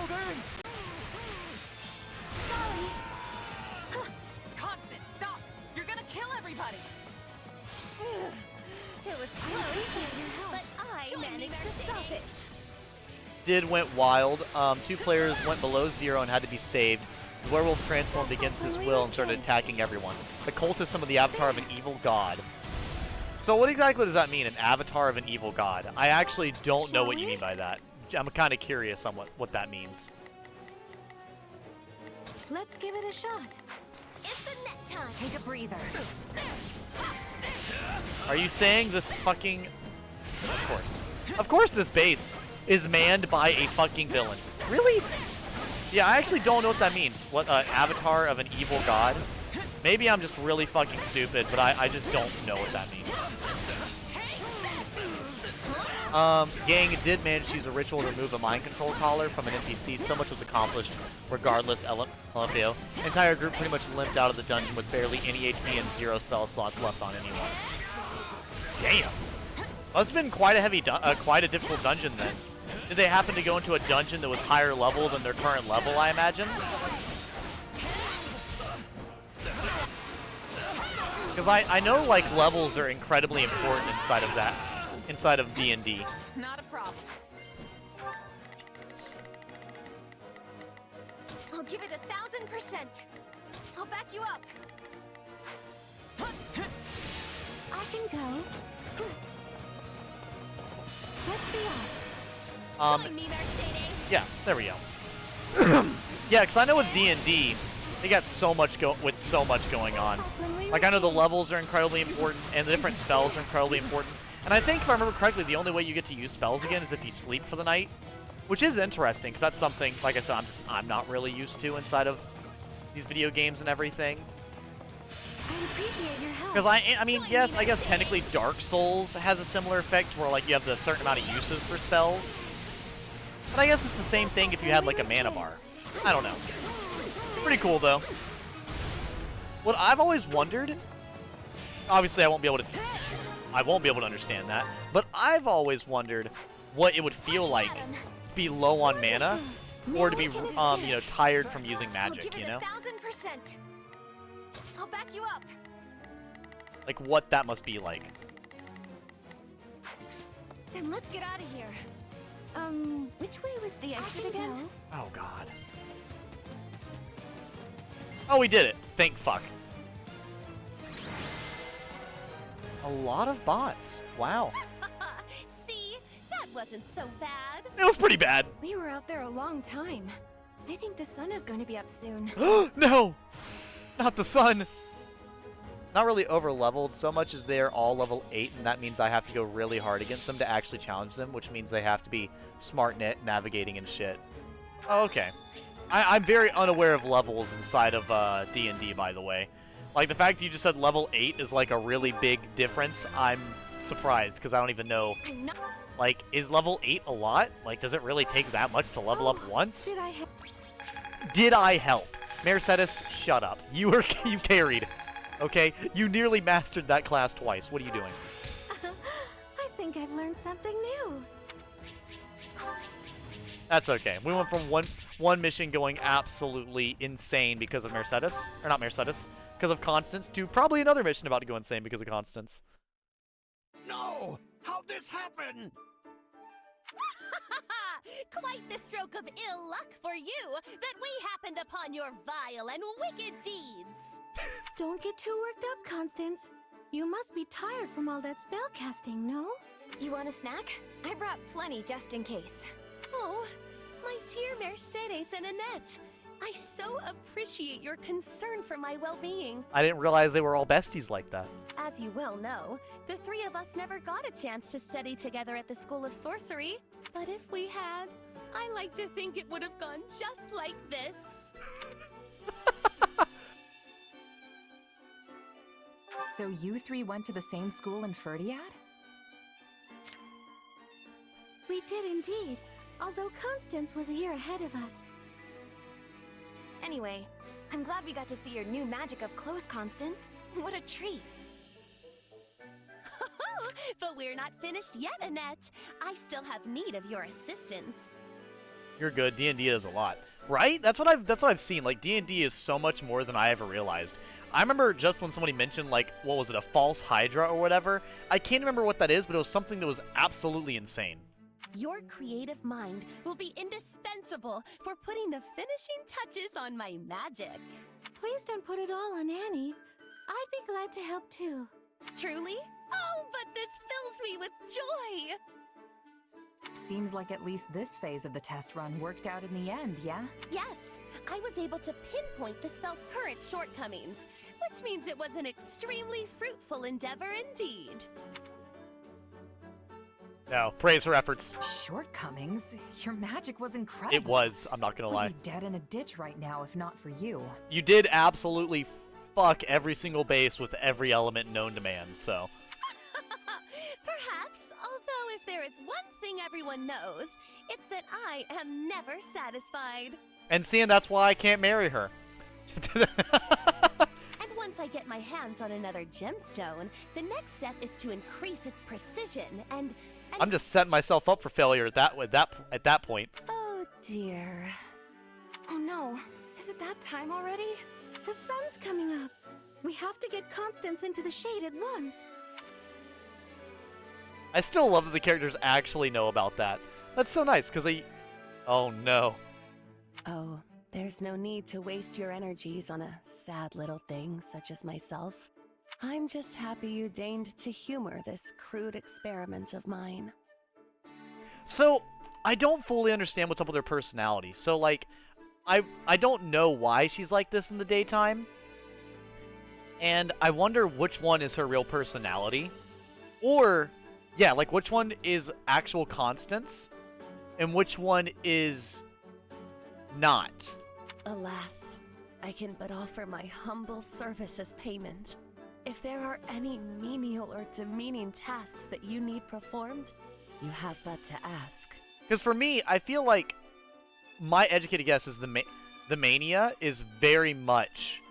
Constance, stop! You're gonna kill everybody! It was close, but I managed to stop it. Went wild. 2 players went below 0 and had to be saved. The werewolf transformed against his will and started attacking everyone. The cult is some of the avatar of an evil god. So what exactly does that mean, an avatar of an evil god? I actually don't know what you mean by that. I'm kind of curious on what that means. Let's give it a shot. It's a net time. Take a breather. Are you saying this fucking... Of course. Of course this base is manned by a fucking villain. Really? Yeah, I actually don't know what that means. What, avatar of an evil god? Maybe I'm just really fucking stupid, but I just don't know what that means. Gang did manage to use a ritual to remove a mind control collar from an NPC. So much was accomplished regardless. LMFAO. Entire group pretty much limped out of the dungeon with barely any HP and 0 spell slots left on anyone. Damn. Must have been quite a heavy, quite a difficult dungeon then. Did they happen to go into a dungeon that was higher level than their current level, I imagine? Because I know like levels are incredibly important inside of D&D. Not a problem. I'll give it 1,000%. I'll back you up. I can go. Let's be off. Join me, Mercedes. Yeah, there we go. Yeah, because I know with D&D, they got so much going on. Like, I know the levels are incredibly important, and the different spells are incredibly important. And I think, if I remember correctly, the only way you get to use spells again is if you sleep for the night, which is interesting, because that's something, like I said, I'm not really used to inside of these video games and everything. I appreciate your help. Because I mean, yes, I guess technically Dark Souls has a similar effect where like you have a certain amount of uses for spells. But I guess it's the same thing if you had like a mana bar. I don't know. Pretty cool though. What I've always wondered, obviously I won't be able to understand that, but I've always wondered what it would feel like to be low on mana or to be tired from using magic, you know? 1,000%. I'll back you up. Like, what that must be like. Then let's get out of here. Which way was the exit again? Oh, God. Oh, we did it. Thank fuck. A lot of bots. Wow. See? That wasn't so bad. It was pretty bad. We were out there a long time. I think the sun is going to be up soon. No! Not the sun! Not really over-leveled so much as they're all level 8, and that means I have to go really hard against them to actually challenge them, which means they have to be smart navigating and shit. Oh, okay. I'm very unaware of levels inside of D&D, by the way. Like, the fact that you just said level 8 is, like, a really big difference, I'm surprised, because I don't even know. Like, is level 8 a lot? Like, does it really take that much to level up once? Did I help? Did I help? Mercedes, shut up. You carried. Okay? You nearly mastered that class twice. What are you doing? I think I've learned something new. That's okay. We went from one mission going absolutely insane because of Mercedes. Or not Mercedes. Because of Constance to probably another mission about to go insane because of Constance. No! How'd this happen? Quite the stroke of ill luck for you that we happened upon your vile and wicked deeds. Don't get too worked up, Constance. You must be tired from all that spell casting, no? You want a snack? I brought plenty just in case. Oh, my dear Mercedes and Annette. I so appreciate your concern for my well-being. I didn't realize they were all besties like that. As you well know, the three of us never got a chance to study together at the School of Sorcery. But if we had, I like to think it would have gone just like this. So you three went to the same school in Ferdiad? We did indeed, although Constance was a year ahead of us. Anyway, I'm glad we got to see your new magic up close, Constance. What a treat. But we're not finished yet, Annette. I still have need of your assistance. You're good. D&D is a lot, right? That's what I've seen. Like, D&D is so much more than I ever realized. I remember just when somebody mentioned, like, what was it, a false Hydra or whatever? I can't remember what that is, but it was something that was absolutely insane. Your creative mind will be indispensable for putting the finishing touches on my magic. Please don't put it all on Annie. I'd be glad to help too. Truly? Oh, but this fills me with joy! Seems like at least this phase of the test run worked out in the end, yeah? Yes, I was able to pinpoint the spell's current shortcomings, which means it was an extremely fruitful endeavor indeed. No, praise her efforts. Shortcomings? Your magic was incredible. It was, I'm not gonna lie. I'd be dead in a ditch right now if not for you. You did absolutely fuck every single base with every element known to man, so. Perhaps, although if there is one thing everyone knows, it's that I am never satisfied. And seeing that's why I can't marry her. And once I get my hands on another gemstone, the next step is to increase its precision and I'm just setting myself up for failure at that point. Oh dear. Oh no, is it that time already? The sun's coming up. We have to get Constance into the shade at once. I still love that the characters actually know about that. That's so nice, because they... Oh, no. Oh, there's no need to waste your energies on a sad little thing such as myself. I'm just happy you deigned to humor this crude experiment of mine. So, I don't fully understand what's up with her personality. So, like, I don't know why she's like this in the daytime. And I wonder which one is her real personality. Or... yeah, like, which one is actual Constance, and which one is not? Alas, I can but offer my humble service as payment. If there are any menial or demeaning tasks that you need performed, you have but to ask. Because for me, I feel like my educated guess is the mania is very much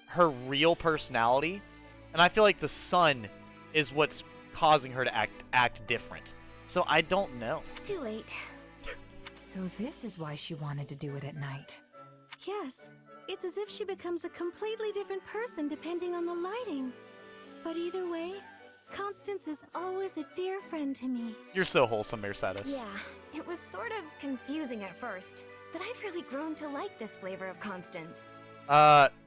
her real personality, and I feel like the sun is what's causing her to act different. So I don't know. Too late. So this is why she wanted to do it at night. Yes, It's as if she becomes a completely different person depending on the lighting. But either way, Constance is always a dear friend to me. You're so wholesome, Mercedes. Yeah, it was sort of confusing at first, but I've really grown to like this flavor of Constance.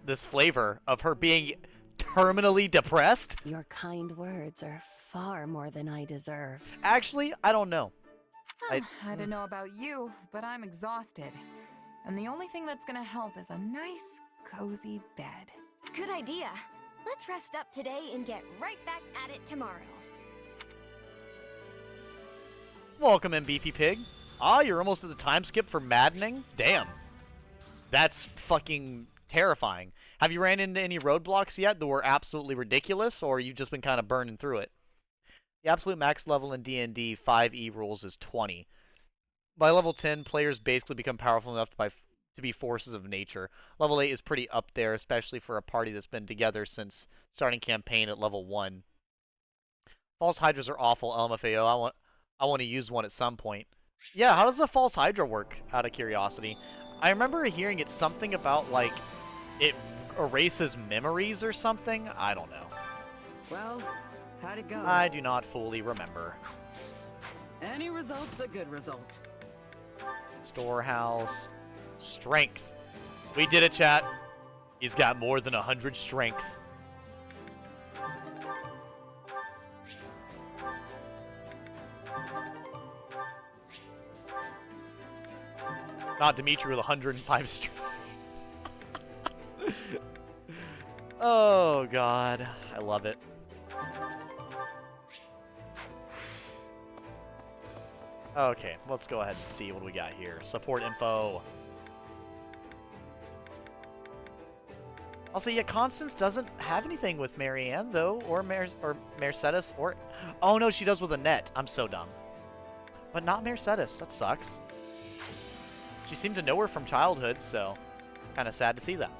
This flavor of her being terminally depressed? Your kind words are far more than I deserve. Actually, I don't know. I don't know about you, but I'm exhausted. And the only thing that's gonna help is a nice, cozy bed. Good idea. Let's rest up today and get right back at it tomorrow. Welcome in, Beefy Pig. Ah, you're almost at the time skip for maddening? Damn. That's fucking terrifying. Have you ran into any roadblocks yet that were absolutely ridiculous, or you've just been kind of burning through it? The absolute max level in D&D 5e rules is 20. By level 10, players basically become powerful enough to be forces of nature. Level 8 is pretty up there, especially for a party that's been together since starting campaign at level 1. False Hydras are awful, LMFAO. I want to use one at some point. Yeah, how does the False Hydra work, out of curiosity? I remember hearing it's something about, like, it erases memories or something? I don't know. Well, how'd it go? I do not fully remember. Any result's a good result. Storehouse. Strength. We did it, chat. He's got more than 100 strength. Not Dimitri with 105 strength. Oh, God. I love it. Okay, let's go ahead and see what we got here. Support info. I'll say, yeah, Constance doesn't have anything with Marianne, though, or Mercedes, or... Oh, no, she does with Annette. I'm so dumb. But not Mercedes. That sucks. She seemed to know her from childhood, so kind of sad to see that.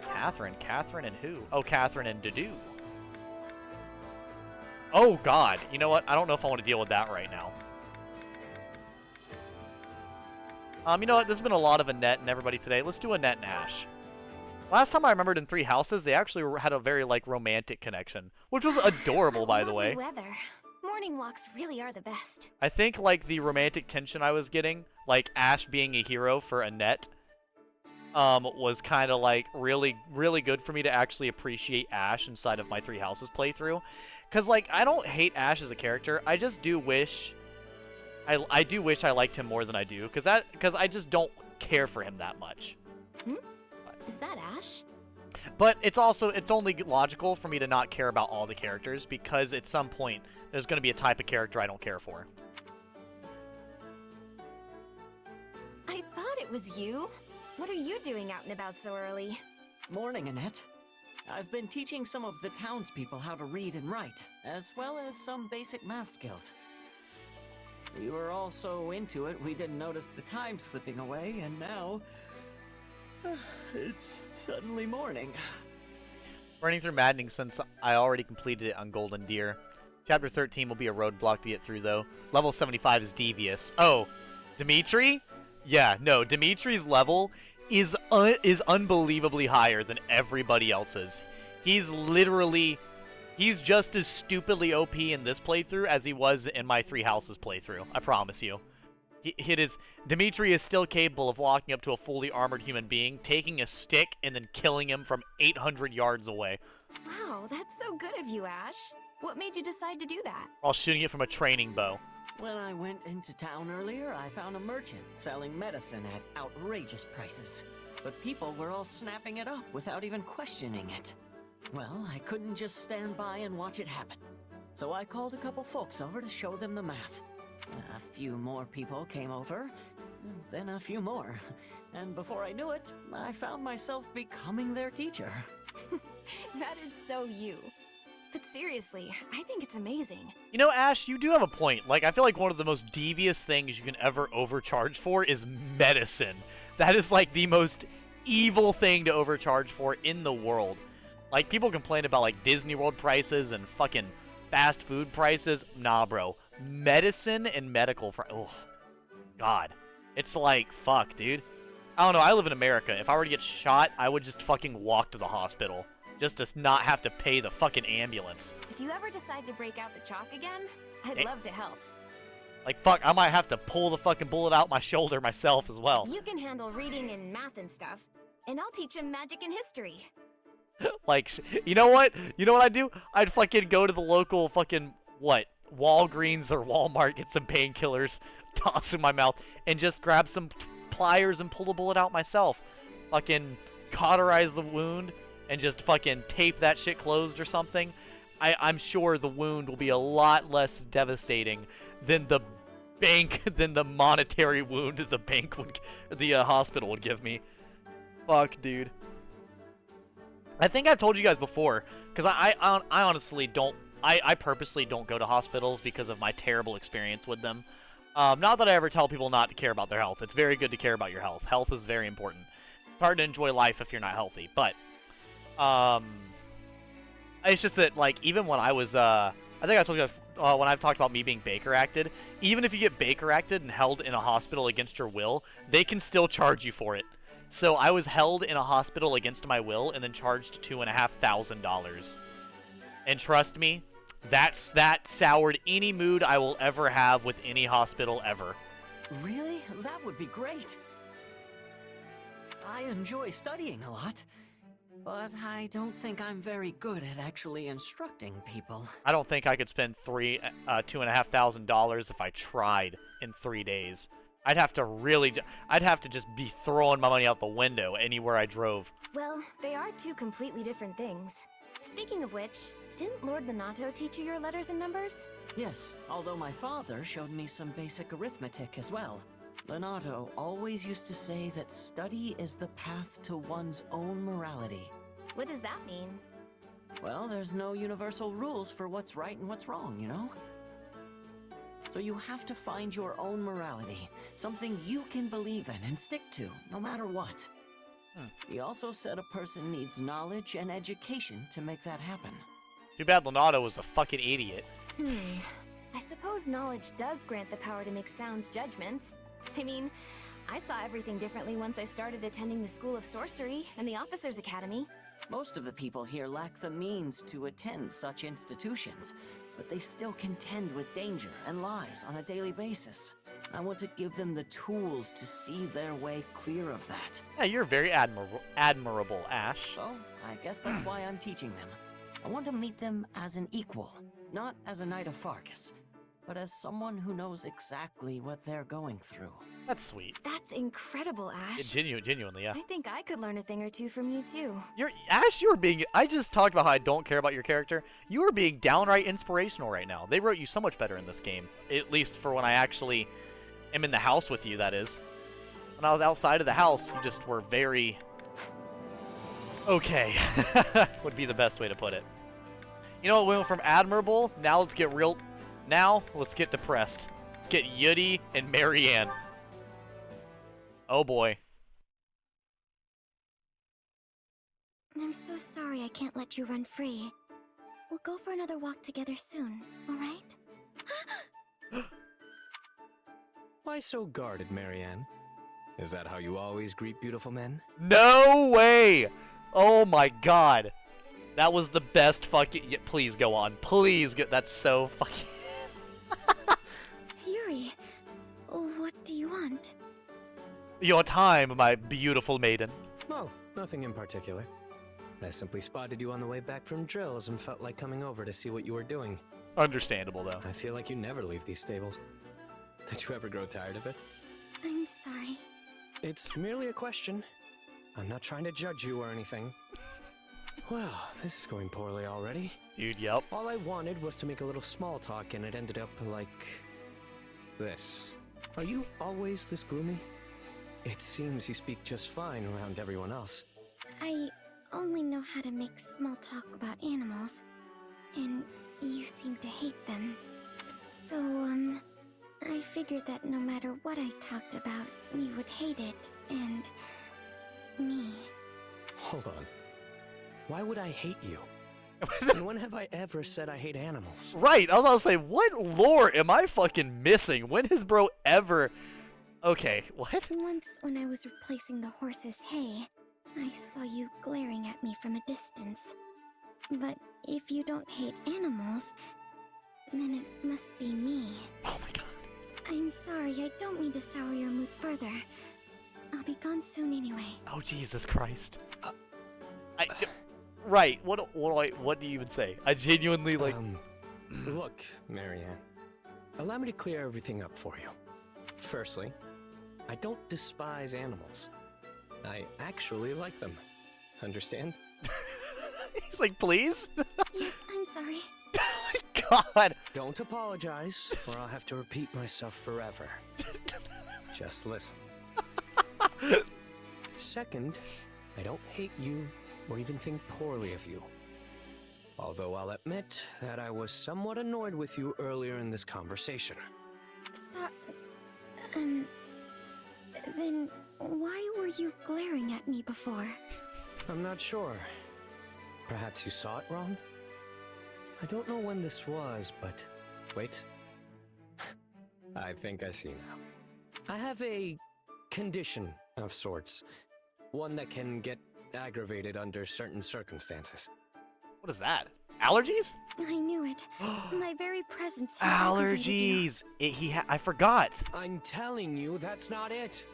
Catherine. Catherine and who? Oh, Catherine and Dudu. Oh, God. You know what? I don't know if I want to deal with that right now. You know what? There's been a lot of Annette and everybody today. Let's do Annette and Ash. Last time I remembered in Three Houses, they actually had a very, like, romantic connection, which was adorable, by the way. Weather. Morning walks really are the best. I think, like, the romantic tension I was getting, like Ash being a hero for Annette, was kind of, like, really, really good for me to actually appreciate Ash inside of my Three Houses playthrough. Because, like, I don't hate Ash as a character. I just do wish... I do wish I liked him more than I do, because I just don't care for him that much. Hmm? Is that Ash? But it's only logical for me to not care about all the characters, because at some point there's going to be a type of character I don't care for. I thought it was you. What are you doing out and about so early? Morning, Annette. I've been teaching some of the townspeople how to read and write, as well as some basic math skills. We were all so into it, we didn't notice the time slipping away, and now... it's suddenly morning. Running through maddening since I already completed it on Golden Deer. Chapter 13 will be a roadblock to get through, though. Level 75 is devious. Oh, Dimitri? Yeah, no, Dimitri's level is unbelievably higher than everybody else's. He's just as stupidly OP in this playthrough as he was in my Three Houses playthrough. I promise you. Dimitri is still capable of walking up to a fully armored human being, taking a stick, and then killing him from 800 yards away. Wow, that's so good of you, Ash. What made you decide to do that? While shooting it from a training bow. When I went into town earlier, I found a merchant selling medicine at outrageous prices. But people were all snapping it up without even questioning it. Well, I couldn't just stand by and watch it happen. So I called a couple folks over to show them the math. A few more people came over, then a few more. And before I knew it, I found myself becoming their teacher. That is so you. But seriously, I think it's amazing. You know, Ash, you do have a point. Like, I feel like one of the most devious things you can ever overcharge for is medicine. That is, like, the most evil thing to overcharge for in the world. Like, people complain about, like, Disney World prices and fucking fast food prices. Nah, bro. Medicine and medical... Oh, God. It's like, fuck, dude. I don't know, I live in America. If I were to get shot, I would just fucking walk to the hospital. Just to not have to pay the fucking ambulance. If you ever decide to break out the chalk again, I'd love to help. Like, fuck, I might have to pull the fucking bullet out my shoulder myself as well. You can handle reading and math and stuff, and I'll teach him magic and history. Like, you know what? You know what I'd do? I'd fucking go to the local fucking, what? Walgreens or Walmart, get some painkillers, toss in my mouth, and just grab some pliers and pull the bullet out myself. Fucking cauterize the wound and just fucking tape that shit closed or something. I'm sure the wound will be a lot less devastating than the monetary wound the bank would, the hospital would give me. Fuck, dude. I think I've told you guys before, because I honestly don't, I purposely don't go to hospitals because of my terrible experience with them. Not that I ever tell people not to care about their health. It's very good to care about your health. Health is very important. It's hard to enjoy life if you're not healthy, but it's just that, like, even when I was, I think I told you guys, when I've talked about me being Baker acted, even if you get Baker acted and held in a hospital against your will, they can still charge you for it. So I was held in a hospital against my will and then charged $2,500. And trust me, that soured any mood I will ever have with any hospital ever. Really? That would be great. I enjoy studying a lot, but I don't think I'm very good at actually instructing people. I don't think I could spend $2,500 if I tried in 3 days. I'd have to just be throwing my money out the window anywhere I drove. Well, they are two completely different things. Speaking of which, didn't Lord Lenato teach you your letters and numbers? Yes, although my father showed me some basic arithmetic as well. Lenato always used to say that study is the path to one's own morality. What does that mean? Well, there's no universal rules for what's right and what's wrong, you know? So you have to find your own morality, something you can believe in and stick to, no matter what. He also said a person needs knowledge and education to make that happen. Too bad Lenato was a fucking idiot. I suppose knowledge does grant the power to make sound judgments. I mean, I saw everything differently once I started attending the School of Sorcery and the Officers' Academy. Most of the people here lack the means to attend such institutions, but they still contend with danger and lies on a daily basis. I want to give them the tools to see their way clear of that. Yeah, you're very admirable, Ash. So, I guess that's why I'm teaching them. I want to meet them as an equal, not as a Knight of Fargus, but as someone who knows exactly what they're going through. That's sweet. That's incredible, Ash. Genuinely, yeah. I think I could learn a thing or two from you, too. Ash, you were being... I just talked about how I don't care about your character. You were being downright inspirational right now. They wrote you so much better in this game. At least for when I actually am in the house with you, that is. When I was outside of the house, you just were very... okay. Would be the best way to put it. You know what, we went from admirable, now let's get real... Now, let's get depressed. Let's get Yudi and Marianne. Oh boy. I'm so sorry I can't let you run free. We'll go for another walk together soon, alright? Why so guarded, Marianne? Is that how you always greet beautiful men? No way! Oh my god. That was the best fucking... Please go on. Please go... That's so fucking... Yuri, what do you want? Your time, my beautiful maiden. Oh, nothing in particular. I simply spotted you on the way back from drills and felt like coming over to see what you were doing. Understandable, though. I feel like you never leave these stables. Did you ever grow tired of it? I'm sorry. It's merely a question. I'm not trying to judge you or anything. Well, this is going poorly already. Dude, yep. All I wanted was to make a little small talk, and it ended up like... this. Are you always this gloomy? It seems you speak just fine around everyone else. I only know how to make small talk about animals, and you seem to hate them. So, I figured that no matter what I talked about, you would hate it, and... me. Hold on. Why would I hate you? And when have I ever said I hate animals? Right, I was about to say, what lore am I fucking missing? When has bro ever Okay, what? Once when I was replacing the horse's hay, I saw you glaring at me from a distance. But if you don't hate animals, then it must be me. Oh my god. I'm sorry, I don't mean to sour your mood further. I'll be gone soon anyway. Oh Jesus Christ. Right. What do you even say? I genuinely like. Look, Marianne. Allow me to clear everything up for you. Firstly, I don't despise animals. I actually like them. Understand? He's like, please? Yes, I'm sorry. God. Don't apologize, or I'll have to repeat myself forever. Just listen. Second, I don't hate you or even think poorly of you. Although I'll admit that I was somewhat annoyed with you earlier in this conversation. Then why were you glaring at me before? I'm not sure. Perhaps you saw it wrong? I don't know when this was, but wait. I think I see now. I have a condition of sorts. One that can get aggravated under certain circumstances. What is that? Allergies? I knew it. My very presence had aggravated you. Allergies. I forgot. I'm telling you, that's not it.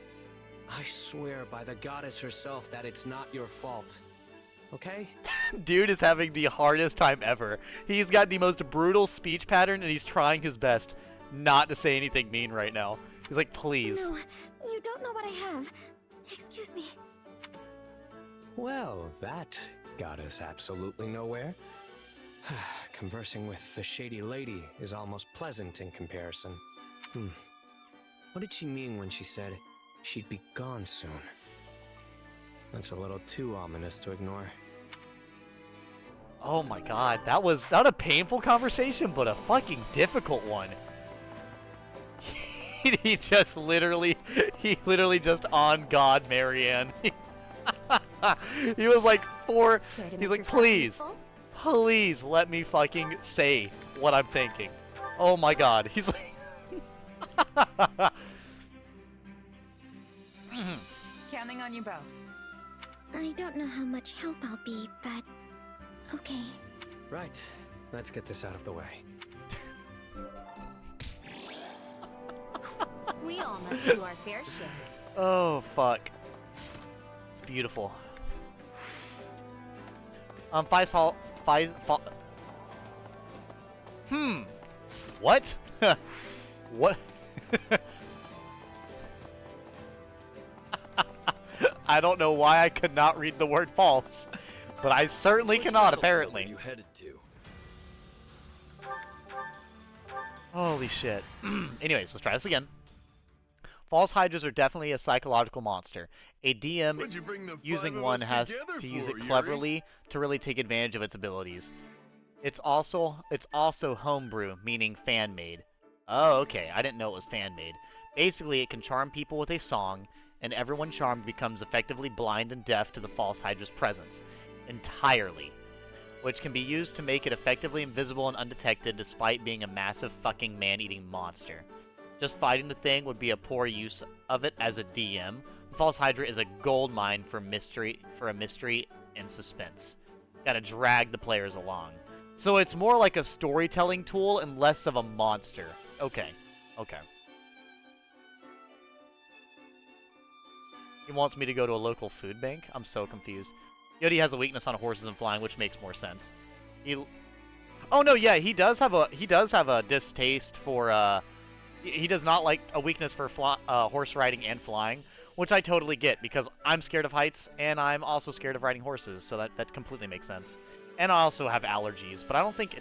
I swear by the goddess herself that it's not your fault. Okay? Dude is having the hardest time ever. He's got the most brutal speech pattern, and he's trying his best not to say anything mean right now. He's like, please. No, you don't know what I have. Excuse me. Well, that got us absolutely nowhere. Conversing with the shady lady is almost pleasant in comparison. What did she mean when she said she'd be gone soon? That's a little too ominous to ignore. Oh my god, that was not a painful conversation, but a fucking difficult one. he literally just on God, Marianne. He was like, he's like, please, please let me fucking say what I'm thinking. Oh my god, he's like... Counting on you both. I don't know how much help I'll be, but okay. Right, let's get this out of the way. We all must do our fair share. Oh, fuck. It's beautiful. What? What? I don't know why I could not read the word false, but I certainly cannot, apparently. You headed to? Holy shit. Anyways, let's try this again. False hydras are definitely a psychological monster. A DM using one has to use it cleverly to really take advantage of its abilities. It's also homebrew, meaning fan-made. Oh, okay. I didn't know it was fan-made. Basically, it can charm people with a song, and everyone charmed becomes effectively blind and deaf to the false hydra's presence. Entirely. Which can be used to make it effectively invisible and undetected despite being a massive fucking man-eating monster. Just fighting the thing would be a poor use of it as a DM. The false hydra is a gold mine for a mystery and suspense. Gotta drag the players along. So it's more like a storytelling tool and less of a monster. Okay. Okay. He wants me to go to a local food bank? I'm so confused. Yodi has a weakness on horses and flying, which makes more sense. Oh no, yeah, he does have a distaste for he does not like a weakness for horse riding and flying, which I totally get because I'm scared of heights and I'm also scared of riding horses, so that completely makes sense. And I also have allergies, but I don't think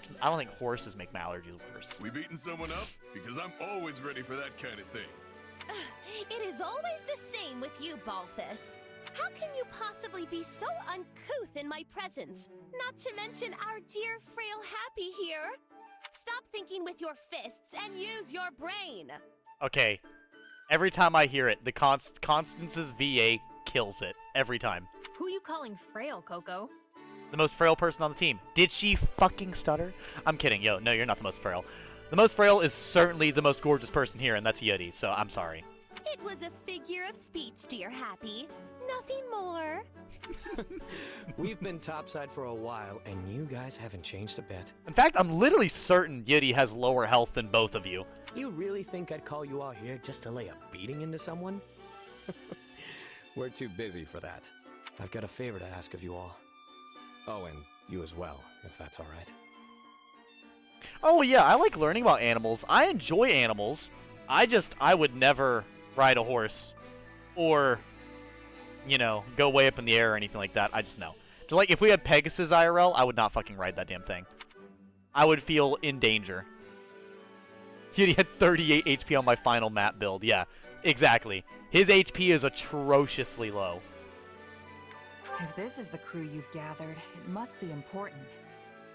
horses make my allergies worse. We beating someone up? Because I'm always ready for that kind of thing. It is always the same with you, Balthus. How can you possibly be so uncouth in my presence? Not to mention our dear frail Happy here. Stop thinking with your fists and use your brain. Okay. Every time I hear it, the Constance's VA kills it. Every time. Who you calling frail, Coco? The most frail person on the team. Did she fucking stutter? I'm kidding. Yo, no, you're not the most frail. The most frail is certainly the most gorgeous person here, and that's Yodi, so I'm sorry. It was a figure of speech, dear Happy. Nothing more. We've been topside for a while, and you guys haven't changed a bit. In fact, I'm literally certain Yuri has lower health than both of you. You really think I'd call you out here just to lay a beating into someone? We're too busy for that. I've got a favor to ask of you all. Oh, and you as well, if that's all right. Oh yeah, I like learning about animals. I enjoy animals. I would never ride a horse or, you know, go way up in the air or anything like that. I just know. Just like if we had Pegasus IRL, I would not fucking ride that damn thing. I would feel in danger. He had 38 HP on my final map build. Yeah, exactly. His HP is atrociously low. If this is the crew you've gathered, it must be important.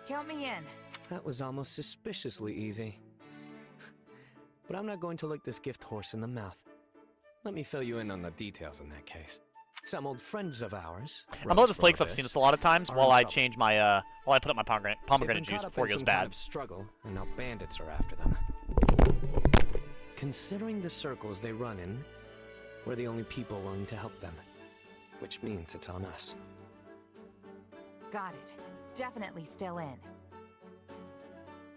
Count me in. That was almost suspiciously easy. But I'm not going to look this gift horse in the mouth. Let me fill you in on the details in that case. Some old friends of ours. I'm about this play because I've seen this a lot of times while I change my, while I put up my pomegranate juice before it goes bad. Kind of struggle, and now bandits are after them. Considering the circles they run in, we're the only people willing to help them. Which means it's on us. Got it. Definitely still in.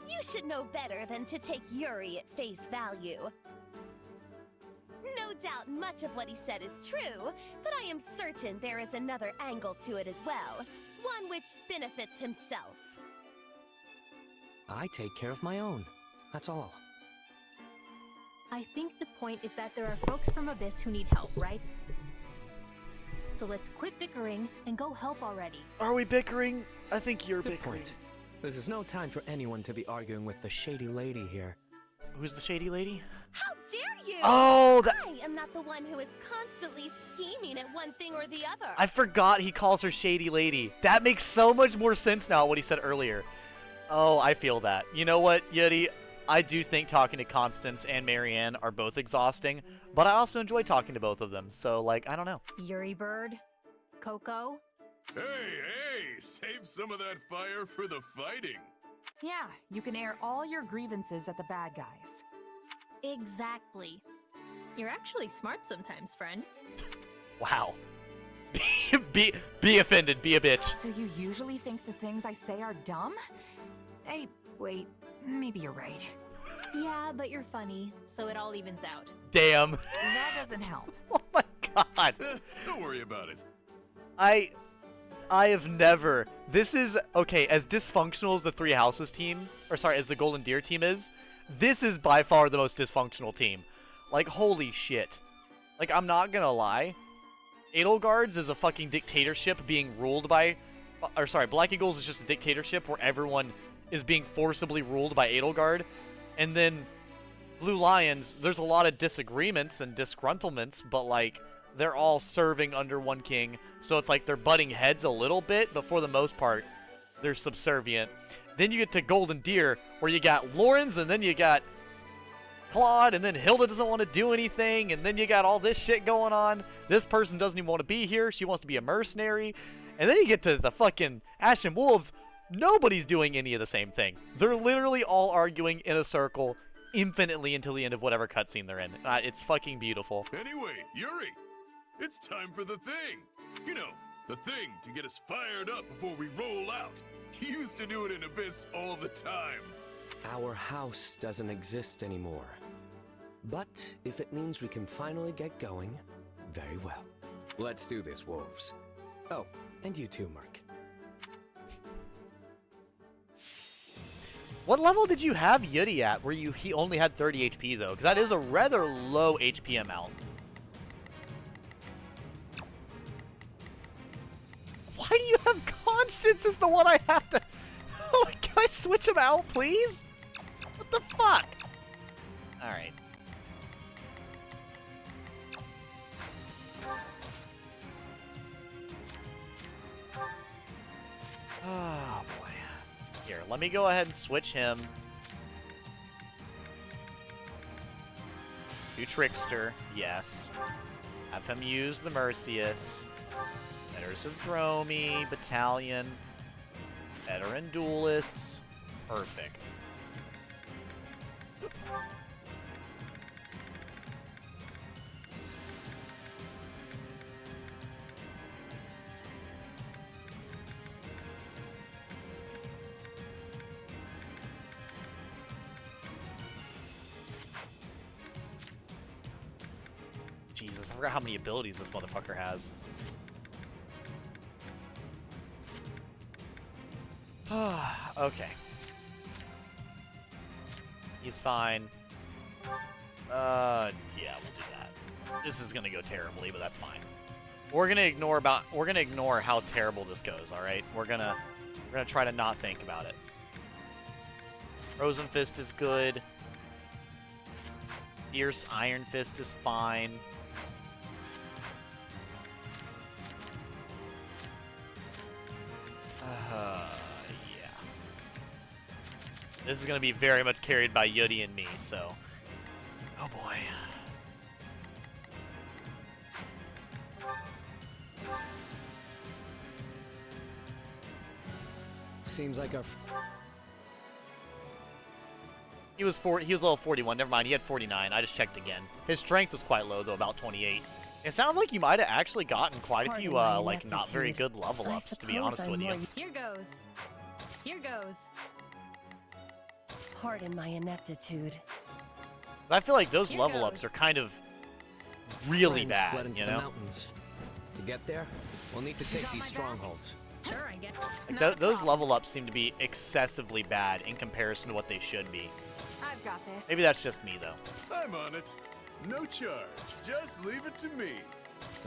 You should know better than to take Yuri at face value. No doubt much of what he said is true, but I am certain there is another angle to it as well. One which benefits himself. I take care of my own. That's all. I think the point is that there are folks from Abyss who need help, right? So let's quit bickering and go help already. Are we bickering? I think you're Good bickering. point. This is no time for anyone to be arguing with the shady lady here. Who's the shady lady? How dare you! Oh, I am not the one who is constantly scheming at one thing or the other. I forgot he calls her shady lady. That makes so much more sense now, what he said earlier. Oh, I feel that. You know what, Yuri? I do think talking to Constance and Marianne are both exhausting, but I also enjoy talking to both of them, so, like, I don't know. Yuri Bird? Coco? Hey, save some of that fire for the fighting. Yeah, you can air all your grievances at the bad guys. Exactly. You're actually smart sometimes, friend. Wow. Be offended, be a bitch. So you usually think the things I say are dumb? Hey, wait, maybe you're right. Yeah, but you're funny, so it all evens out. Damn. That doesn't help. Oh my god. Don't worry about it. I have never. This is okay. As dysfunctional as the Three Houses team, or sorry, as the Golden Deer team is, this is by far the most dysfunctional team. Like, holy shit. Like, I'm not gonna lie. Edelgard's is a fucking dictatorship being ruled by, or sorry, Black Eagles is just a dictatorship where everyone is being forcibly ruled by Edelgard, and then Blue Lions, there's a lot of disagreements and disgruntlements, but like, they're all serving under one king, so it's like they're butting heads a little bit, but for the most part, they're subservient. Then you get to Golden Deer, where you got Lawrence, and then you got Claude, and then Hilda doesn't want to do anything, and then you got all this shit going on. This person doesn't even want to be here. She wants to be a mercenary. And then you get to the fucking Ashen Wolves. Nobody's doing any of the same thing. They're literally all arguing in a circle infinitely until the end of whatever cutscene they're in. It's fucking beautiful. Anyway, Yuri, it's time for the thing. You know, the thing to get us fired up before we roll out. He used to do it in Abyss all the time. Our house doesn't exist anymore. But if it means we can finally get going, very well. Let's do this, wolves. Oh, and you too, Mark. What level did you have Yuri at where he only had 30 HP though? Because that is a rather low HP amount. Why do you have Constance as the one I have to... Oh, can I switch him out, please? What the fuck? Alright. Oh, boy. Here, let me go ahead and switch him to Trickster. Yes. Have him use the Mercedes. Letters of Dromi, Battalion, Veteran Duelists. Perfect. I forgot how many abilities this motherfucker has. Okay. He's fine. Yeah, we'll do that. This is gonna go terribly, but that's fine. We're gonna ignore how terrible this goes, alright? We're gonna try to not think about it. Frozen Fist is good. Fierce Iron Fist is fine. Yeah. This is going to be very much carried by Yudi and me, so... Oh boy. Seems like our... He was level 41. Never mind, he had 49. I just checked again. His strength was quite low, though, about 28. It sounds like you might have actually gotten quite a few, like, not very good level ups, to be honest with you. Here goes. Here goes. Pardon my ineptitude. I feel like those level ups are kind of really bad, you know? To get there, we'll need to take these strongholds. Sure, I get. Like those level ups seem to be excessively bad in comparison to what they should be. I've got this. Maybe that's just me, though. I'm on it. No charge. Just leave it to me.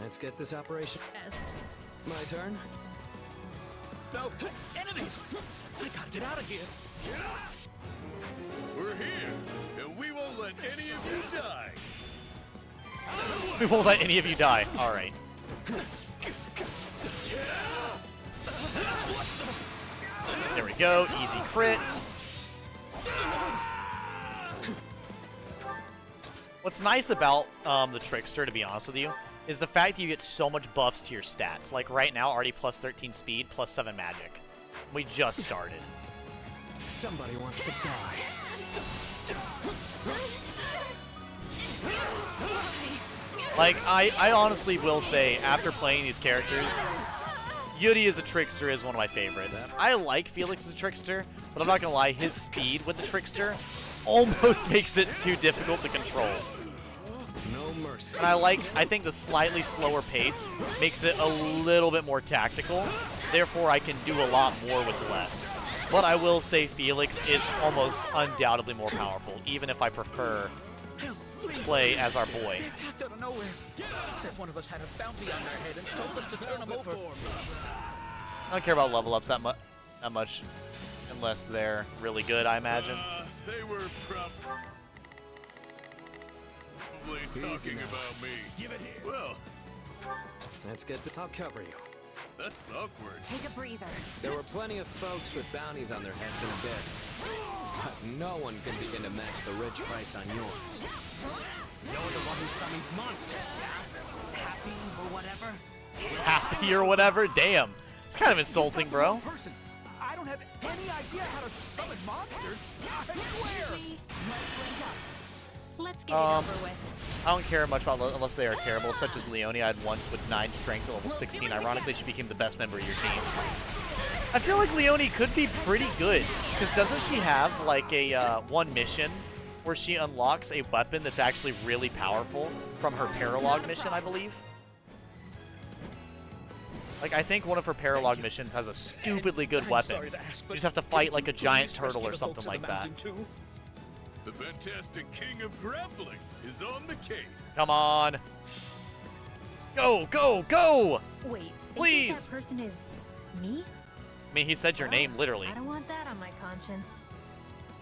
Let's get this operation. Yes. My turn. No, enemies! I gotta get out of here. We're here, and we won't let any of you die. We won't let any of you die. All right. There we go. Easy crit. What's nice about the Trickster, to be honest with you, is the fact that you get so much buffs to your stats. Like right now, already plus 13 speed, plus 7 magic. We just started. Somebody wants to die. Like, I honestly will say, after playing these characters, Yudi as a Trickster is one of my favorites. I like Felix as a Trickster, but I'm not gonna lie, his speed with the Trickster almost makes it too difficult to control. No mercy. And I think the slightly slower pace makes it a little bit more tactical. Therefore, I can do a lot more with less. But I will say Felix is almost undoubtedly more powerful, even if I prefer play as our boy. Attacked out of nowhere. Said one of us had a bounty on their head and told us to turn them over. I don't care about level ups that much, unless they're really good, I imagine. They were probably talking about me. Give it here. Well, let's get the... I'll cover you. That's awkward. Take a breather. There were plenty of folks with bounties on their heads in Abyss. But no one can begin to match the rich price on yours. You're the one who summons monsters, yeah? Happy or whatever? Happy or whatever? Damn. It's kind of insulting, bro. Person. I don't have any idea how to summon monsters. I swear. Let's get it over with. I don't care much about unless they are terrible, such as Leone I had once with 9 strength at level 16. Ironically, she became the best member of your team. I feel like Leone could be pretty good, because doesn't she have like a one mission where she unlocks a weapon that's actually really powerful from her paralog mission, I believe? Like, I think one of her paralog missions has a stupidly good weapon. You just have to fight like a giant turtle or something like that. The fantastic king of grappling is on the case. Come on. Go, go, go! Wait, please. That person is me? I mean, he said your name, literally. I don't want that on my conscience.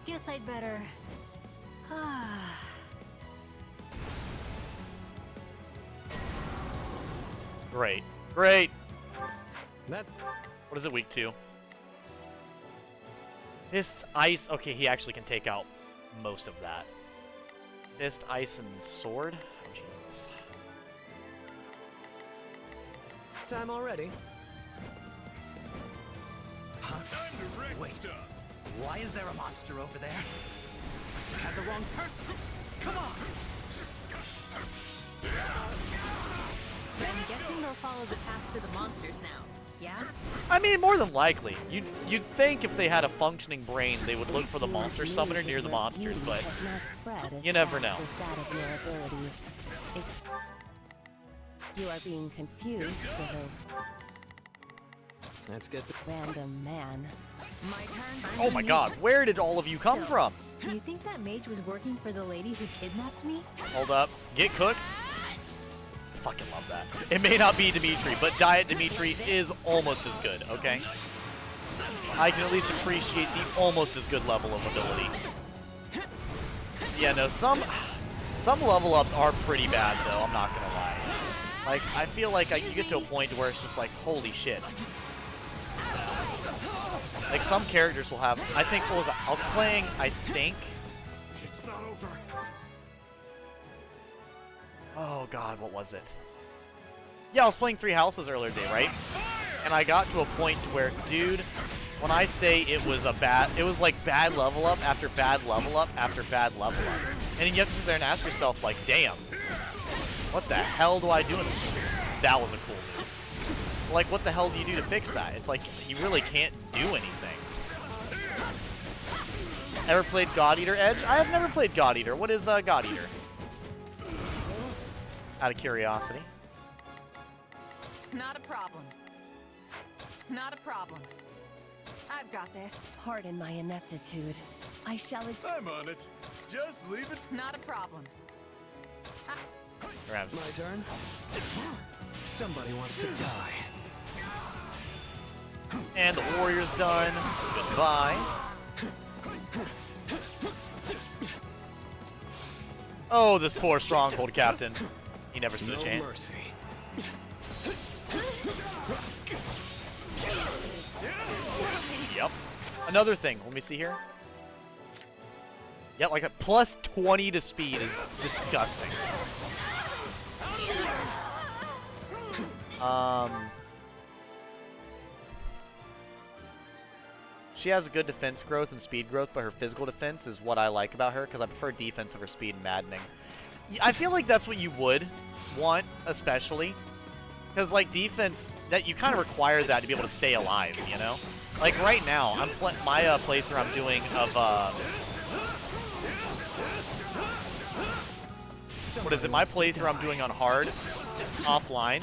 Guess I'd better... Great. Great. That... What is it, week 2? Fist, ice. Okay, he actually can take out most of that. Fist, ice, and sword? Oh, Jesus. Time already. Huh? Time to wreck stuff. Why is there a monster over there? Must have had the wrong person. Come on! I'm guessing they'll follow the path to the monsters now. Yeah? I mean, more than likely. You'd think if they had a functioning brain, they would look for the monster summoner near the monsters, but you never know. You are being confused with Let's get the a random man. My turn. Oh my god, where did all of you come from? Do you think that mage was working for the lady who kidnapped me? Hold up. Get cooked? Fucking love that. It may not be Dimitri, but Diet Dimitri is almost as good, okay? I can at least appreciate the almost as good level of ability. Yeah, no, some level ups are pretty bad, though, I'm not gonna lie. Like, I feel like you get to a point where it's just like, holy shit. Like, some characters will have, I think, what was it? I was playing, I think. It's not over. Oh god, what was it? Yeah, I was playing Three Houses earlier today, right? And I got to a point where, dude, when I say it was like bad level up after bad level up after bad level up. And then you have to sit there and ask yourself, like, damn, what the hell do I do in this? That was a cool move. Like, what the hell do you do to fix that? It's like, you really can't do anything. Ever played God Eater Edge? I have never played God Eater. What is God Eater? Out of curiosity. Not a problem. Not a problem. I've got this. Pardon my ineptitude. I shall. I'm on it. Just leave it. Not a problem. Grabs. My turn. Somebody wants to die. And the warrior's done. Goodbye. Oh, this poor stronghold captain. He never stood a chance. Mercy. Yep. Another thing. Let me see here. Yep, like a plus 20 to speed is disgusting. She has good defense growth and speed growth, but her physical defense is what I like about her, because I prefer defense over speed and maddening. I feel like that's what you would want, especially. Because, like, defense, that you kind of require that to be able to stay alive, you know? Like, right now, my playthrough I'm doing of, what is it? My playthrough I'm doing on hard, offline,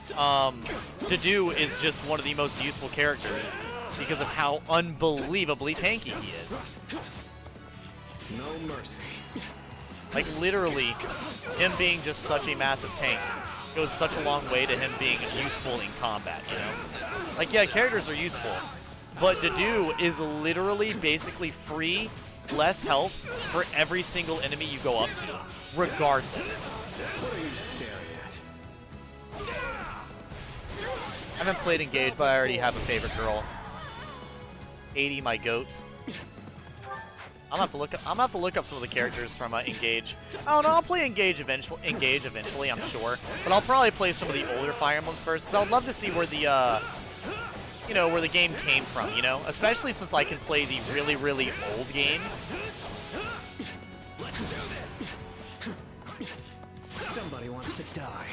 Dedue is just one of the most useful characters because of how unbelievably tanky he is. No mercy. Like, literally, him being just such a massive tank goes such a long way to him being useful in combat, you know? Like, yeah, characters are useful, but Dedue is literally basically free, less health for every single enemy you go up to, regardless. What are you staring at? I haven't played Engage, but I already have a favorite girl. 80, my goat. I'm gonna have to look up some of the characters from Engage. Oh no, I'll play Engage eventually, I'm sure. But I'll probably play some of the older Fire Emblems first, because I'd love to see where the you know, where the game came from, you know? Especially since I can play the really, really old games. Let's do this. Somebody wants to die.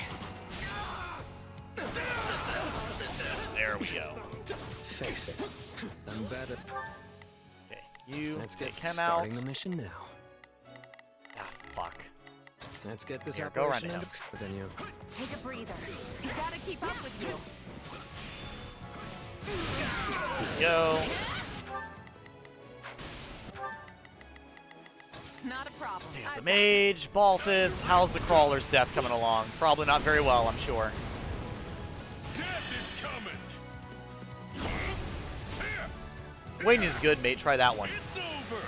There we go. Face it. I'm better. Okay, you Let's get him out. starting the mission now. Ah, fuck. Let's get this Here, go run operation it under. out. But then you. Take a breather. You gotta keep up with you. Go. Not a problem. Damn, the mage, Balthus. How's the crawler's death coming along? Probably not very well, I'm sure. Death is coming. Waiting is good, mate. Try that one. It's over.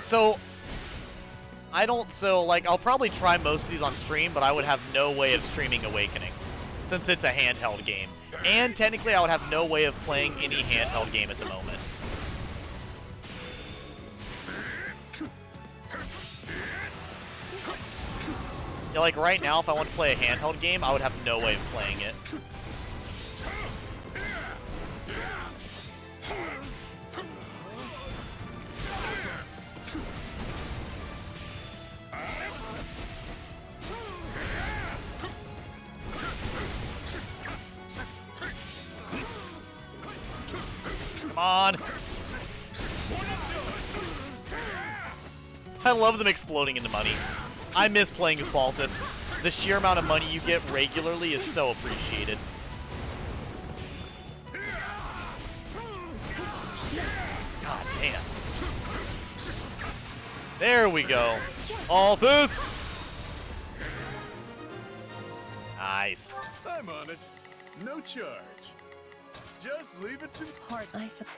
So, like, I'll probably try most of these on stream, but I would have no way of streaming Awakening, since it's a handheld game. And technically, I would have no way of playing any handheld game at the moment. Yeah, like, right now, if I want to play a handheld game, I would have no way of playing it. Come on. I love them exploding into money. I miss playing as Balthus. the sheer amount of money you get regularly is so appreciated. God damn. There we go. All this. Nice. I'm on it. No charge. Just leave it to Heart, I suppose.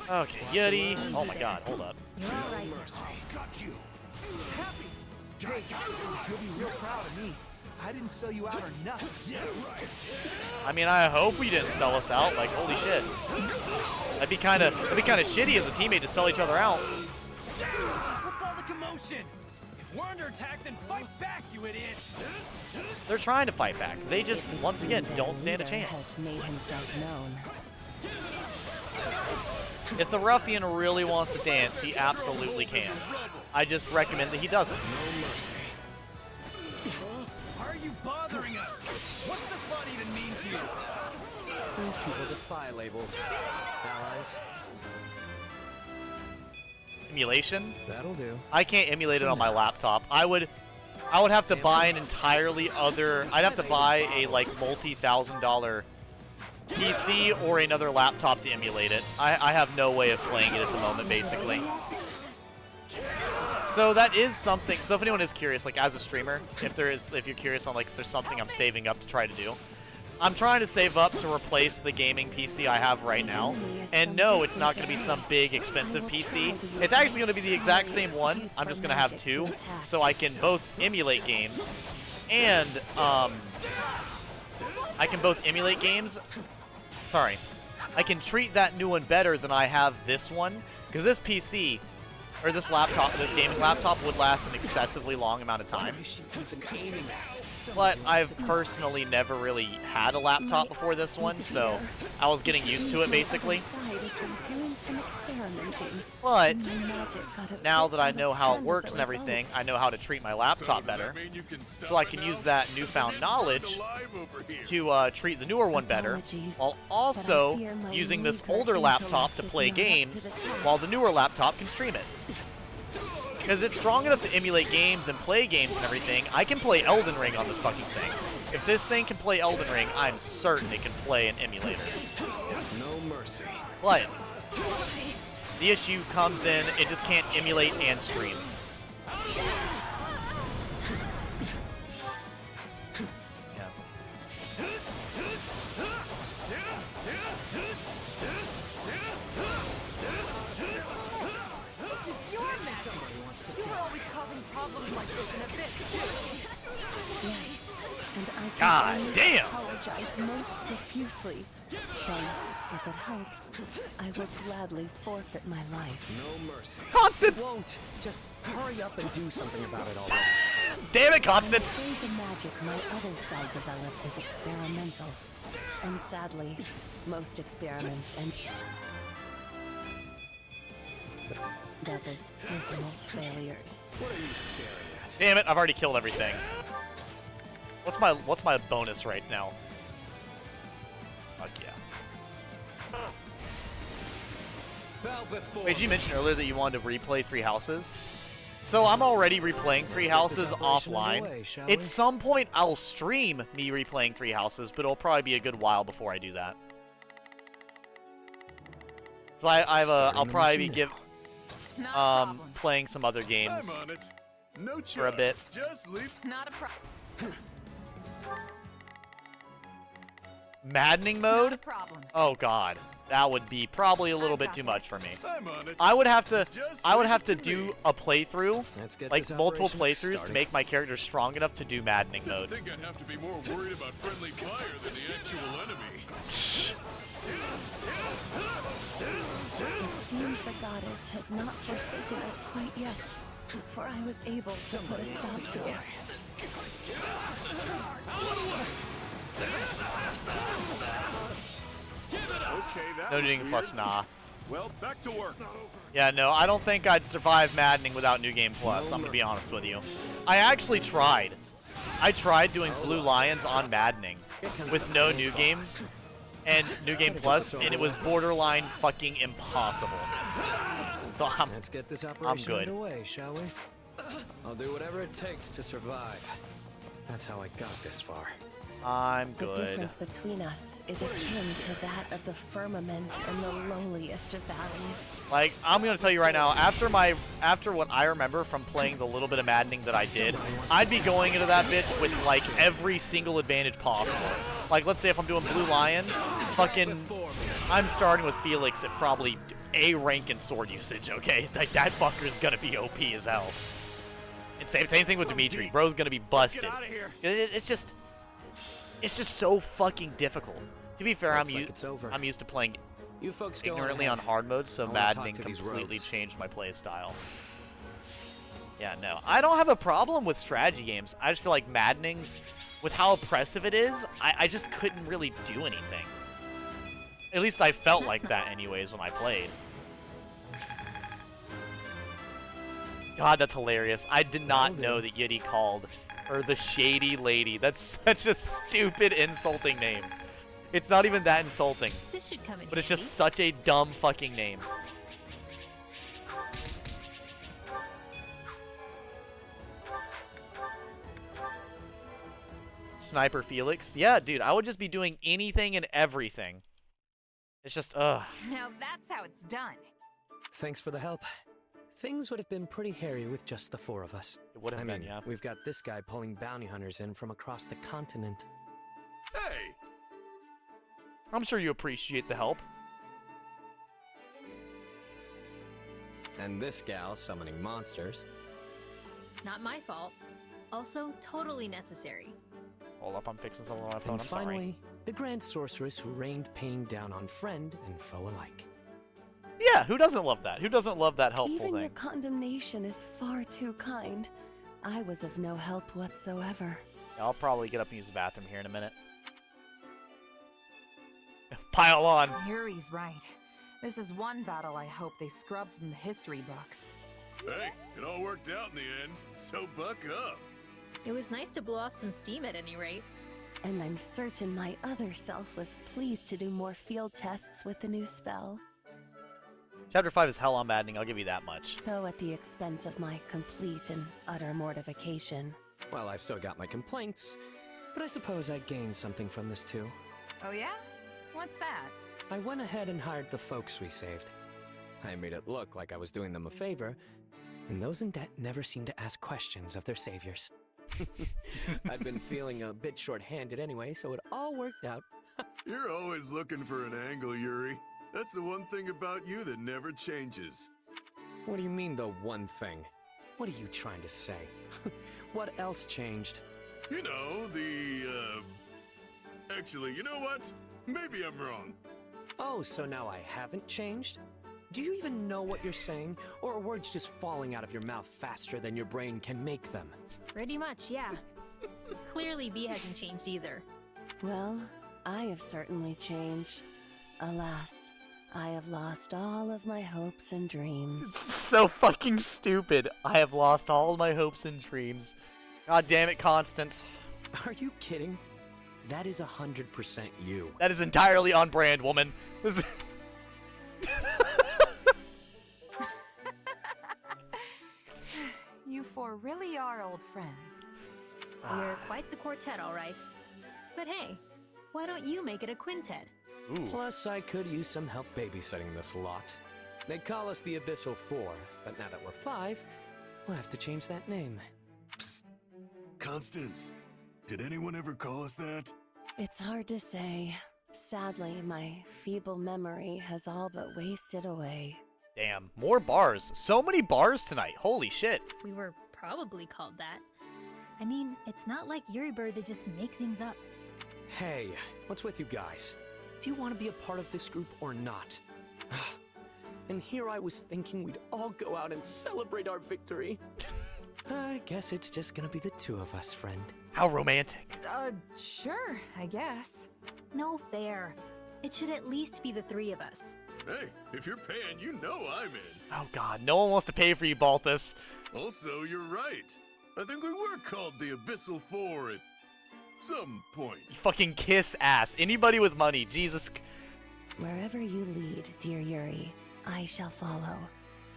Okay, Yeti. Oh my god, hold up. You're all right. Got you. Happy. Hey, you'll be real proud of me. I didn't sell you out or nothing. Yeah, right. I mean, I hope we didn't sell us out. Like, holy shit. That'd be kind of shitty as a teammate to sell each other out. What's all the commotion? If we're under attack, then fight back, you idiots! They're trying to fight back. They just, It would once seem again, that don't a stand a leader chance. has made himself known. If the ruffian really wants to dance, he absolutely can. I just recommend that he doesn't. No mercy. Why are you bothering us? What's this spot even mean to you? These people defy labels. Allies? Emulation? That'll do. I can't emulate it on my laptop. I would have to buy an entirely other. I'd have to buy a like multi-$1,000 PC or another laptop to emulate it. I have no way of playing it at the moment, basically. So that is something. So if anyone is curious, like as a streamer, if you're curious on like if there's something I'm saving up to try to do, I'm trying to save up to replace the gaming PC I have right now. And no, it's not going to be some big expensive PC. It's actually going to be the exact same one. I'm just going to have two, so I can both emulate games and Sorry, I can treat that new one better than I have this one, because this PC. Or this laptop, this gaming laptop would last an excessively long amount of time. But I've personally never really had a laptop before this one, so I was getting used to it basically. But now that I know how it works and everything, I know how to treat my laptop better. So I can use that newfound knowledge to treat the newer one better, while also using this older laptop to play games, while the newer laptop can stream it. Because it's strong enough to emulate games and play games and everything. I can play Elden Ring on this fucking thing. If this thing can play Elden Ring, I'm certain it can play an emulator. No mercy. But the issue comes in, it just can't emulate and stream. Yes, and I can God only damn! apologize most profusely. Then, if it helps, I will gladly forfeit my life. No mercy. Constance! Won't. Just hurry up and do something about it already. Damn it, Constance! I'm afraid the magic my other side developed is experimental. And sadly, most experiments end up as dismal failures. What are you staring at? Damn it, I've already killed everything. What's my bonus right now? Fuck yeah. Wait, did you mention earlier that you wanted to replay Three Houses? So I'm already replaying Three Houses offline. At some point, I'll stream me replaying Three Houses, but it'll probably be a good while before I do that. So I'll probably be playing some other games for a bit. Just leave. Not a problem. Maddening mode? Not a problem. Oh god, that would be probably a little bit too much for me. I'm on it. I would have to Just do a playthrough, Let's get like this multiple operation playthroughs to started. make my character strong enough to do maddening I mode. think I'd have to be more worried about friendly fire than the actual enemy. It seems the goddess has not forsaken us quite yet, for I was able to put a stop to it. No New Plus, nah. Well, back to work. Yeah, no, I don't think I'd survive maddening without New Game Plus, I'm gonna be honest with you. I actually tried. I tried doing Blue Lions on maddening with no new games and New Game Plus, and it was borderline fucking impossible. So Let's get this operation good. underway, shall we? I'll do whatever it takes to survive. That's how I got this far. I'm The good. difference between us is akin to that of the firmament and the lowliest of valleys. Like, I'm gonna tell you right now, after what I remember from playing the little bit of maddening that I did, I'd be going into that bitch with like every single advantage possible. Like, let's say if I'm doing Blue Lions, fucking, I'm starting with Felix at probably A rank in sword usage, okay? Like, that fucker's gonna be OP as hell. And same thing with Dimitri. Bro's gonna be busted. It's just so fucking difficult. To be fair, I'm used to playing You folks go ignorantly ahead. on hard mode, so I wanna talk maddening to these completely rogues. changed my play style. Yeah, no. I don't have a problem with strategy games. I just feel like maddening's, with how oppressive it is, I just couldn't really do anything. At least I felt like that anyways when I played. God, that's hilarious. I did not know that Yeti called her the Shady Lady. That's such a stupid, insulting name. It's not even that insulting. This should come in But it's handy. just such a dumb fucking name. Sniper Felix? Yeah, dude, I would just be doing anything and everything. It's just, ugh. Now that's how it's done. Thanks for the help. Things would have been pretty hairy with just the four of us. It would have been, yeah. We've got this guy pulling bounty hunters in from across the continent. Hey! I'm sure you appreciate the help. And this gal summoning monsters. Not my fault. Also, totally necessary. Hold up, I'm fixing something on my phone. And I'm finally, sorry. the Grand Sorceress who rained pain down on friend and foe alike. Yeah, who doesn't love that? Who doesn't love that helpful Even thing? your condemnation is far too kind. I was of no help whatsoever. Yeah, I'll probably get up and use the bathroom here in a minute. Pile on. Yuri's right. This is one battle I hope they scrub from the history books. Hey, it all worked out in the end, so buck up. It was nice to blow off some steam at any rate. And I'm certain my other self was pleased to do more field tests with the new spell. Chapter 5 is hell on maddening, I'll give you that much. Though at the expense of my complete and utter mortification. Well, I've still got my complaints, but I suppose I gained something from this too. Oh yeah? What's that? I went ahead and hired the folks we saved. I made it look like I was doing them a favor, and those in debt never seem to ask questions of their saviors. I'd been feeling a bit short-handed anyway, so it all worked out. You're always looking for an angle, Yuri. That's the one thing about you that never changes. What do you mean, the one thing? What are you trying to say? What else changed? You know, Actually, you know what? Maybe I'm wrong. Oh, so now I haven't changed? Do you even know what you're saying? Or are words just falling out of your mouth faster than your brain can make them? Pretty much, yeah. Clearly, B hasn't changed either. Well, I have certainly changed. Alas, I have lost all of my hopes and dreams. So fucking stupid. I have lost all my hopes and dreams. God damn it, Constance. Are you kidding? That is 100% you. That is entirely on brand, woman. This is You four really are old friends. We're quite the quartet, all right. But hey, why don't you make it a quintet? Ooh. Plus, I could use some help babysitting this lot. They call us the Abyssal Four, but now that we're 5, we'll have to change that name. Psst. Constance, did anyone ever call us that? It's hard to say. Sadly, my feeble memory has all but wasted away. Damn, more bars. So many bars tonight. Holy shit. We were probably called that. I mean, it's not like Yuri Bird to just make things up. Hey, what's with you guys? Do you want to be a part of this group or not? And here I was thinking we'd all go out and celebrate our victory. I guess it's just gonna be the two of us, friend. How romantic. Sure, I guess. No fair. It should at least be the 3 of us. Hey, if you're paying, you know I'm in. Oh god, no one wants to pay for you, Balthus. Also, you're right. I think we were called the Abyssal Four at some point. You fucking kiss ass. Anybody with money, Jesus. Wherever you lead, dear Yuri, I shall follow,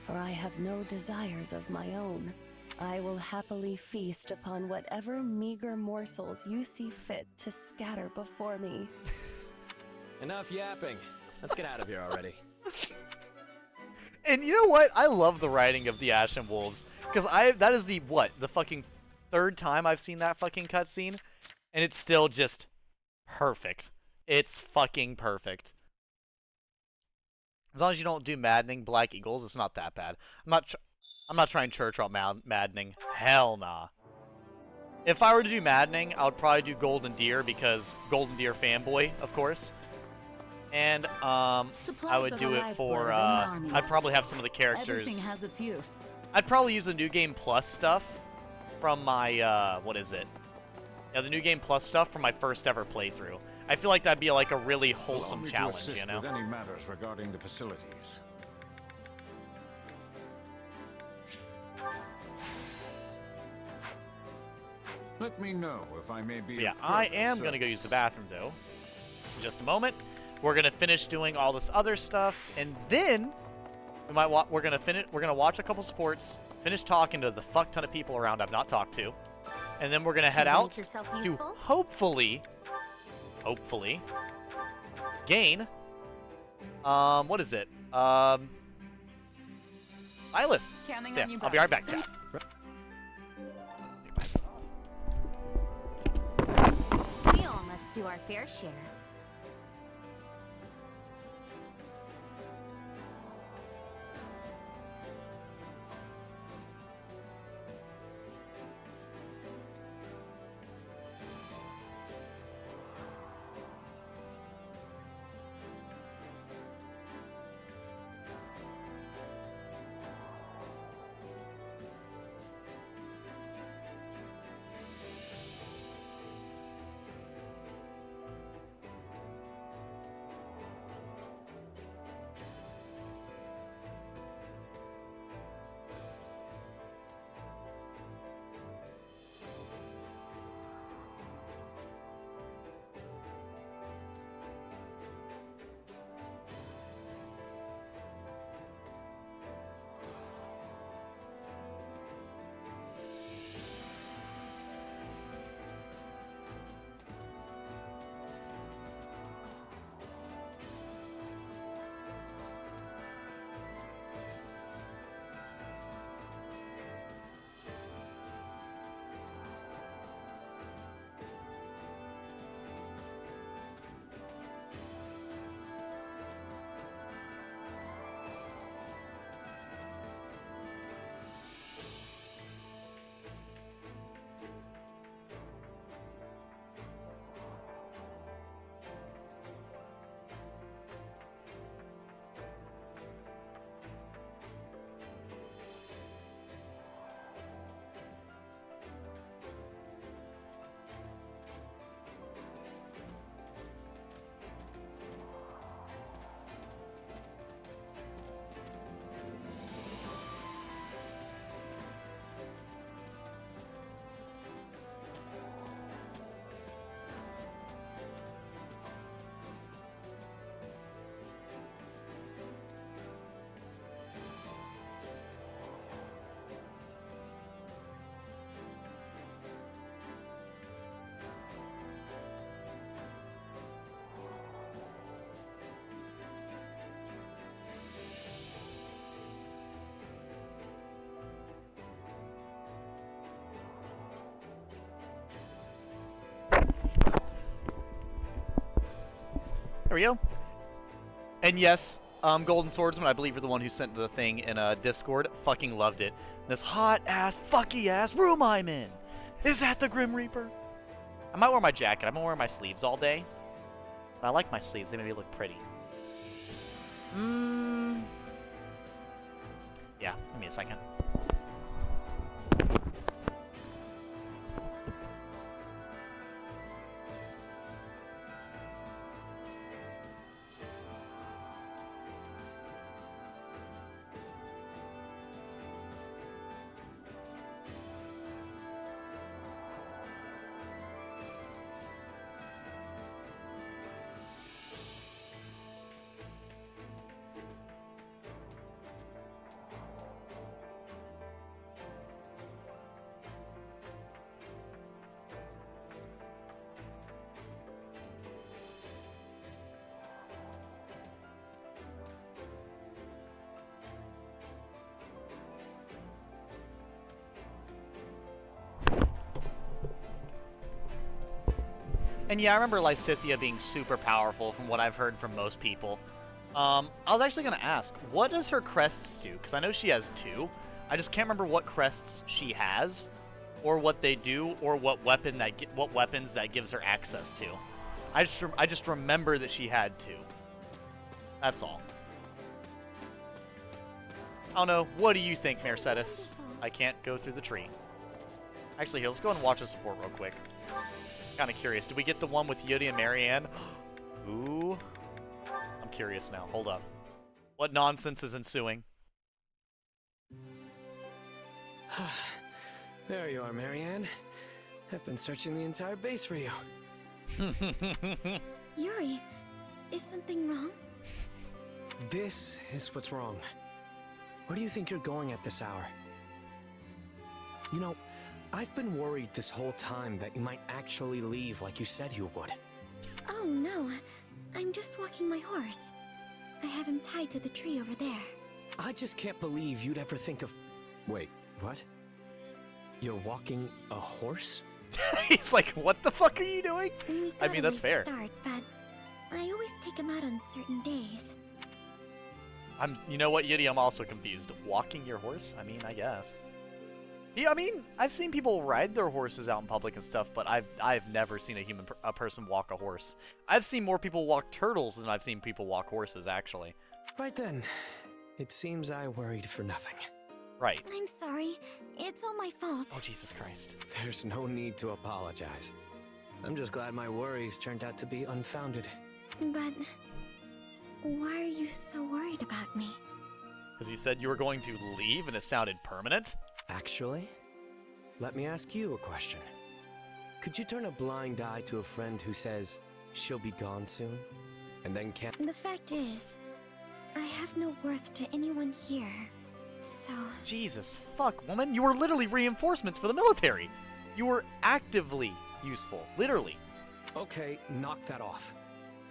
for I have no desires of my own. I will happily feast upon whatever meager morsels you see fit to scatter before me. Enough yapping. Let's get out of here already. And you know what? I love the writing of the Ashen Wolves. Because that is the fucking third time I've seen that fucking cutscene. And it's still just perfect. It's fucking perfect. As long as you don't do maddening Black Eagles, it's not that bad. I'm not trying church out maddening. Hell nah. If I were to do maddening, I would probably do Golden Deer because Golden Deer fanboy, of course. And I would do it for I'd probably have some of the characters. Everything has its use. I'd probably use the New Game Plus stuff from my what is it? Yeah, the New Game Plus stuff from my first ever playthrough. I feel like that'd be like a really wholesome challenge, you know? With any matters regarding the facilities. Let me know if I may be. Yeah, I am gonna go use the bathroom though. In just a moment. We're gonna finish doing all this other stuff, and then we're gonna watch a couple sports, finish talking to the fuck ton of people around I've not talked to, and then we're gonna head out to hopefully gain what is it? Byleth. Counting Yeah, on you, I'll be right back, chat. We all must do our fair share. There we go. And yes, Golden Swordsman, I believe you're the one who sent the thing in Discord. Fucking loved it. This hot-ass, fucky-ass room I'm in. Is that the Grim Reaper? I might wear my jacket. I've been wearing my sleeves all day. But I like my sleeves. They make me look pretty. Yeah, give me a second. And yeah, I remember Lysithea being super powerful from what I've heard from most people. I was actually going to ask, what does her crests do? Because I know she has 2. I just can't remember what crests she has, or what they do, or what weapons that gives her access to. I just remember that she had 2. That's all. I don't know. What do you think, Mercedes? I can't go through the tree. Actually, here, let's go and watch the support real quick. Kind of curious. Did we get the one with Yuri and Marianne? Ooh. I'm curious now. Hold up. What nonsense is ensuing? There you are, Marianne. I've been searching the entire base for you. Yuri, is something wrong? This is what's wrong. Where do you think you're going at this hour? You know, I've been worried this whole time that you might actually leave like you said you would. Oh no, I'm just walking my horse. I have him tied to the tree over there. I just can't believe you'd ever think of... Wait, what? You're walking a horse? He's like, what the fuck are you doing? I mean, that's fair. Start, but I always take him out on certain days. You know what, Yiddy? I'm also confused. Walking your horse? I mean, I guess. Yeah, I mean, I've seen people ride their horses out in public and stuff, but I've never seen a person walk a horse. I've seen more people walk turtles than I've seen people walk horses, actually. Right then. It seems I worried for nothing. Right. I'm sorry. It's all my fault. Oh, Jesus Christ. There's no need to apologize. I'm just glad my worries turned out to be unfounded. But why are you so worried about me? Because you said you were going to leave and it sounded permanent? Actually, let me ask you a question. Could you turn a blind eye to a friend who says she'll be gone soon, and then can't... The fact is, I have no worth to anyone here, so... Jesus fuck, woman. You were literally reinforcements for the military. You were actively useful. Literally. Okay, knock that off.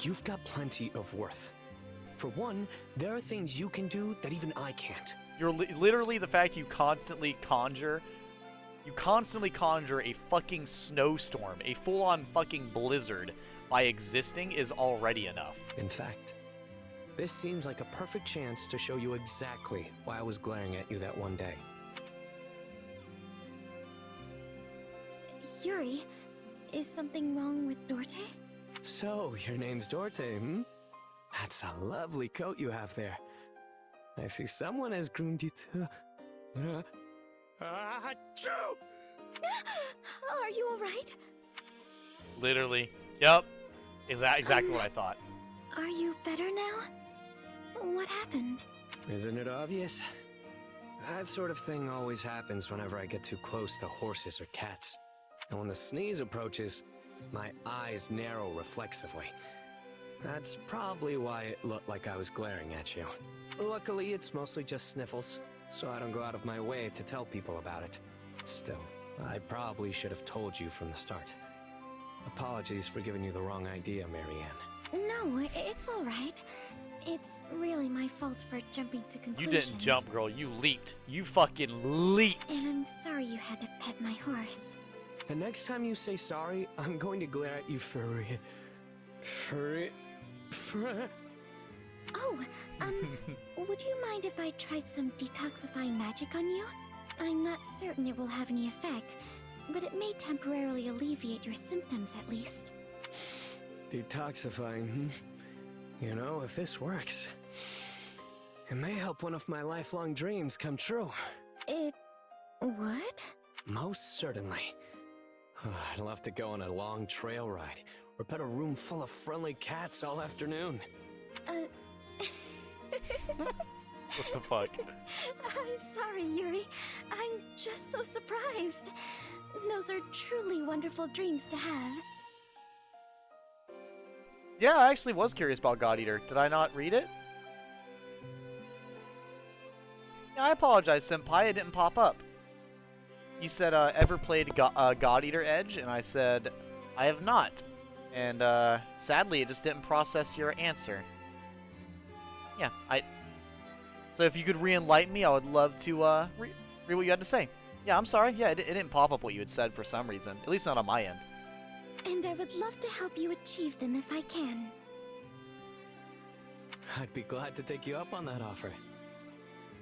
You've got plenty of worth. For one, there are things you can do that even I can't. You're literally the fact you constantly conjure a fucking snowstorm, a full-on fucking blizzard by existing is already enough. In fact, this seems like a perfect chance to show you exactly why I was glaring at you that one day. Yuri, is something wrong with Dorte? So, your name's Dorte, hmm? That's a lovely coat you have there. I see someone has groomed you to... Are you alright? Literally. Yep. Is that exactly what I thought? Are you better now? What happened? Isn't it obvious? That sort of thing always happens whenever I get too close to horses or cats. And when the sneeze approaches, my eyes narrow reflexively. That's probably why it looked like I was glaring at you. Luckily, it's mostly just sniffles, so I don't go out of my way to tell people about it. Still, I probably should have told you from the start. Apologies for giving you the wrong idea, Marianne. No, it's alright. It's really my fault for jumping to conclusions. You didn't jump, girl. You leaped. You fucking leaped. And I'm sorry you had to pet my horse. The next time you say sorry, I'm going to glare at you Oh, would you mind if I tried some detoxifying magic on you? I'm not certain it will have any effect, but it may temporarily alleviate your symptoms at least. Detoxifying, hmm? You know, if this works, it may help one of my lifelong dreams come true. It would? Most certainly. I'd love to go on a long trail ride, or pet a room full of friendly cats all afternoon. What the fuck? I'm sorry, Yuri. I'm just so surprised. Those are truly wonderful dreams to have. Yeah, I actually was curious about God Eater. Did I not read it? Yeah, I apologize, Senpai. It didn't pop up. You said, ever played God Eater Edge? And I said, I have not. And, sadly, it just didn't process your answer. Yeah, So if you could re-enlighten me, I would love to, read what you had to say. Yeah, I'm sorry. Yeah, it didn't pop up what you had said for some reason. At least not on my end. And I would love to help you achieve them if I can. I'd be glad to take you up on that offer.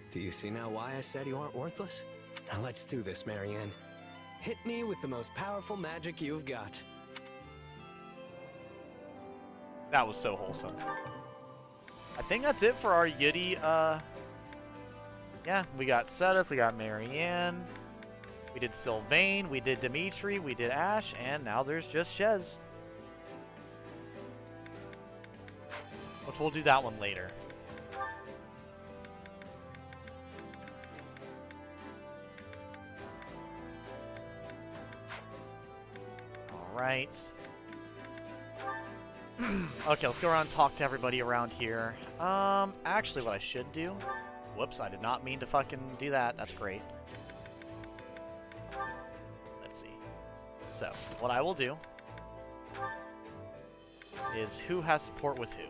Do you see now why I said you aren't worthless? Now let's do this, Marianne. Hit me with the most powerful magic you've got. That was so wholesome. I think that's it for our Yudi. Yeah, we got Sedith, we got Marianne, we did Sylvain, we did Dimitri, we did Ash, and now there's just Shez. Which we'll do that one later. Alright. Okay, let's go around and talk to everybody around here. Actually what I should do... Whoops, I did not mean to fucking do that. That's great. Let's see. So, what I will do is who has support with who.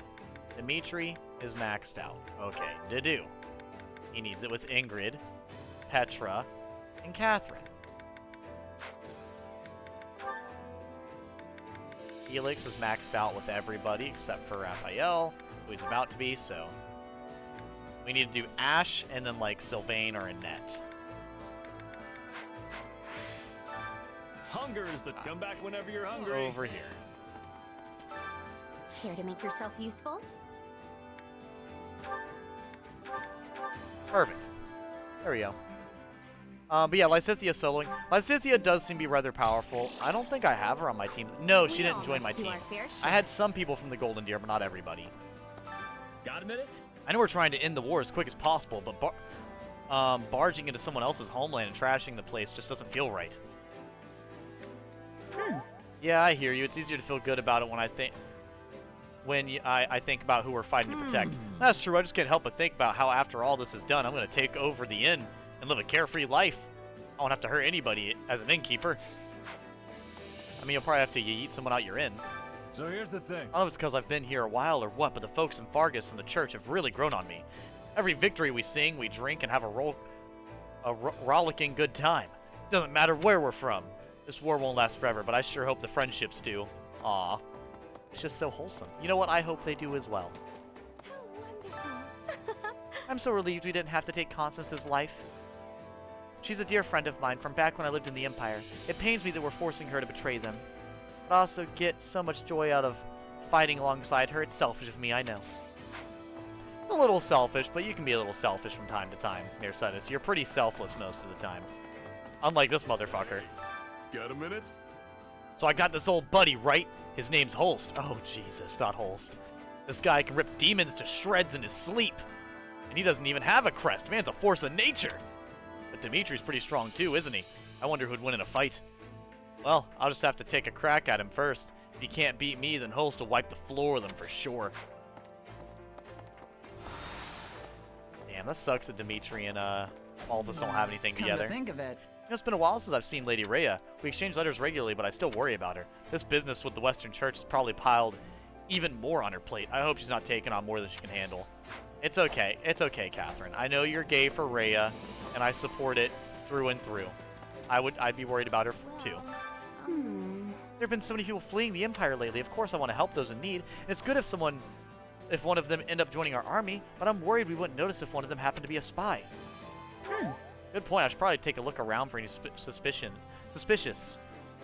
Dimitri is maxed out. Okay, Dedu. He needs it with Ingrid, Petra, and Catherine. Felix is maxed out with everybody except for Raphael, who he's about to be, so... We need to do Ash, and then, like, Sylvain or Annette. Hunger is the come back whenever you're hungry. Over here. Care to make yourself useful? Perfect. There we go. But yeah, Lysithea soloing. Lysithea does seem to be rather powerful. I don't think I have her on my team. No, she didn't join my team. I had some people from the Golden Deer, but not everybody. Got a minute? I know we're trying to end the war as quick as possible, but barging into someone else's homeland and trashing the place just doesn't feel right. Yeah, I hear you. It's easier to feel good about it when I think about who we're fighting to protect. That's true. I just can't help but think about how after all this is done, I'm going to take over the inn and live a carefree life. I won't have to hurt anybody as an innkeeper. I mean, you'll probably have to yeet someone out your inn. So here's the thing. I don't know if it's because I've been here a while or what, but the folks in Fargus and the church have really grown on me. Every victory we sing, we drink, and have a rollicking good time. Doesn't matter where we're from. This war won't last forever, but I sure hope the friendships do. Aw. It's just so wholesome. You know what? I hope they do as well. I'm so relieved we didn't have to take Constance's life. She's a dear friend of mine from back when I lived in the Empire. It pains me that we're forcing her to betray them. But I also get so much joy out of fighting alongside her. It's selfish of me, I know. A little selfish, but you can be a little selfish from time to time, Mercedes. You're pretty selfless most of the time. Unlike this motherfucker. Got a minute? So I got this old buddy, right? His name's Holst. Oh, Jesus, not Holst. This guy can rip demons to shreds in his sleep. And he doesn't even have a crest. Man's a force of nature. But Dimitri's pretty strong too, isn't he? I wonder who'd win in a fight. Well, I'll just have to take a crack at him first. If he can't beat me, then Holst will wipe the floor with him for sure. Damn, that sucks that Dimitri and all of us don't have anything together. Come to think of it. You know, it's been a while since I've seen Lady Rhea. We exchange letters regularly, but I still worry about her. This business with the Western Church has probably piled even more on her plate. I hope she's not taking on more than she can handle. It's okay. It's okay, Catherine. I know you're gay for Rhea, and I support it through and through. I'd be worried about her too. There have been so many people fleeing the Empire lately. Of course I want to help those in need. And it's good if one of them end up joining our army, but I'm worried we wouldn't notice if one of them happened to be a spy. Good point. I should probably take a look around for any suspicious.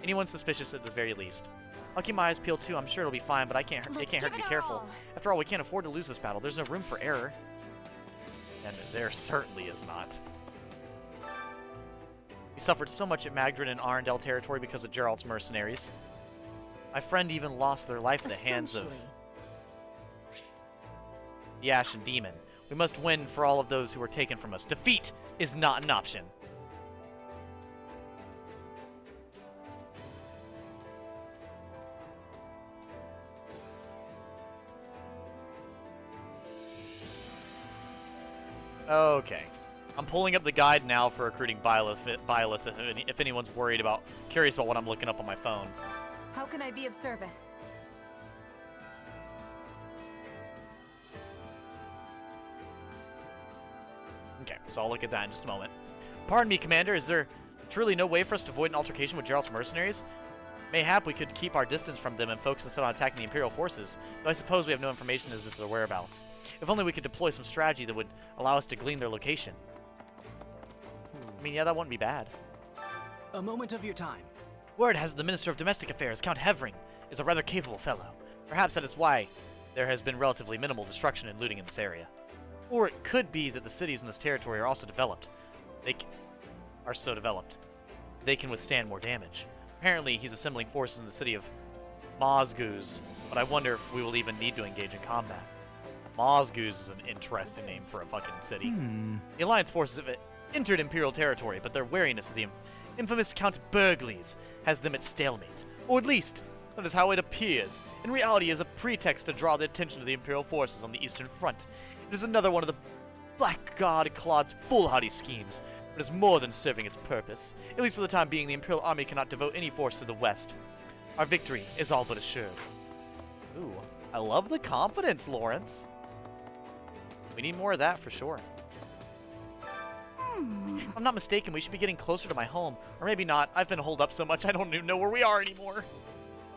Anyone suspicious at the very least. I'll keep my eyes peeled too. I'm sure it'll be fine, but it can't hurt to be careful. After all, we can't afford to lose this battle. There's no room for error. And there certainly is not. We suffered so much at Magdrin and Arendelle territory because of Geralt's mercenaries. My friend even lost their life at the hands of the Ashen Demon. We must win for all of those who were taken from us. Defeat is not an option. Okay. I'm pulling up the guide now for recruiting Byleth if anyone's curious about what I'm looking up on my phone. How can I be of service? Okay, so I'll look at that in just a moment. Pardon me, Commander, is there truly no way for us to avoid an altercation with Geralt's mercenaries? Mayhap we could keep our distance from them and focus instead on attacking the Imperial forces, though I suppose we have no information as to their whereabouts. If only we could deploy some strategy that would allow us to glean their location. I mean, yeah, that wouldn't be bad. A moment of your time. Word has the Minister of Domestic Affairs, Count Hevring, is a rather capable fellow. Perhaps that is why there has been relatively minimal destruction and looting in this area. Or it could be that the cities in this territory are also developed. Are so developed. They can withstand more damage. Apparently, he's assembling forces in the city of Mozguz, but I wonder if we will even need to engage in combat. Mozguz is an interesting name for a fucking city. The Alliance forces have entered Imperial territory, but their wariness of the infamous Count Burgles has them at stalemate. Or at least, that is how it appears. In reality, it is a pretext to draw the attention of the Imperial forces on the Eastern Front. It is another one of the Black God Claude's foolhardy schemes, but is more than serving its purpose. At least for the time being, the Imperial Army cannot devote any force to the West. Our victory is all but assured. Ooh, I love the confidence, Lawrence. We need more of that for sure. If I'm not mistaken, we should be getting closer to my home. Or maybe not. I've been holed up so much I don't even know where we are anymore.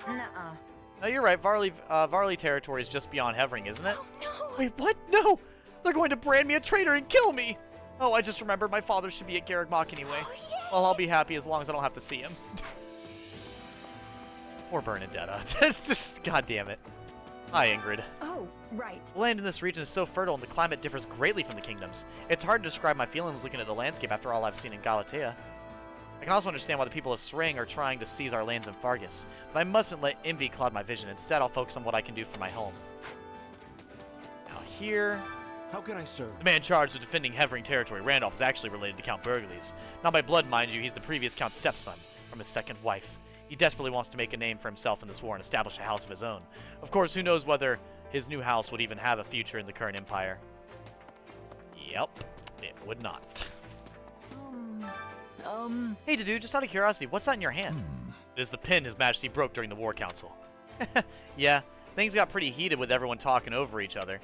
Nuh-uh. No, you're right. Varley territory is just beyond Hevring, isn't it? Oh, no! Wait, what? No! They're going to brand me a traitor and kill me! Oh, I just remembered my father should be at Garreg Mach anyway. Oh, well, I'll be happy as long as I don't have to see him. Poor Bernadetta. It's just... God damn it. Hi, Ingrid. Oh, right. The land in this region is so fertile and the climate differs greatly from the kingdoms. It's hard to describe my feelings looking at the landscape after all I've seen in Galatea. I can also understand why the people of Sring are trying to seize our lands in Fargus, but I mustn't let envy cloud my vision. Instead, I'll focus on what I can do for my home. Now here... How can I serve? The man charged with defending Hevring territory, Randolph, is actually related to Count Burgles. Not by blood, mind you, he's the previous Count's stepson, from his second wife. He desperately wants to make a name for himself in this war and establish a house of his own. Of course, who knows whether his new house would even have a future in the current empire. Yep, it would not. Hey, dude, just out of curiosity, what's that in your hand? It is the pin His Majesty broke during the War Council. Yeah, things got pretty heated with everyone talking over each other.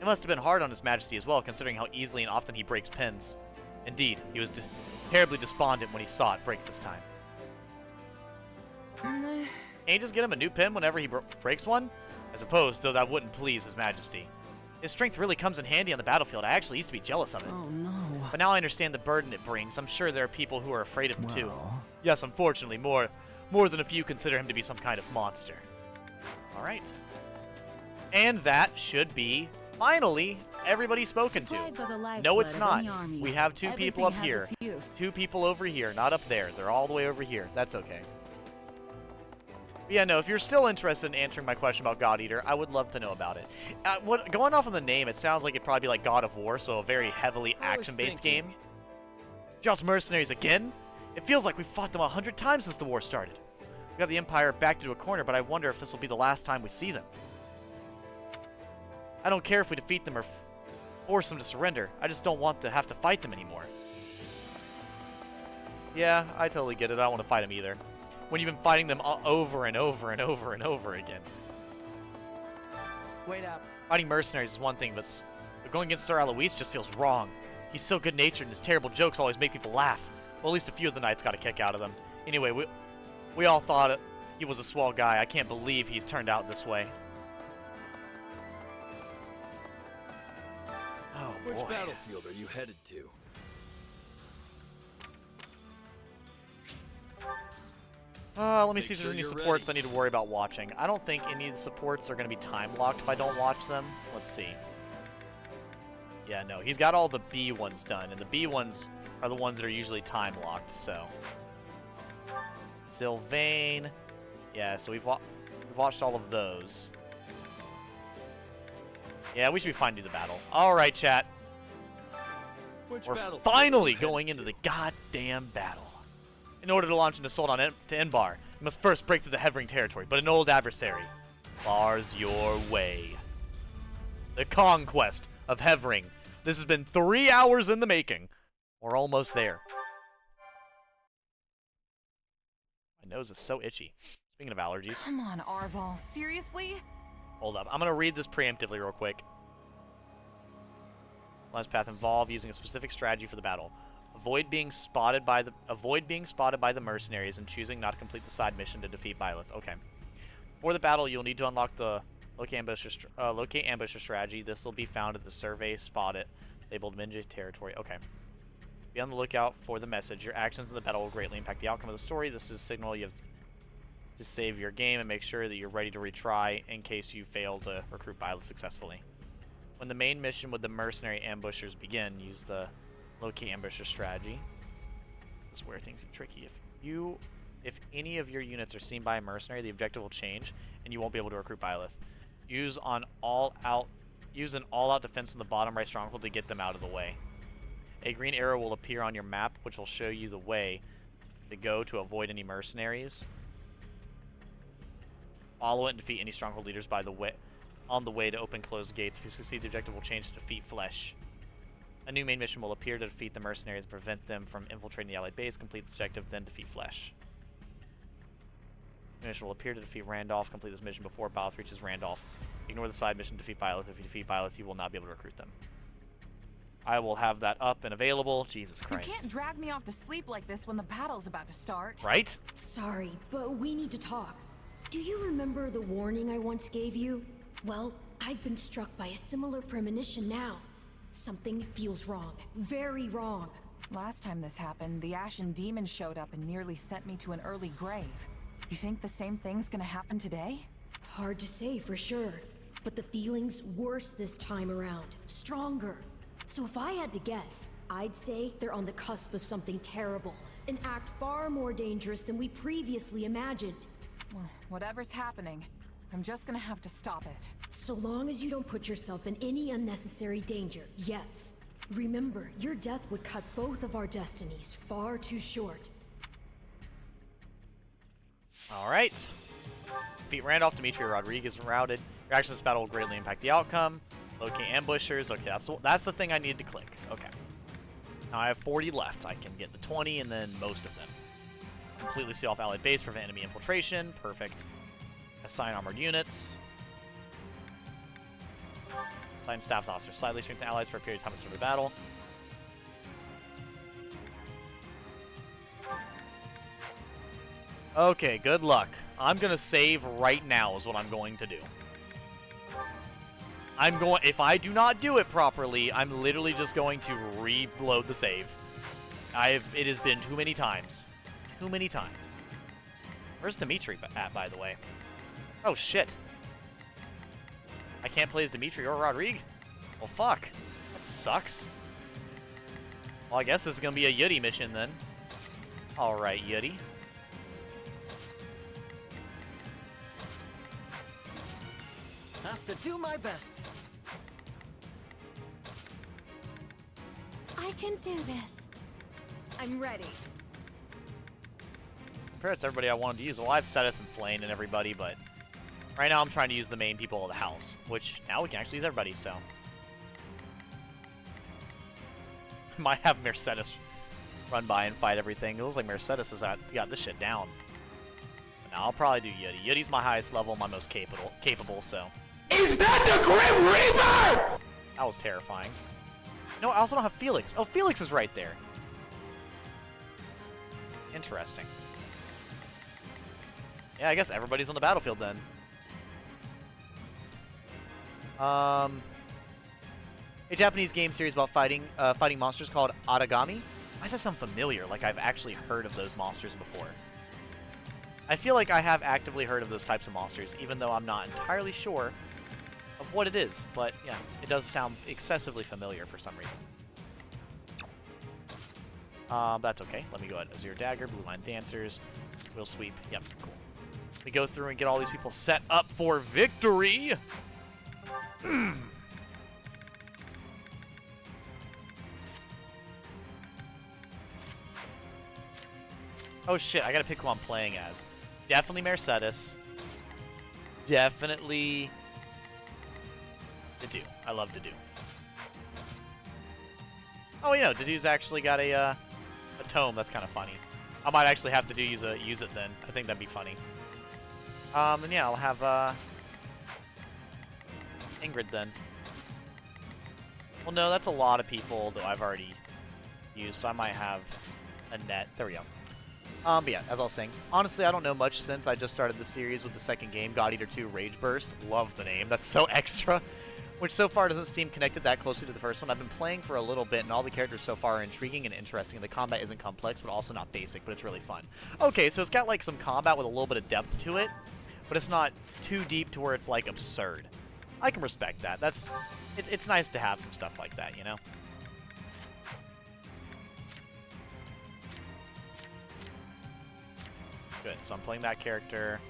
It must have been hard on His Majesty as well, considering how easily and often he breaks pins. Indeed, he was terribly despondent when he saw it break this time. Can't you just get him a new pin whenever he breaks one? I suppose, though that wouldn't please His Majesty. His strength really comes in handy on the battlefield. I actually used to be jealous of it. Oh, no. But now I understand the burden it brings. I'm sure there are people who are afraid of him, too. Yes, unfortunately, more than a few consider him to be some kind of monster. All right. And that should be, finally, everybody spoken to. No, it's not. We have two people up here. Two people over here, not up there. They're all the way over here. That's okay. But yeah, no, if you're still interested in answering my question about God Eater, I would love to know about it. Going off on the name, it sounds like it'd probably be like God of War, so a very heavily action-based game. John's mercenaries again? It feels like we've fought them 100 times since the war started. We got the Empire backed into a corner, but I wonder if this will be the last time we see them. I don't care if we defeat them or force them to surrender. I just don't want to have to fight them anymore. Yeah, I totally get it. I don't want to fight them either. When you've been fighting them over and over and over and over again. Wait up. Fighting mercenaries is one thing, but going against Sir Alois just feels wrong. He's so good-natured and his terrible jokes always make people laugh. Well, at least a few of the knights got a kick out of them. Anyway, we all thought he was a swell guy. I can't believe he's turned out this way. Oh, boy. Which battlefield are you headed to? Let me see if there's any supports I need to worry about watching. I don't think any of the supports are going to be time-locked if I don't watch them. Let's see. Yeah, no, he's got all the B ones done, and the B ones are the ones that are usually time-locked, so. Sylvain. Yeah, so we've watched all of those. Yeah, we should be fine to do the battle. All right, chat. We're finally going into the goddamn battle. In order to launch an assault on to Enbar, you must first break through the Hevring territory, but an old adversary bars your way. The conquest of Hevring. This has been 3 hours in the making. We're almost there. My nose is so itchy. Speaking of allergies. Come on, Arval. Seriously? Hold up. I'm going to read this preemptively real quick. Last path involve using a specific strategy for the battle. avoid being spotted by the mercenaries and choosing not to complete the side mission to defeat Byleth. Okay. For the battle, you'll need to unlock the locate ambusher strategy. This will be found at the survey spot it labeled Minji territory. Okay. Be on the lookout for the message. Your actions in the battle will greatly impact the outcome of the story. This is a signal you have to save your game and make sure that you're ready to retry in case you fail to recruit Byleth successfully. When the main mission with the mercenary ambushers begin, use the locate ambusher strategy. This is where things get tricky. If any of your units are seen by a mercenary, the objective will change and you won't be able to recruit Byleth. Use an all-out defense in the bottom right stronghold to get them out of the way. A green arrow will appear on your map, which will show you the way to go to avoid any mercenaries. Follow it and defeat any stronghold leaders on the way to open closed gates. If you succeed, the objective will change to defeat flesh. A new main mission will appear to defeat the mercenaries and prevent them from infiltrating the allied base. Complete this objective, then defeat flesh. The mission will appear to defeat Randolph. Complete this mission before Byleth reaches Randolph. Ignore the side mission to defeat Byleth. If you defeat Byleth, you will not be able to recruit them. I will have that up and available. Jesus Christ. You can't drag me off to sleep like this when the battle's about to start. Right? Sorry, but we need to talk. Do you remember the warning I once gave you? Well, I've been struck by a similar premonition now. Something feels wrong. Very wrong. Last time this happened, the Ashen Demon showed up and nearly sent me to an early grave. You think the same thing's gonna happen today? Hard to say for sure, but the feeling's worse this time around. Stronger. So if I had to guess, I'd say they're on the cusp of something terrible. An act far more dangerous than we previously imagined. Well, whatever's happening, I'm just gonna have to stop it. So long as you don't put yourself in any unnecessary danger, yes. Remember, your death would cut both of our destinies far too short. Alright. Defeat Randolph, Dimitri, Rodriguez routed. Your actions in this battle will greatly impact the outcome. Locate ambushers. Okay, that's the thing I needed to click. Okay. Now I have 40 left. I can get the 20 and then most of them. Completely seal off allied base, prevent enemy infiltration. Perfect. Assign armored units. Assign staff officers. Slightly strengthen allies for a period of time after the battle. Okay, good luck. I'm gonna save right now is what I'm going to do. If I do not do it properly, I'm literally just going to reload the save. It has been too many times. Too many times. Where's Dimitri at, by the way? Oh, shit. I can't play as Dimitri or Rodrigue? Well, fuck. That sucks. Well, I guess this is going to be a Yudi mission, then. Alright, Yudi. Have to do my best. I can do this. I'm ready. Compared to everybody I wanted to use, well, I've Seth and Flayn and everybody, but right now I'm trying to use the main people of the house, which now we can actually use everybody, so. Might have Mercedes run by and fight everything. It looks like Mercedes has got this shit down. But now I'll probably do Yudi. Yudi's my highest level, my most capable, so. Is that the Grim Reaper? That was terrifying. No, I also don't have Felix. Oh, Felix is right there. Interesting. Yeah, I guess everybody's on the battlefield then. A Japanese game series about fighting monsters called Aragami. Why does that sound familiar? Like I've actually heard of those monsters before. I feel like I have actively heard of those types of monsters, even though I'm not entirely sure of what it is. But yeah, it does sound excessively familiar for some reason. That's okay. Let me go ahead. Azure Dagger, Blue Line Dancers, Will Sweep. Yep, cool. We go through and get all these people set up for victory. Oh shit, I gotta pick who I'm playing as. Definitely Mercedes. Definitely Dedue. I love Dedue. Oh, you know, Dedue's actually got a tome. That's kind of funny. I might actually have Dedue use it then. I think that'd be funny. And yeah, I'll have Ingrid then. Well, no, that's a lot of people that I've already use, so I might have a net. There we go. But yeah, as I was saying, honestly, I don't know much since I just started the series with the second game, God Eater 2 Rage Burst. Love the name. That's so extra. Which so far doesn't seem connected that closely to the first one. I've been playing for a little bit, and all the characters so far are intriguing and interesting. The combat isn't complex, but also not basic, but it's really fun. Okay, so it's got like some combat with a little bit of depth to it, but it's not too deep to where it's like absurd. I can respect that. It's nice to have some stuff like that, you know? Good, so I'm playing that character.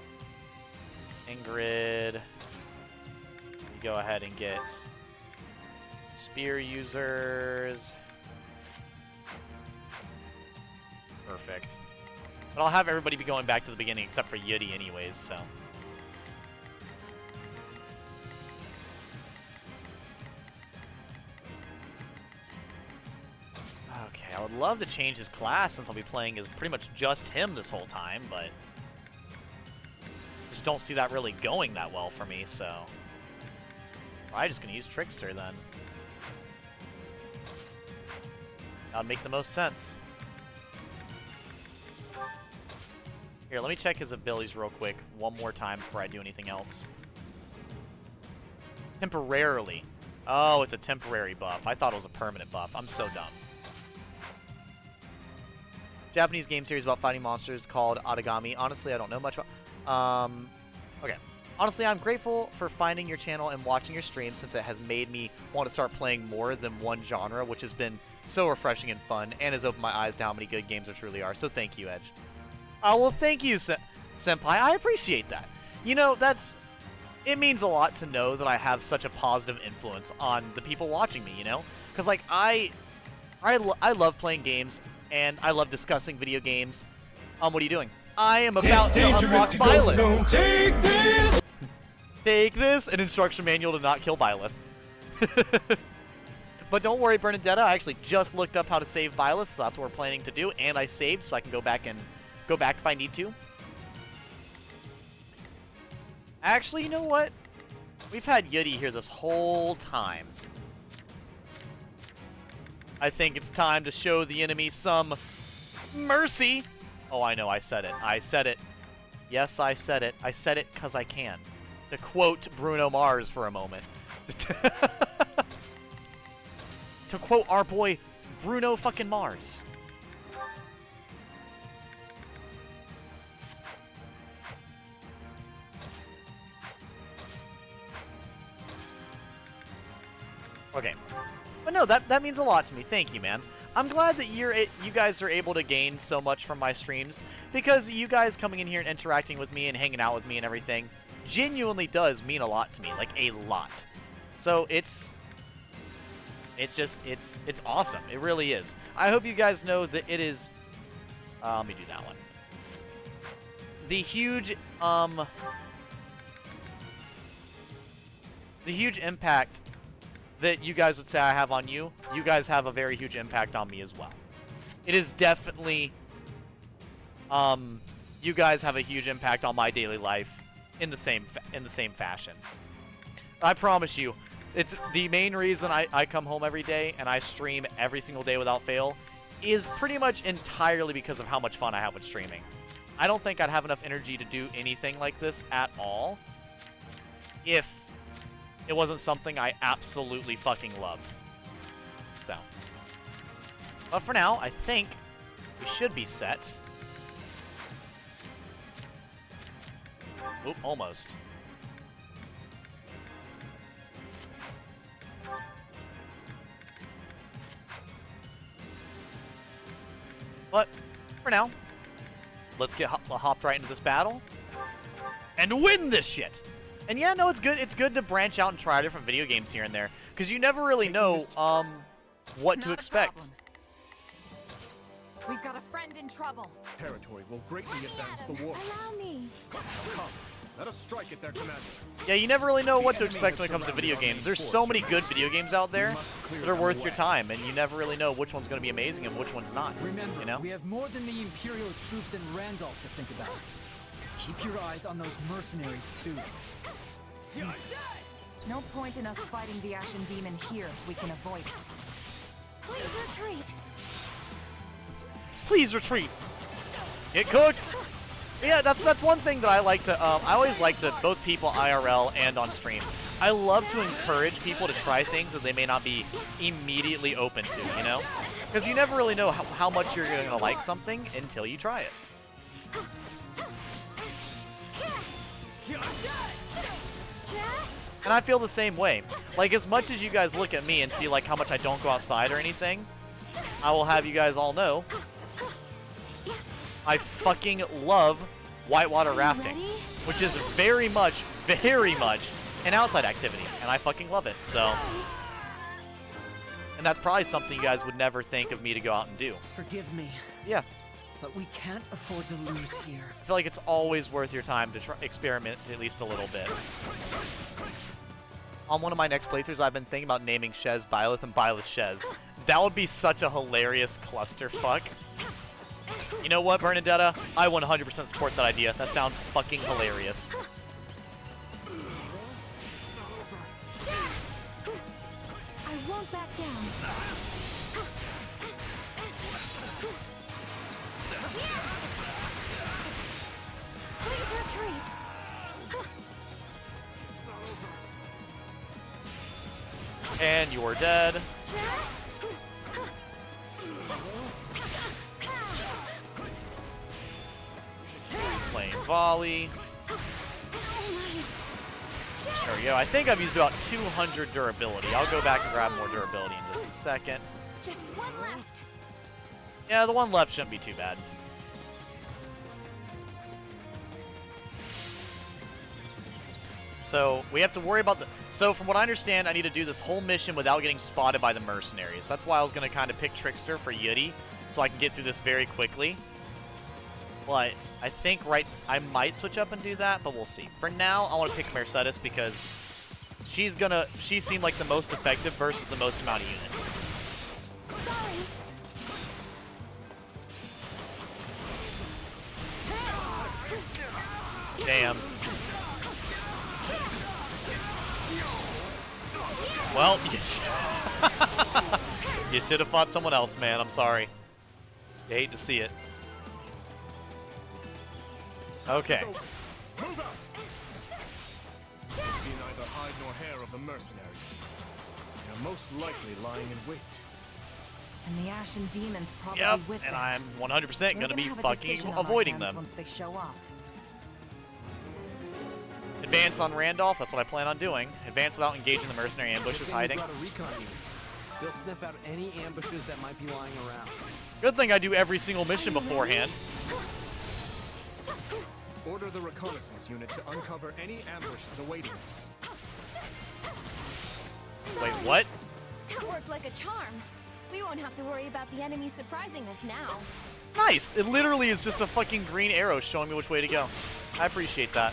Ingrid. Go ahead and get spear users. Perfect. But I'll have everybody be going back to the beginning except for Yudi anyways, so. Okay, I would love to change his class since I'll be playing as pretty much just him this whole time, but just don't see that really going that well for me, so. I'm just gonna use Trickster then. That'll make the most sense. Here, let me check his abilities real quick one more time before I do anything else. Temporarily. Oh, it's a temporary buff. I thought it was a permanent buff. I'm so dumb. Japanese game series about fighting monsters called Otagami. Honestly, I don't know much about... Okay. Honestly, I'm grateful for finding your channel and watching your streams since it has made me want to start playing more than one genre, which has been so refreshing and fun, and has opened my eyes to how many good games there truly are. So thank you, Edge. Well, thank you, Senpai. I appreciate that. You know, it means a lot to know that I have such a positive influence on the people watching me, you know? Because, like, I love playing games, and I love discussing video games. What are you doing? I am about to unlock Byleth. Take this! Take this! An instruction manual to not kill Byleth. But don't worry, Bernadetta. I actually just looked up how to save Byleth, so that's what we're planning to do. And I saved, so I can go back if I need to. Actually, you know what? We've had Yudi here this whole time. I think it's time to show the enemy some mercy. Oh, I know, I said it. I said it. Yes, I said it. I said it because I can. To quote Bruno Mars for a moment. To quote our boy Bruno fucking Mars. Okay. But no, that means a lot to me. Thank you, man. I'm glad that you guys are able to gain so much from my streams, because you guys coming in here and interacting with me and hanging out with me and everything genuinely does mean a lot to me, like a lot. So it's awesome. It really is. I hope you guys know that it is. Let me do that one. The huge impact that you guys would say I have on you, you guys have a very huge impact on me as well. It is definitely, you guys have a huge impact on my daily life in the same fashion. I promise you, it's the main reason I come home every day and I stream every single day without fail is pretty much entirely because of how much fun I have with streaming. I don't think I'd have enough energy to do anything like this at all if it wasn't something I absolutely fucking loved. So. But for now, I think we should be set. Oop, almost. But for now, let's get hopped right into this battle and win this shit. And yeah, no, it's good. It's good to branch out and try different video games here and there, because you never really know what to expect. We've got a friend in trouble. Territory will greatly advance the war. Allow me. Come, let us strike at their command. Yeah, you never really know what to expect when it comes to video games. There's so many good video games out there that are worth your time, and you never really know which one's going to be amazing and which one's not. Remember, you know? we have more than the Imperial troops in Randolph to think about. Keep your eyes on those mercenaries, too. You're dead! No point in us fighting the Ashen Demon here if we can avoid it. Please retreat. Please retreat. Get cooked. Yeah, that's one thing that I like to, I always like to, both people IRL and on stream, I love to encourage people to try things that they may not be immediately open to, you know? Because you never really know how much you're going to like something until you try it. And I feel the same way. Like, as much as you guys look at me and see, like, how much I don't go outside or anything, I will have you guys all know I fucking love whitewater rafting, which is very much an outside activity, and I fucking love it, so. And that's probably something you guys would never think of me to go out and do. Forgive me. Yeah. But we can't afford to lose here. I feel like it's always worth your time to experiment at least a little bit. On one of my next playthroughs, I've been thinking about naming Shez Byleth and Byleth Shez. That would be such a hilarious clusterfuck. You know what, Bernadetta? I 100% support that idea. That sounds fucking hilarious. I won't back down. Please retreat. And you are dead. Playing volley. There we go. I think I've used about 200 durability. I'll go back and grab more durability in just a second. Just one left. Yeah, the one left shouldn't be too bad. So we have to worry about the... So from what I understand, I need to do this whole mission without getting spotted by the mercenaries. That's why I was going to kind of pick Trickster for Yuri, so I can get through this very quickly. But I think I might switch up and do that, but we'll see. For now, I want to pick Mercedes because she seemed like the most effective versus the most amount of units. Sorry. Damn. Well, you should have fought someone else, man. I'm sorry. You hate to see it. Okay. Move out! See neither hide nor hair of the mercenaries. They are most likely lying in wait. And the Ashen Demon's probably Yep, with them. and I'm 100% going to be have a fucking decision on our avoiding hands them. once they show up. Advance on Randolph, that's what I plan on doing. Advance without engaging the mercenary ambushes hiding. Got a recon unit. They'll sniff out any ambushes that might be lying around. Good thing I do every single mission beforehand. Order the reconnaissance unit to uncover any ambushes awaiting us. Wait, what? That worked like a charm. We won't have to worry about the enemy surprising us now. Nice! It literally is just a fucking green arrow showing me which way to go. I appreciate that.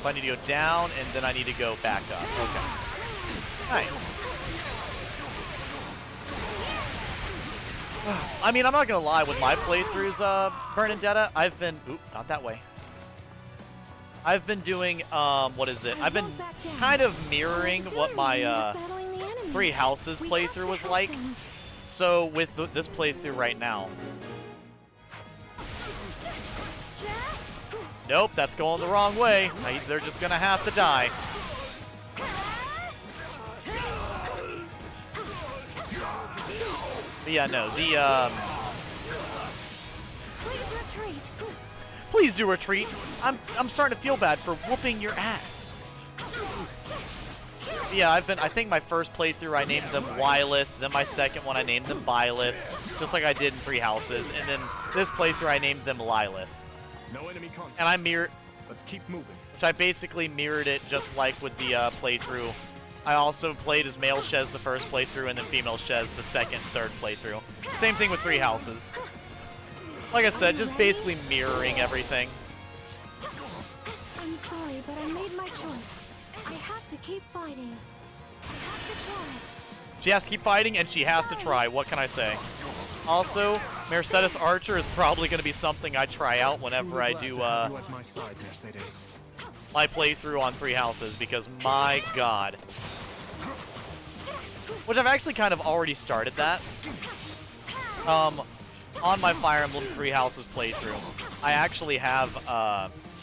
So I need to go down, and then I need to go back up. Okay. Nice. I mean, I'm not gonna lie, with my playthroughs, Bernadetta, I've been... Oop, not that way. I've been doing, what is it? I've been kind of mirroring what my, Three Houses playthrough was like. So, with this playthrough right now... Nope, that's going the wrong way. They're just gonna have to die. But yeah, no, the, Please retreat. Please do retreat. I'm starting to feel bad for whooping your ass. Yeah, I think my first playthrough I named them Byleth, then my second one I named them Byleth, just like I did in Three Houses, and then this playthrough I named them Lilith. No enemy contact. And I mirrored... Let's keep moving. Which I basically mirrored it just like with the playthrough. I also played as male Shez the first playthrough and then female Shez the second, third playthrough. Same thing with Three Houses. Like I said, just basically mirroring everything. I'm sorry, but I made my choice. I have to keep fighting. I have to try. She has to keep fighting and she has to try. What can I say? Also, Mercedes Archer is probably going to be something I try out whenever I do my playthrough on Three Houses, because my god. which I've actually kind of already started that. On my Fire Emblem Three Houses playthrough, I actually have,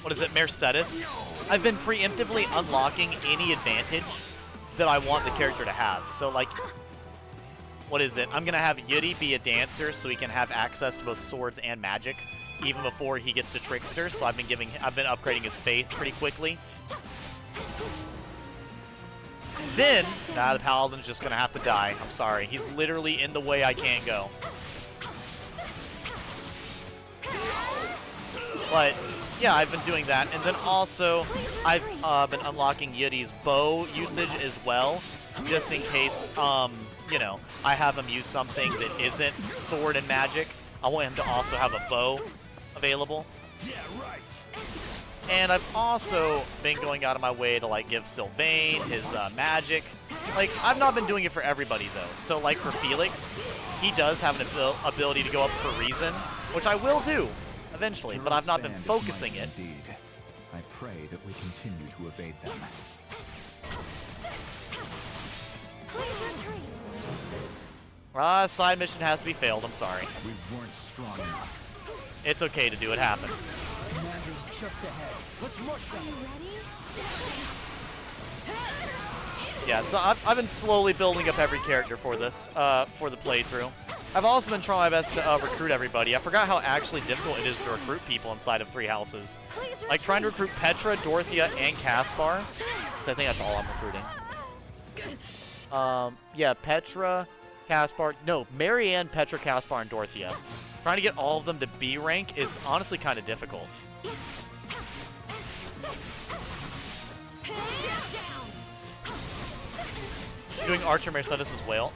what is it, Mercedes? I've been preemptively unlocking any advantage that I want the character to have. So, like, what is it? I'm going to have Yuri be a dancer so he can have access to both swords and magic even before he gets to Trickster. So I've been upgrading his faith pretty quickly. Then, the Paladin's just going to have to die. I'm sorry. He's literally in the way I can't go. But, yeah, I've been doing that. And then also, I've been unlocking Yuri's bow usage as well, just in case, you know, I have him use something that isn't sword and magic. I want him to also have a bow available. Yeah, right. And I've also been going out of my way to, like, give Sylvain his magic. Like, I've not been doing it for everybody, though. So, like, for Felix, he does have an ability to go up for reason, which I will do eventually, but I've not been focusing it. Indeed. I pray that we continue to evade them. Please retreat. Side mission has to be failed, I'm sorry. We weren't strong enough. It's okay to do, it happens. Commander's just ahead. Let's rush them. Yeah, so I've been slowly building up every character for this, for the playthrough. I've also been trying my best to recruit everybody. I forgot how actually difficult it is to recruit people inside of Three Houses. Like, trying to recruit Petra, Dorothea, and Caspar. So I think that's all I'm recruiting. Yeah, Petra, Caspar. No, Marianne, Petra, Caspar, and Dorothea. Trying to get all of them to B rank is honestly kind of difficult. Doing Archer Mercedes as well.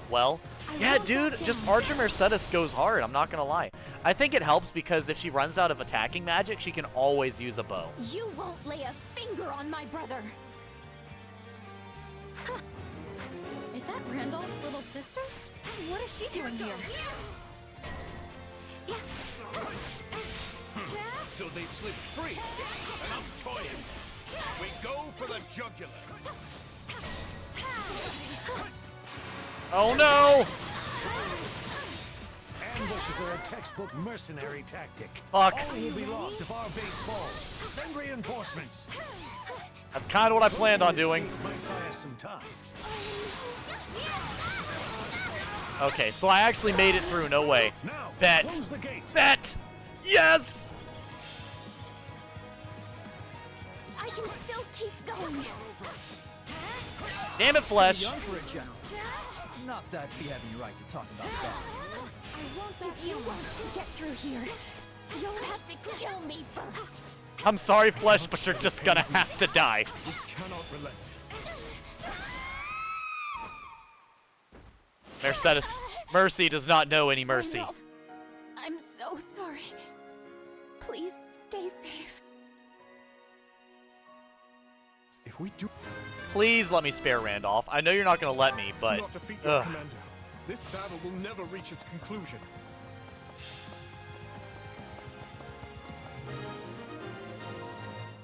Yeah, dude, just Archer Mercedes goes hard, I'm not gonna lie. I think it helps because if she runs out of attacking magic, she can always use a bow. You won't lay a finger on my brother. Huh. Is that Randolph's little sister? What is she doing here? So they slip free, and I'm toying. We go for the jugular. Oh no! Ambushes are a textbook mercenary tactic. Fuck. All will be lost if our base falls. Send reinforcements. That's kind of what I planned on doing. Might buy us some time. Okay, so I actually made it through, no way. Now, Bet! close the gate. Bet! Yes! I can still keep going. Damn it, Flesh! Young for a general. Not that we have any right to talk about that. I won't let you want to get through here. You'll have to kill me first. I'm sorry, Flesh, but you're just gonna have to die. We cannot relent. Mercedes. Mercy does not know any mercy. Randolph, I'm so sorry. Please stay safe. If we do, Please let me spare Randolph. I know you're not gonna let me, but not defeat your commander, this battle will never reach its conclusion.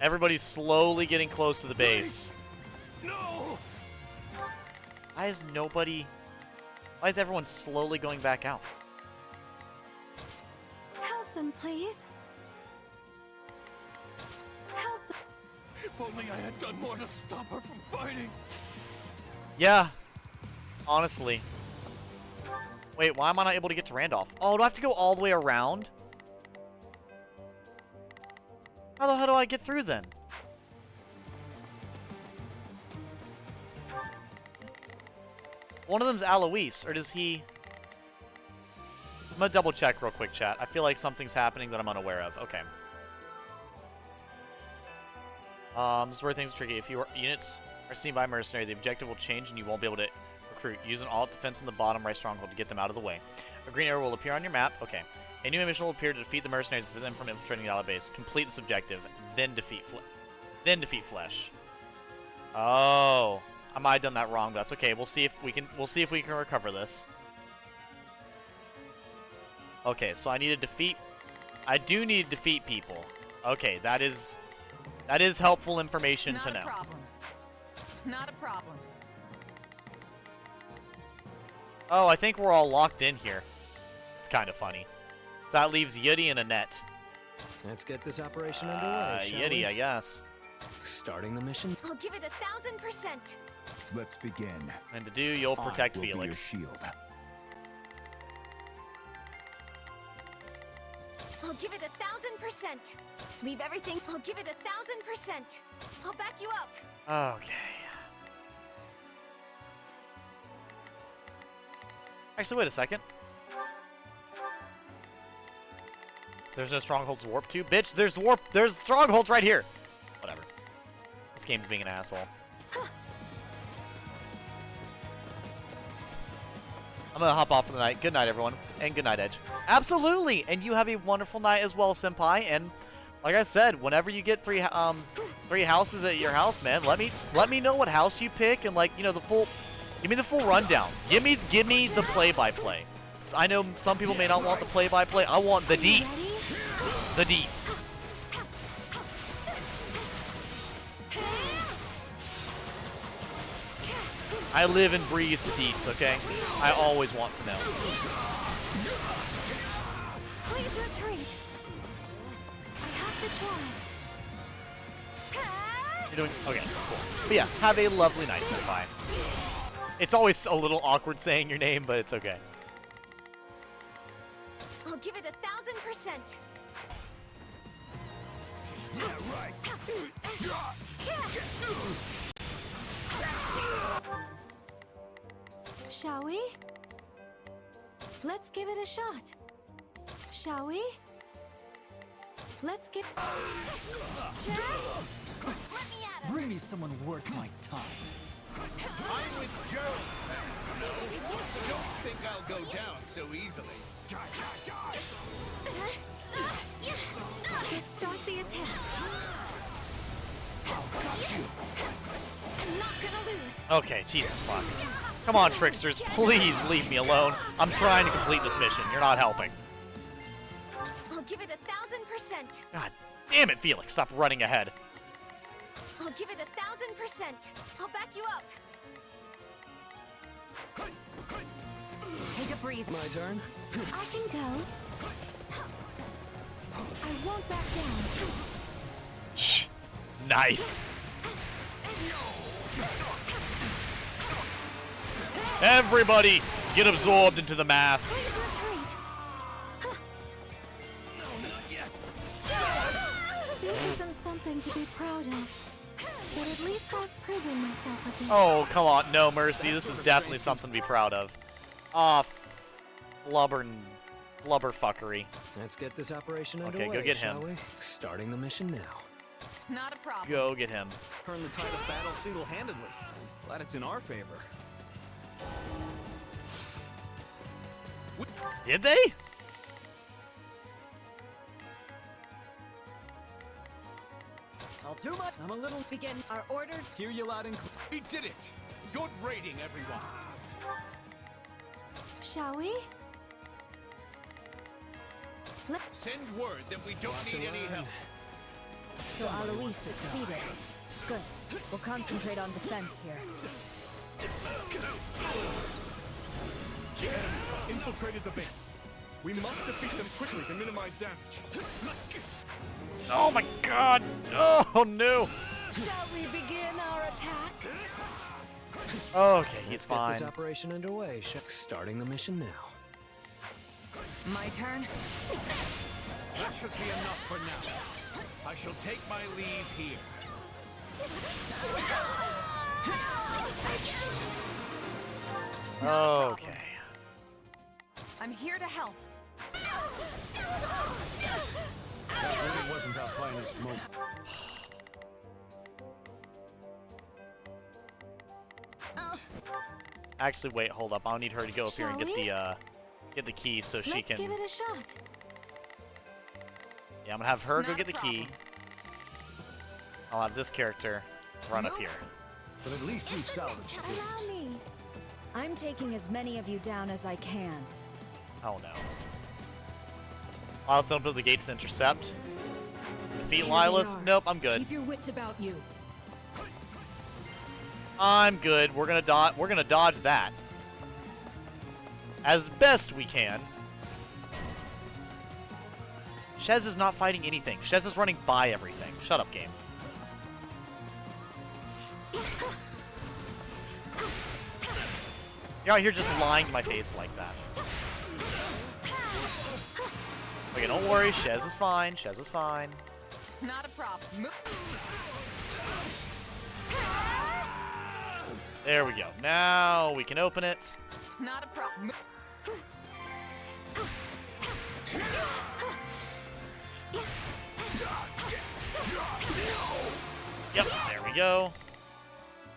everybody's slowly getting close to the base. No! Why is nobody... Why is everyone slowly going back out? Help them, please. Help them. If only I had done more to stop her from fighting. Yeah. Honestly. Wait, why am I not able to get to Randolph? Oh, do I have to go all the way around? How the hell do I get through then? One of them's Alois, or does he... I'm gonna double check real quick, chat. I feel like something's happening that I'm unaware of. Okay. This is where things are tricky. If your units are seen by a mercenary, the objective will change and you won't be able to recruit. Use an alt defense in the bottom right stronghold to get them out of the way. A green arrow will appear on your map. Okay. A new mission will appear to defeat the mercenaries and prevent them from infiltrating the ally base. Complete this objective, then defeat Flesh. Oh, I might have done that wrong, but that's okay. We'll see if we can. We'll see if we can recover this. Okay, so I need to defeat. I do need to defeat people. Okay, that is helpful information to know. Not a problem. Not a problem. Oh, I think we're all locked in here. It's kind of funny. So that leaves Yeti and Annette. Let's get this operation underway, shall Yeti, we? I guess. Starting the mission. I'll give it 1000%. Let's begin. And to do, you'll protect I will Felix. Be your shield. I'll give it 1000%. Leave everything. I'll give it 1000%. I'll back you up. Okay. Actually, wait a second. There's no strongholds to warp to? Bitch, there's strongholds right here! Whatever. This game's being an asshole. I'm gonna hop off for the night. Good night, everyone. And good night, Edge. Absolutely! And you have a wonderful night as well, Senpai. And like I said, whenever you get three houses at your house, man, let me know what house you pick and, like, you know, give me the full rundown. Give me the play-by-play. I know some people may not want the play-by-play. I want the deets. The deets. I live and breathe the deets, okay? I always want to know. Please retreat. I have to try. You're doing okay, cool. But yeah, have a lovely night, Senpai. It's always a little awkward saying your name, but it's okay. I'll give it 1000%. Yeah, right. Shall we? Let's give it a shot. Shall we? Let's give... Bring me someone worth my time. I'm with Joe. No, don't think I'll go down so easily. Let's start the attack. I'm not gonna lose. Okay, Jesus fuck. Come on, tricksters, please leave me alone. I'm trying to complete this mission. You're not helping. I'll give it 1000%. God damn it, Felix. Stop running ahead. I'll give it 1000%. I'll back you up. Take a breathe. My turn. I can go. I won't back down. Shh. Nice. Everybody, get absorbed into the mass. Please retreat. No, not yet. This isn't something to be proud of. But at least I've proven myself a bit. Oh, come on. No, Mercy. This is definitely something to be proud of. Ah, blubber fuckery. Let's get this operation Okay, underway, go get him. shall we? Starting the mission now. Not a problem. Go get him. Turn the tide of battle single-handedly. Glad it's in our favor. Did they? I'll do my... I'm a little... Begin our orders. Hear you loud and clear. We did it. Good raiding, everyone. Shall we? Send word that we don't need any help. So Alois succeeded. Good. We'll concentrate on defense here. The enemy has infiltrated the base. We must defeat them quickly to minimize damage. Oh my god! Oh no! Shall we begin our attack? Okay, he's Let's fine. get this operation underway. Starting the mission now. My turn. That should be enough for now. I shall take my leave here. Okay. I'm here to help. That really wasn't our finest moment. Actually, wait, hold up. I'll need her to go up here and get the key so she Let's can. give it a shot. Yeah, I'm gonna have her go Not get a the key. problem. I'll have this character run up here. But at least we've salvaged things. Allow me. I'm taking as many of you down as I can. Oh no. I'll open up the gates to intercept. Defeat Here we Byleth. are. Nope, I'm good. Keep your wits about you. I'm good. We're gonna dodge that. as best we can. Shez is not fighting anything. Shez is running by everything. Shut up, game. You're out here just lying to my face like that. Okay, don't worry. Shez is fine. Shez is fine. Not a problem. There we go. Now we can open it. Not a problem. Yep, there we go.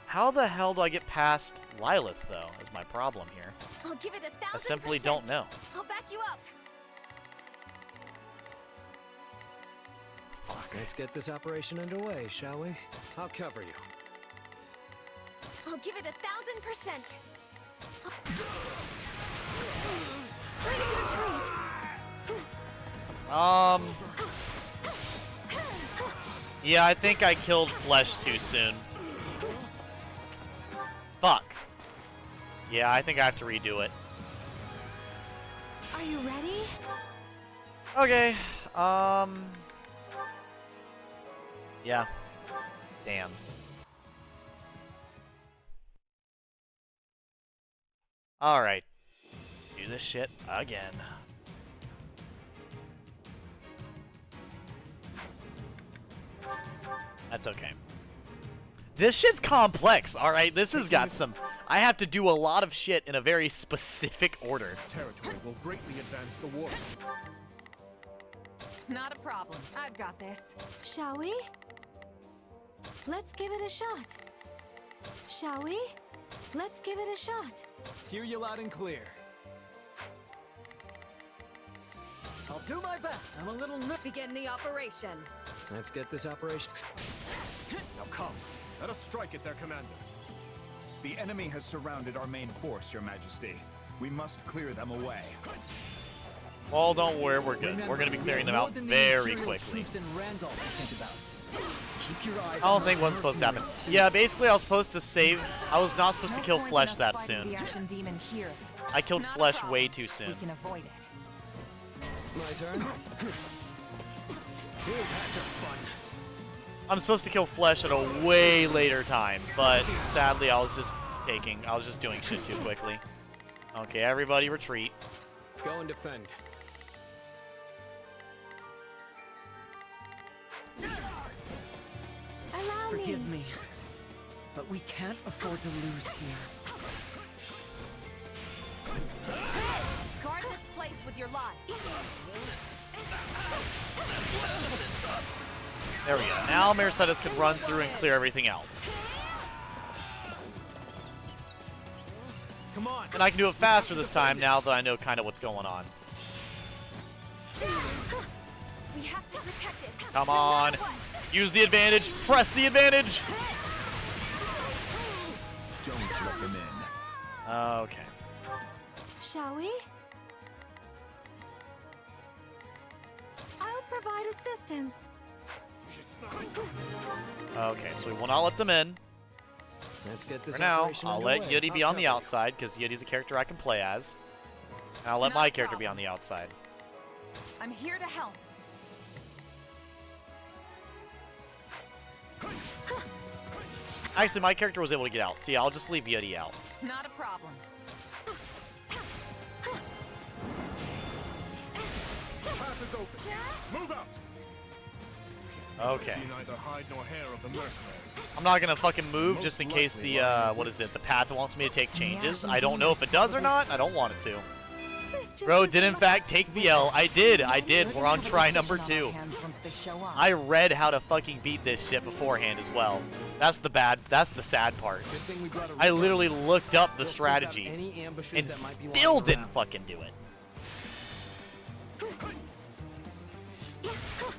How the hell do I get past Byleth, though, is my problem here. I'll give it 1,000%. I simply don't know. I'll back you up. Let's get this operation underway, shall we? I'll cover you. I'll give it 1,000%. Please retreat. Yeah, I think I killed Flesh too soon. Fuck. Yeah, I think I have to redo it. Are you ready? Okay. Yeah. Damn. Alright. Do this shit again. That's okay. This shit's complex, alright? This has got some... I have to do a lot of shit in a very specific order. Territory will greatly advance the war. Not a problem. I've got this. Shall we? Let's give it a shot. Shall we? Let's give it a shot. Hear you loud and clear. I'll do my best. I'm a little Begin the operation. Let's get this operation. Now come. Let us strike at their commander. The enemy has surrounded our main force, Your Majesty. We must clear them away. Well, don't worry, we're good. We're going to be clearing them out very quickly. I don't think one's supposed to happen. Yeah, basically I was supposed to save... I was not supposed to kill Flesh that soon. The Ashen Demon here. I killed Flesh way too soon. We can avoid it. My turn. I'm supposed to kill Flesh at a way later time, but sadly I was just doing shit too quickly. Okay, everybody retreat. Go and defend. Forgive me, but we can't afford to lose here. Guard this place with your life. There we go. Now Mercedes can run through and clear everything out. Come on. And I can do it faster this time now that I know kind of what's going on. We have to protect it. Come on. Use the advantage. Press the advantage. Don't let them in. Okay. Shall we? I'll provide assistance. Okay, so we will not let them in. Let's get this For now, operation I'll underway. let Yudi be on the outside, because Yudi's a character I can play as. And I'll let my character be on the outside. I'm here to help. Actually, my character was able to get out. So yeah, I'll just leave Yudi out. Not a problem. Path is open. Move out. Okay. See neither hide nor hair of the mercenaries. I'm not gonna fucking move just in case the, what is it, the path wants me to take changes. I don't know if it does or not. I don't want it to. Bro did in fact take the L. I did. We're on try number 2. I read how to fucking beat this shit beforehand as well. That's the sad part. I literally looked up the strategy and still didn't fucking do it.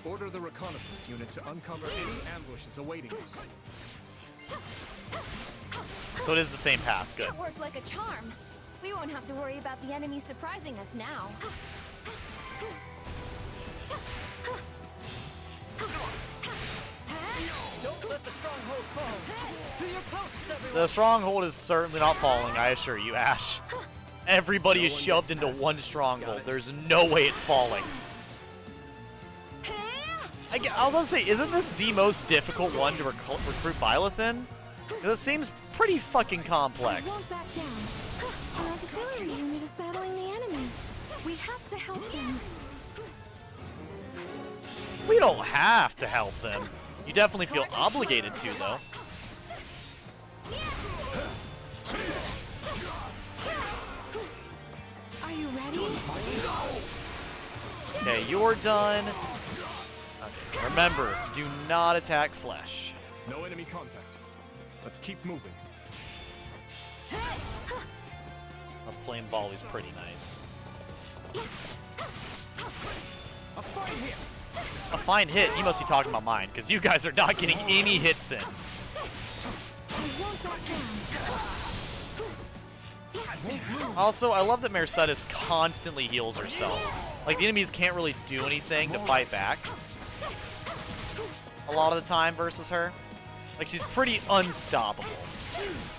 Order the reconnaissance unit to uncover any ambushes awaiting us. So it is the same path. Good. That worked like a charm. We won't have to worry about the enemy surprising us now. Don't let the stronghold fall. To your posts, everyone. The stronghold is certainly not falling, I assure you, Ash. Everybody is shoved into one stronghold. There's no way it's falling. I was gonna say, isn't this the most difficult one to recruit Byleth in? Because it seems pretty fucking complex. I won't back down. Our auxiliary unit is battling the enemy. We have to help them. We don't have to help them. You definitely feel obligated to, though. Are you ready? Okay, you're done. Okay, remember, do not attack flesh. No enemy contact. Let's keep moving. A flame ball is pretty nice. A fine hit. A fine hit? You must be talking about mine, because you guys are not getting any hits in. Also, I love that Mercedes constantly heals herself. Like, the enemies can't really do anything to fight back a lot of the time versus her. Like, she's pretty unstoppable.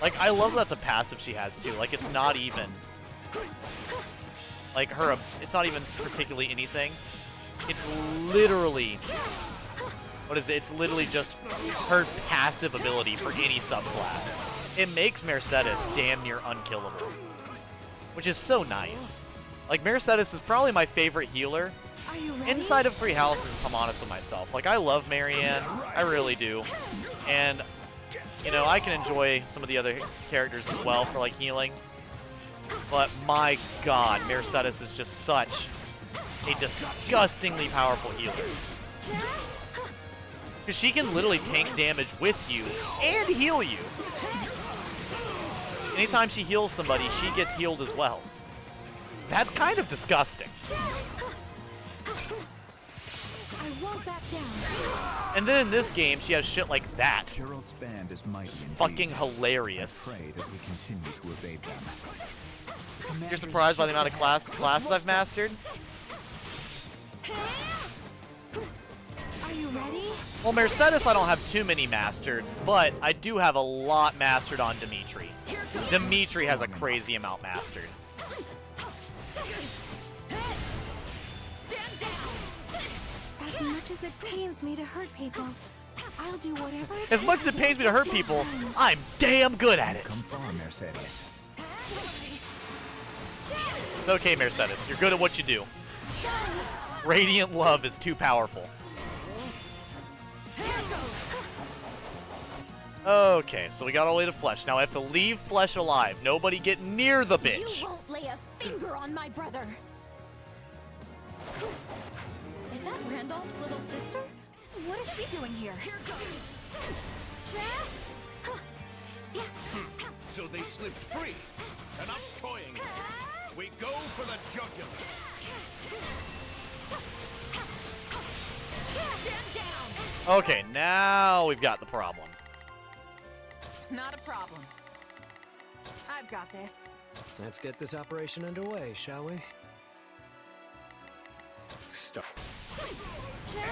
Like, I love that's a passive she has, too. Like, it's not even... Like, it's not even particularly anything. It's literally... What is it? It's literally just her passive ability for any subclass. It makes Mercedes damn near unkillable. Which is so nice. Like, Mercedes is probably my favorite healer inside of 3 houses, if I'm honest with myself. Like, I love Marianne. I really do. And, you know, I can enjoy some of the other characters as well for, like, healing. But, my god, Mercedes is just such a disgustingly powerful healer. Because she can literally tank damage with you and heal you. Anytime she heals somebody, she gets healed as well. That's kind of disgusting. I won't back down. And then in this game, she has shit like that. Gerald's band is mighty Just indeed. fucking hilarious. I pray that we continue to evade them. You're surprised by the amount of classes I've mastered? Are you ready? Well, Mercedes I don't have too many mastered, but I do have a lot mastered on Dimitri. Dimitri has a crazy amount mastered. As much as it pains me to hurt people, I'll do whatever it As much as it pains me to hurt people, I'm damn good at it. Come far, Mercedes. It's okay, Mercedes. You're good at what you do. Radiant love is too powerful. Okay, so we got all the way to Flesh. Now I have to leave Flesh alive. Nobody get near the bitch. You won't lay a finger on my brother. Is that Randolph's little sister? What is she doing here? Here goes. So they slipped free. Enough toying. We go for the jugular. Stand down. Okay, now we've got the problem. Not a problem. I've got this. Let's get this operation underway, shall we? Stop.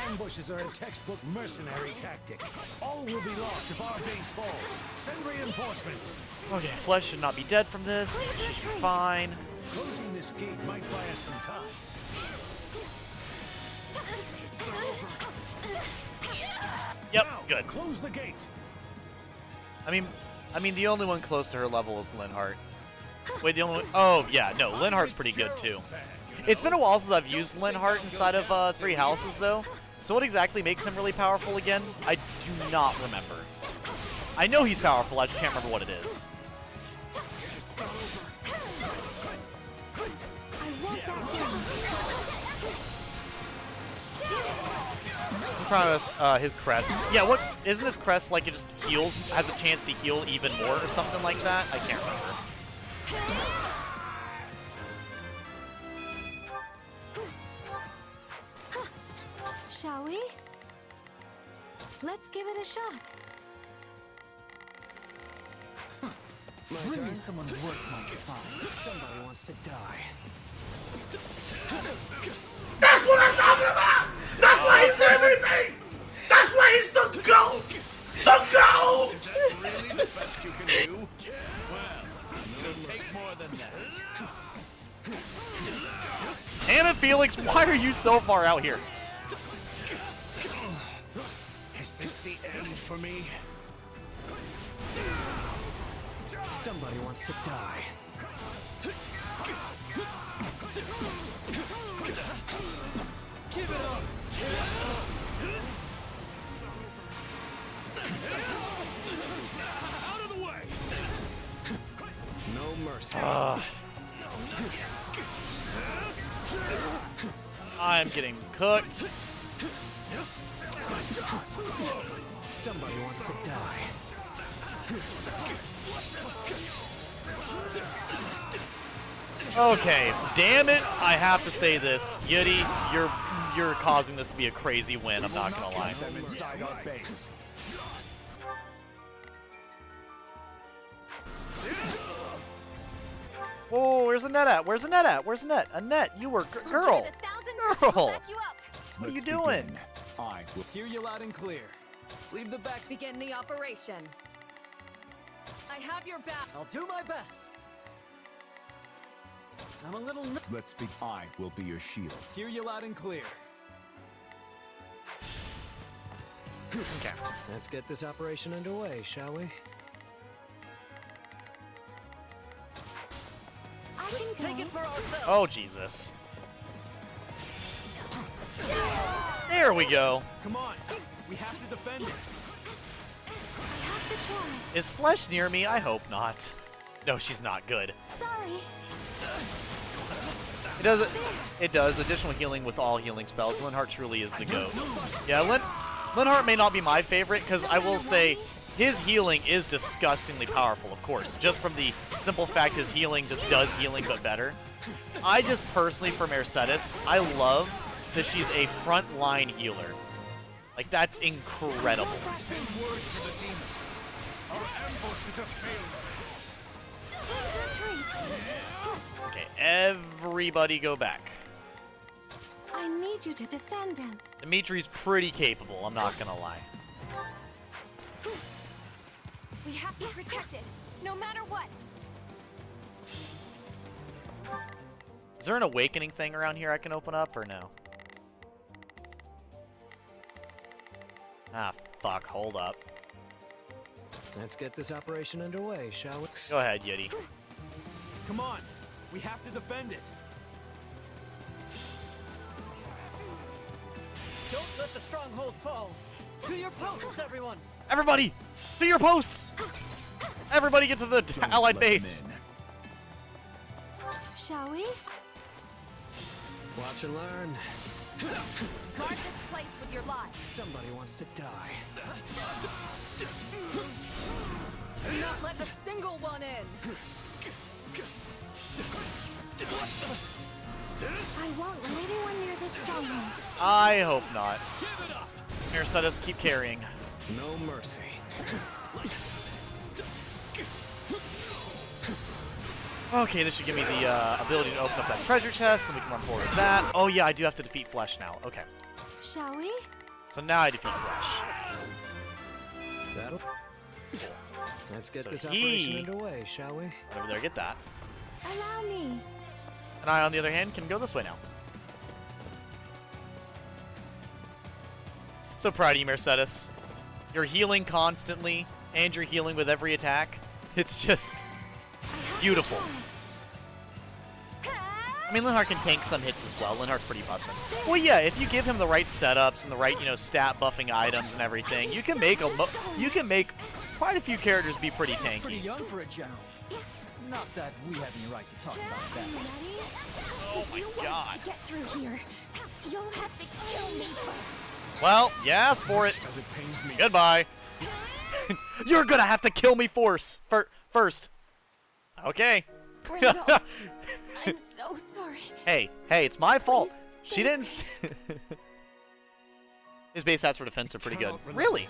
Ambushes are a textbook mercenary tactic. All will be lost if our base falls. Send reinforcements. Okay, Flesh should not be dead from this. She's fine. Closing this gate might buy us some time. Yep, Now, good. Close the gate. I mean, the only one close to her level is Linhardt. Wait, the only one... Oh, yeah, no, Linhardt's pretty good, too. It's been a while since I've used Linhardt inside of 3 houses, though. So what exactly makes him really powerful again? I do not remember. I know he's powerful, I just can't remember what it is. I'm trying to his crest. Yeah, what isn't his crest like? It just heals, has a chance to heal even more or something like that. I can't remember. Shall we? Let's give it a shot. Bring me someone worth my time. Somebody wants to die. That's what I'm talking about! That's why he's everything! That's why he's the GOAT! The GOAT! Is that really the best you can do? Well, it'll take more than that. Damn it, Felix! Why are you so far out here? Is this the end for me? Somebody wants to die. Give it up! Out of the way! No mercy. I'm getting cooked. Somebody wants to die. Okay, damn it! I have to say this, Yuri, you're causing this to be a crazy win. I'm not gonna lie. Them inside our base. Whoa, where's the net at? Where's the net at? Where's the net? Annette, you were girl. Girl. What are you doing? I will hear you loud and clear. Leave the back. Begin the operation. I have your back. I'll do my best. I'm a little. Let's be. I will be your shield. Hear you loud and clear. Okay. Let's get this operation underway, shall we? Let's take it for ourselves. Oh, Jesus. There we go. Come on, we have to defend it. I have to try. Is Flesh near me? I hope not. No, she's not good. Sorry. It does. Additional healing with all healing spells. Linhardt truly is the GOAT. Yeah, Linhardt may not be my favorite, because I will say his healing is disgustingly powerful, of course. Just from the simple fact his healing just does healing, but better. I just personally, for Mercedes, I love that she's a front-line healer. Like, that's incredible. Send word to the demon. Our ambush is a failure. Okay, everybody go back. I need you to defend them. Dimitri's pretty capable, I'm not gonna lie. We have to protect it, no matter what. Is there an awakening thing around here I can open up, or no? Ah, fuck, hold up. Let's get this operation underway, shall we? Go ahead, Yeti. Come on, we have to defend it. Don't let the stronghold fall. To your posts, everyone. Everybody, to your posts! Everybody get to the allied base. Shall we? Watch and learn. Guard this place with your lives. Somebody wants to die. Do not let a single one in. I won't let anyone near this stronghold. I hope not. Mercedes, keep carrying. No mercy. Okay, this should give me the ability to open up that treasure chest, and we can run forward with that. Oh yeah, I do have to defeat Flesh now. Okay. Shall we? So now I defeat Flesh. That'll. Let's get So this he- operation underway, shall we? Right over there, get that. Allow me. And I, on the other hand, can go this way now. So proud of you, Mercedes. You're healing constantly, and you're healing with every attack. It's just beautiful. I mean, Linhardt can tank some hits as well. Linhardt's pretty bussin'. Well, yeah, if you give him the right setups and the right, stat buffing items and everything, you can make quite a few characters be pretty She's pretty tanky. young for a general. Not that we have any right to talk about that. Oh my god. To get through here, you'll have to kill me first. Well, yeah, ask for it. Because it pains me. Goodbye. You're gonna have to kill me first. Okay. Randolph, I'm so sorry. Hey, it's my fault. Please She didn't. His base stats for defense are pretty good. Really?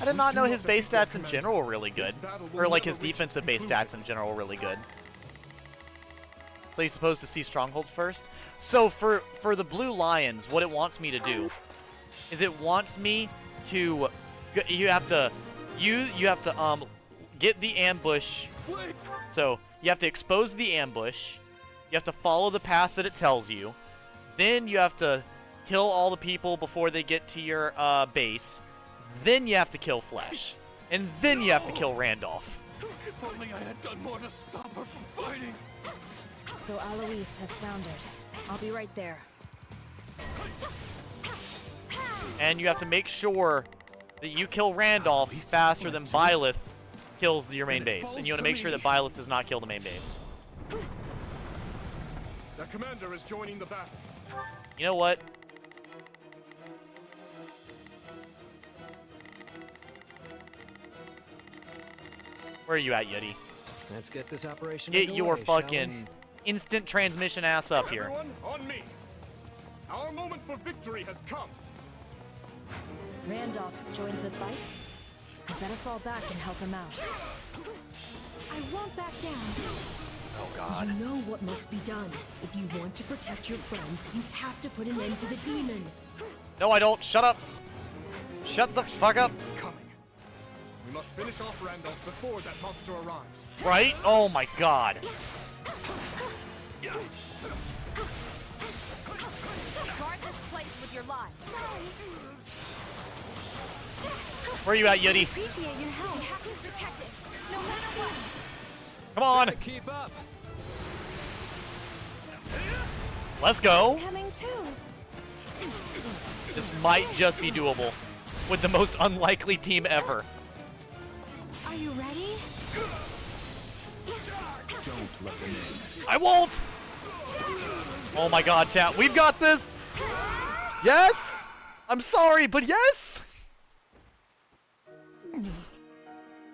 I did not know his base stats in general were really good. Or like his defensive base stats in general were really good. So you're supposed to see strongholds first? So for the Blue Lions, what it wants me to do is it wants me to you have to get the ambush. So you have to expose the ambush. You You have to follow the path that it tells you. Then you have to kill all the people before they get to your base. Then you have to kill Flesh. And then you have to kill Randolph. If only I had done more to stop her from fighting. So Alois has foundered. I'll be right there. And you have to make sure that you kill Randolph faster than Byleth kills your main base. And you want to make sure that Byleth does not kill the main base. The commander is joining the battle. You know what? Where are you at, Yeti? Let's get this operation Get underway, your shall we? fucking instant transmission ass up here. Everyone, on me. Our moment for victory has come. Randolph's joined the fight. I better fall back and help him out. I won't back down. Oh god. You know what must be done. If you want to protect your friends, you have to put an end to the demon. No, I don't. Shut up. Shut the fuck up. It's coming. We must finish off Randolph before that monster arrives. Right? Oh my god. Guard this place with your lives. Where are you at, Yeti? Appreciate your help. We have to protect it, no matter what. Come on. Keep up. Let's go. Coming too. This might just be doable with the most unlikely team ever. Are you ready? Don't let them in. I won't. Oh my god, chat. We've got this. Yes. I'm sorry, but yes.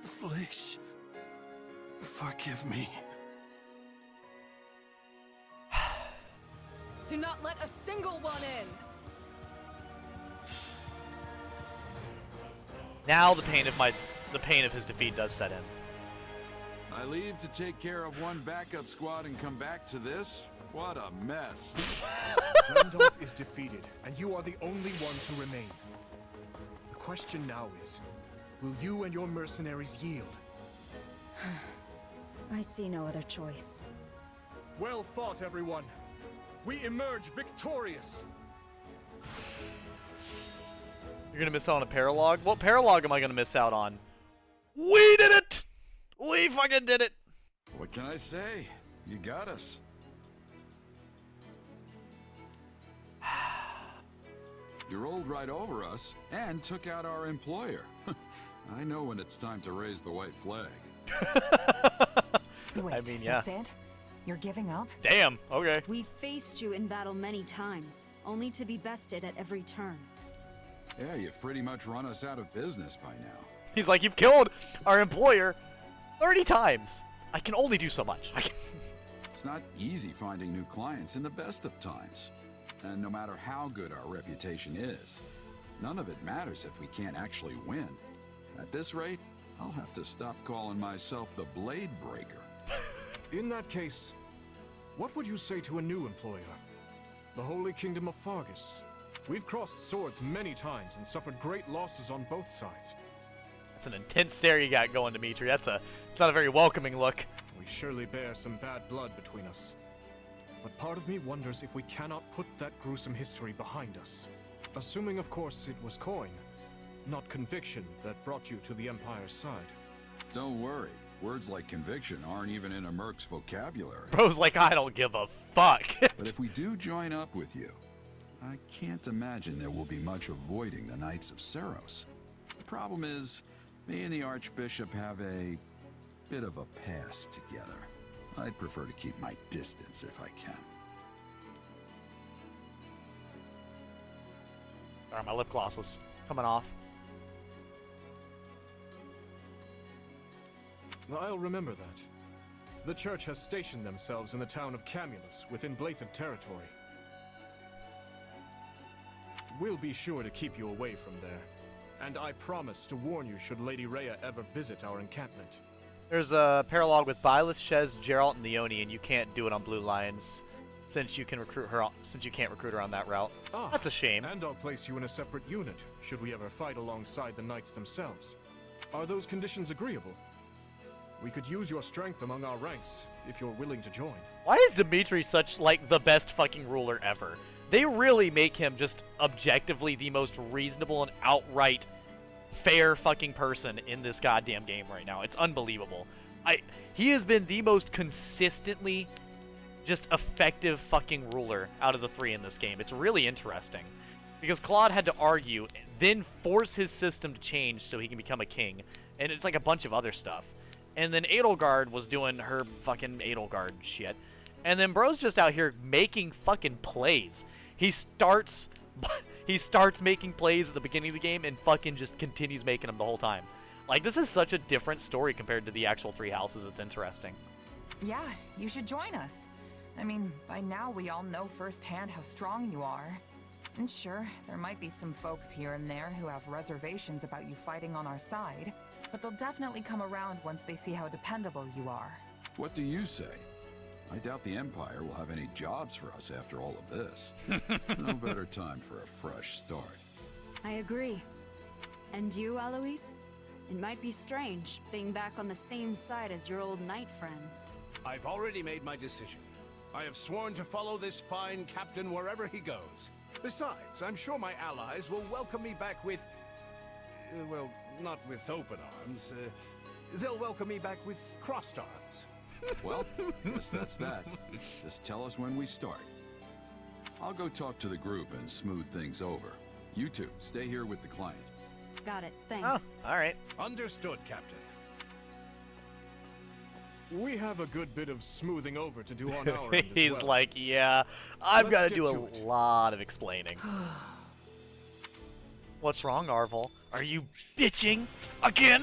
Flesh, forgive me. Do not let a single one in. Now the pain of his defeat does set in. I leave to take care of one backup squad and come back to this? What a mess. Randolph is defeated, and you are the only ones who remain. The question now is, will you and your mercenaries yield? I see no other choice. Well fought, everyone. We emerge victorious. You're gonna miss out on a paralog? What paralog am I gonna miss out on? We did it! We fucking did it! What can I say? You got us. You rolled right over us and took out our employer. I know when it's time to raise the white flag. Wait, I mean, yeah. That's it? You're giving up? Damn, okay. We've faced you in battle many times, only to be bested at every turn. Yeah, you've pretty much run us out of business by now. He's like, you've killed our employer 30 times. I can only do so much. It's not easy finding new clients in the best of times. And no matter how good our reputation is, none of it matters if we can't actually win. At this rate, I'll have to stop calling myself the Blade Breaker. In that case, what would you say to a new employer? The Holy Kingdom of Fargus. We've crossed swords many times and suffered great losses on both sides. That's an intense stare you got going, Dimitri. It's not a very welcoming look. We surely bear some bad blood between us. But part of me wonders if we cannot put that gruesome history behind us. Assuming, of course, it was coin, not conviction, that brought you to the Empire's side. Don't worry. Words like conviction aren't even in a merc's vocabulary. Bro's like, I don't give a fuck. But if we do join up with you, I can't imagine there will be much avoiding the Knights of Seros. The problem is, me and the Archbishop have a bit of a past together. I'd prefer to keep my distance if I can. Sorry, my lip gloss was coming off. I'll remember that. The Church has stationed themselves in the town of Camulus, within Byleth territory. We'll be sure to keep you away from there. And I promise to warn you should Lady Rhea ever visit our encampment. There's a paralog with Byleth, Shez, Geralt, and Leone, and you can't do it on Blue Lions since you can't recruit her on that route. That's a shame. And I'll place you in a separate unit, should we ever fight alongside the knights themselves. Are those conditions agreeable? We could use your strength among our ranks, if you're willing to join. Why is Dimitri such, like, the best fucking ruler ever? They really make him just objectively the most reasonable and outright fair fucking person in this goddamn game right now. It's unbelievable. He has been the most consistently just effective fucking ruler out of the three in this game. It's really interesting. Because Claude had to argue, then force his system to change so he can become a king. And it's like a bunch of other stuff. And then Edelgard was doing her fucking Edelgard shit. And then bro's just out here making fucking plays. He starts making plays at the beginning of the game and fucking just continues making them the whole time. Like, this is such a different story compared to the actual Three Houses. It's interesting. Yeah, you should join us. I mean, by now we all know firsthand how strong you are. And sure, there might be some folks here and there who have reservations about you fighting on our side, but they'll definitely come around once they see how dependable you are. What do you say? I doubt the Empire will have any jobs for us after all of this. No better time for a fresh start. I agree. And you, Alois? It might be strange, being back on the same side as your old knight friends. I've already made my decision. I have sworn to follow this fine captain wherever he goes. Besides, I'm sure my allies will welcome me back with... well, not with open arms. They'll welcome me back with crossed arms. Well, guess that's that. Just tell us when we start. I'll go talk to the group and smooth things over. You two, stay here with the client. Got it, thanks. Oh, alright. Understood, Captain. We have a good bit of smoothing over to do on our end as He's well. like, yeah, I've got to do get to a lot of explaining. What's wrong, Arvel? Are you bitching again?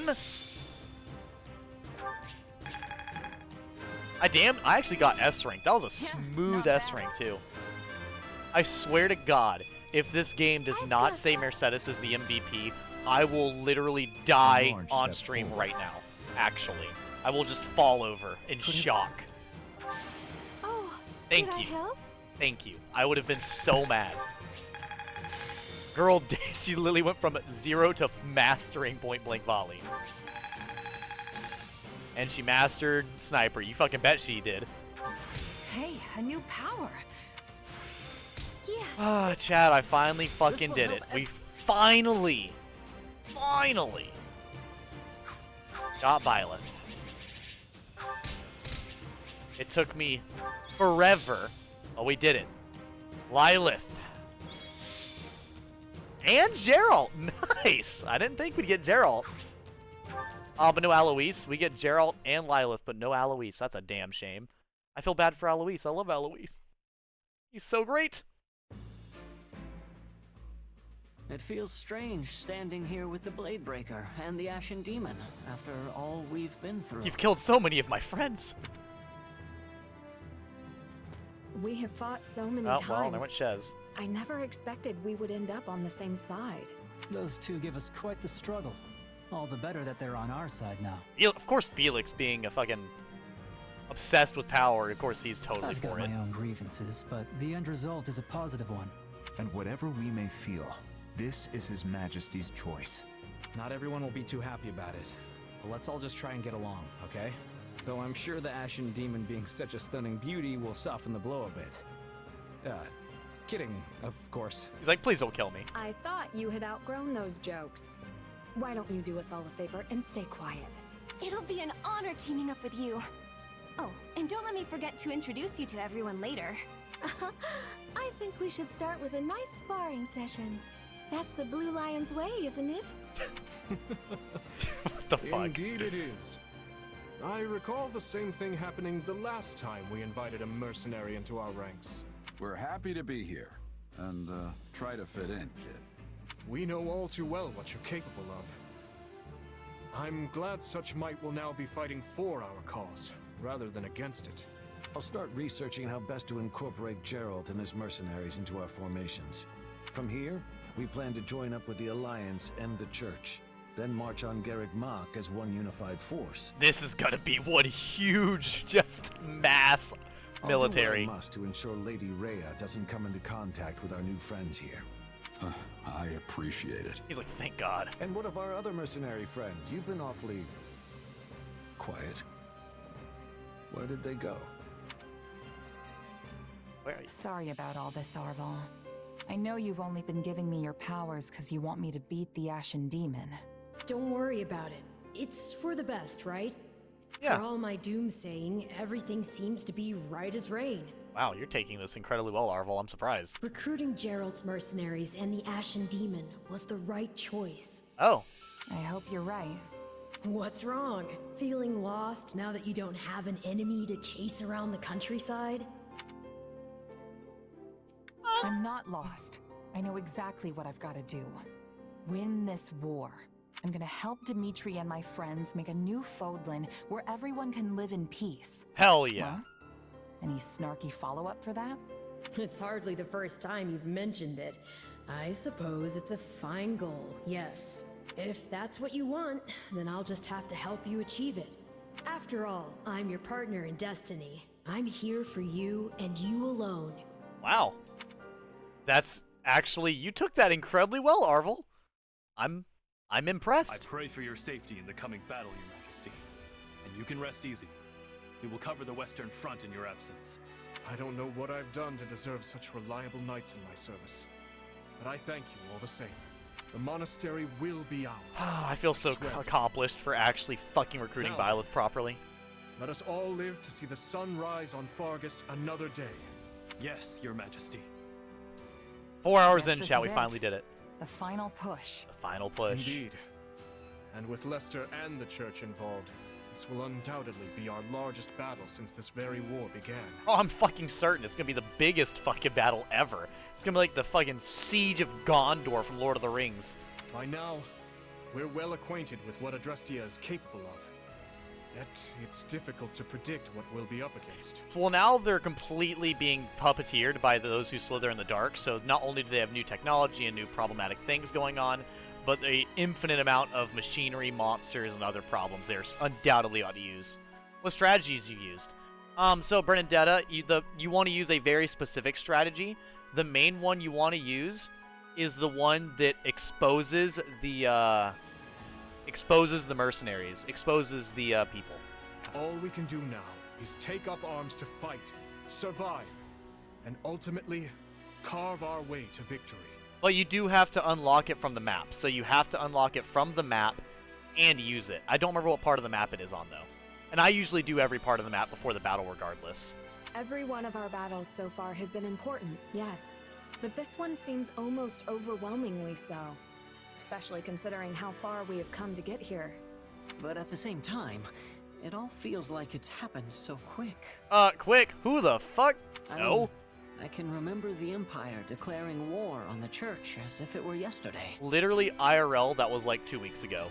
I actually got S rank. That was a smooth S rank too. I swear to God, if this game does not say Mercedes is the MVP, I will literally die on stream right now. Actually, I will just fall over in shock. Oh, Thank did I you. help? Thank you. I would have been so mad. Girl, she literally went from 0 to mastering point blank volley. And she mastered sniper. You fucking bet she did. Hey, a new power. Yes. Ah, Chad, I finally fucking did it. We finally got Byleth. It took me forever. Oh, we did it. Lylith. And Geralt. Nice. I didn't think we'd get Geralt. Oh, but no Alois. We get Geralt and Lylith, but no Alois. That's a damn shame. I feel bad for Alois. I love Alois. He's so great. It feels strange standing here with the Bladebreaker and the Ashen Demon after all we've been through. You've killed so many of my friends. We have fought so many Oh, times. well, there went Shez. I never expected we would end up on the same side. Those two give us quite the struggle. All the better that they're on our side now. Of course, Felix being a fucking obsessed with power, of course he's totally I've got for it. my own grievances, but the end result is a positive one. And whatever we may feel, this is His Majesty's choice. Not everyone will be too happy about it, but let's all just try and get along, okay? Though I'm sure the Ashen Demon being such a stunning beauty will soften the blow a bit. Kidding, of course. He's like, please don't kill me. I thought you had outgrown those jokes. Why don't you do us all a favor and stay quiet? It'll be an honor teaming up with you. Oh, and don't let me forget to introduce you to everyone later. I think we should start with a nice sparring session. That's the Blue Lion's way, isn't it? What the fuck? Indeed it is. I recall the same thing happening the last time we invited a mercenary into our ranks. We're happy to be here, and try to fit in, kid. We know all too well what you're capable of. I'm glad such might will now be fighting for our cause, rather than against it. I'll start researching how best to incorporate Geralt and his mercenaries into our formations. From here, we plan to join up with the Alliance and the Church, then march on Garreg Mach as one unified force. This is gonna be one huge, just mass military. I'll do what I must to ensure Lady Rhea doesn't come into contact with our new friends here. I appreciate it. He's like, thank God. And what of our other mercenary friend? You've been awfully quiet. Where did they go? Where are you? Sorry about all this, Arval. I know you've only been giving me your powers because you want me to beat the Ashen Demon. Don't worry about it. It's for the best, right? Yeah. For all my doomsaying, everything seems to be right as rain. Wow, you're taking this incredibly well, Arval. I'm surprised. Recruiting Gerald's mercenaries and the Ashen Demon was the right choice. Oh. I hope you're right. What's wrong? Feeling lost now that you don't have an enemy to chase around the countryside? I'm not lost. I know exactly what I've got to do. Win this war. I'm gonna help Dimitri and my friends make a new Fodlan where everyone can live in peace. Hell yeah. Well, any snarky follow-up for that? It's hardly the first time you've mentioned it. I suppose it's a fine goal, yes. If that's what you want, then I'll just have to help you achieve it. After all, I'm your partner in destiny. I'm here for you and you alone. Wow. That's actually, you took that incredibly well, Arval. I'm impressed. I pray for your safety in the coming battle, Your Majesty. And you can rest easy. We will cover the Western Front in your absence. I don't know what I've done to deserve such reliable knights in my service, but I thank you all the same. The monastery will be ours. I feel so accomplished for actually fucking recruiting Byleth properly. Let us all live to see the sun rise on Fargus another day. Yes, Your Majesty. 4 hours Yes, in, this chat, is we it. finally did it. The final push. The final push. Indeed. And with Lester and the church involved, this will undoubtedly be our largest battle since this very war began. Oh, I'm fucking certain it's gonna be the biggest fucking battle ever. It's gonna be like the fucking Siege of Gondor from Lord of the Rings. By now, we're well acquainted with what Adrestia is capable of. Yet, it's difficult to predict what we'll be up against. Well, now they're completely being puppeteered by those who slither in the dark, so not only do they have new technology and new problematic things going on, but an infinite amount of machinery, monsters, and other problems they undoubtedly ought to use. What strategies you used? So Bernadetta, you want to use a very specific strategy. The main one you want to use is the one that exposes the mercenaries, exposes the people. All we can do now is take up arms to fight, survive, and ultimately carve our way to victory. But you do have to unlock it from the map, so you have to unlock it from the map and use it. I don't remember what part of the map it is on, though. And I usually do every part of the map before the battle regardless. Every one of our battles so far has been important, yes. But this one seems almost overwhelmingly so. Especially considering how far we have come to get here. But at the same time, it all feels like it's happened so quick. Quick? Who the fuck? I mean, I can remember the Empire declaring war on the church as if it were yesterday. Literally IRL, that was like 2 weeks ago.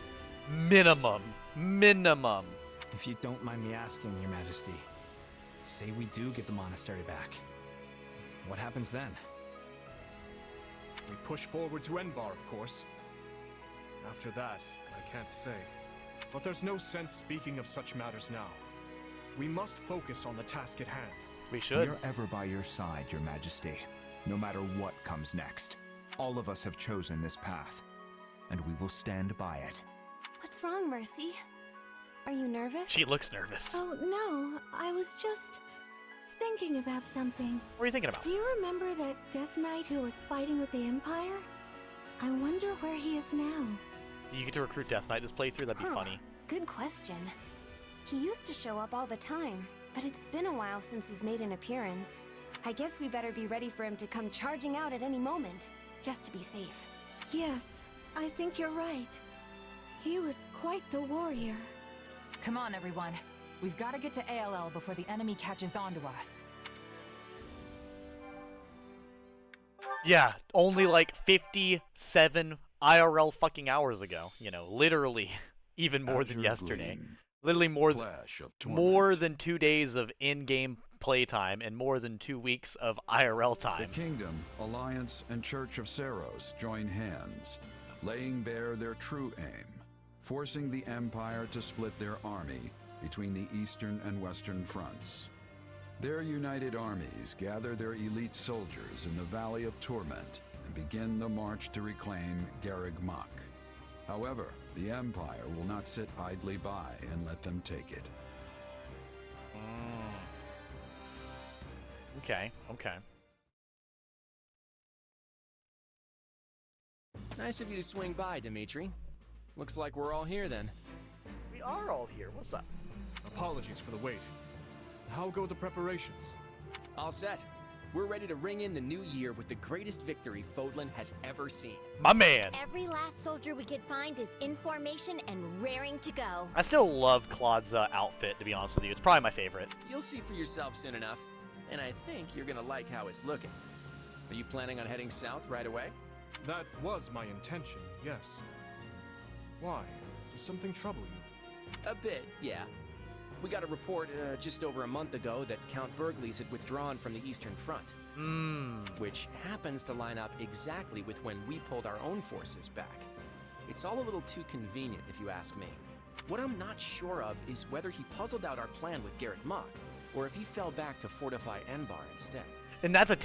Minimum. Minimum. If you don't mind me asking, Your Majesty, say we do get the monastery back. What happens then? We push forward to Enbar, of course. After that, I can't say. But there's no sense speaking of such matters now. We must focus on the task at hand. We should. We're ever by your side, Your Majesty, no matter what comes next. All of us have chosen this path, and we will stand by it. What's wrong, Mercy? Are you nervous? She looks nervous. Oh, no. I was just thinking about something. What are you thinking about? Do you remember that Death Knight who was fighting with the Empire? I wonder where he is now. Do you get to recruit Death Knight this playthrough? That'd be funny. Good question. He used to show up all the time, but it's been a while since he's made an appearance. I guess we better be ready for him to come charging out at any moment, just to be safe. Yes, I think you're right. He was quite the warrior. Come on, everyone. We've got to get to ALL before the enemy catches on to us. Yeah, only like 57 IRL fucking hours ago. You know, literally even more than yesterday. Literally more than 2 days of in-game playtime and more than 2 weeks of IRL time. The Kingdom, Alliance, and Church of Seros join hands, laying bare their true aim, forcing the Empire to split their army between the Eastern and Western fronts. Their united armies gather their elite soldiers in the Valley of Torment and begin the march to reclaim Garreg Mach. However, the Empire will not sit idly by and let them take it. Okay, okay. Nice of you to swing by, Dimitri. Looks like we're all here then. We are all here. What's up? Apologies for the wait. How go the preparations? All set. We're ready to ring in the new year with the greatest victory Fodlan has ever seen. My man! Every last soldier we could find is in formation and raring to go. I still love Claude's outfit, to be honest with you. It's probably my favorite. You'll see for yourself soon enough, and I think you're gonna like how it's looking. Are you planning on heading south right away? That was my intention, yes. Why? Does something trouble you? A bit, yeah. We got a report just over a month ago that Count Burgles had withdrawn from the Eastern Front. Which happens to line up exactly with when we pulled our own forces back. It's all a little too convenient, if you ask me. What I'm not sure of is whether he puzzled out our plan with Garrett Mock, or if he fell back to fortify Enbar instead. And that's a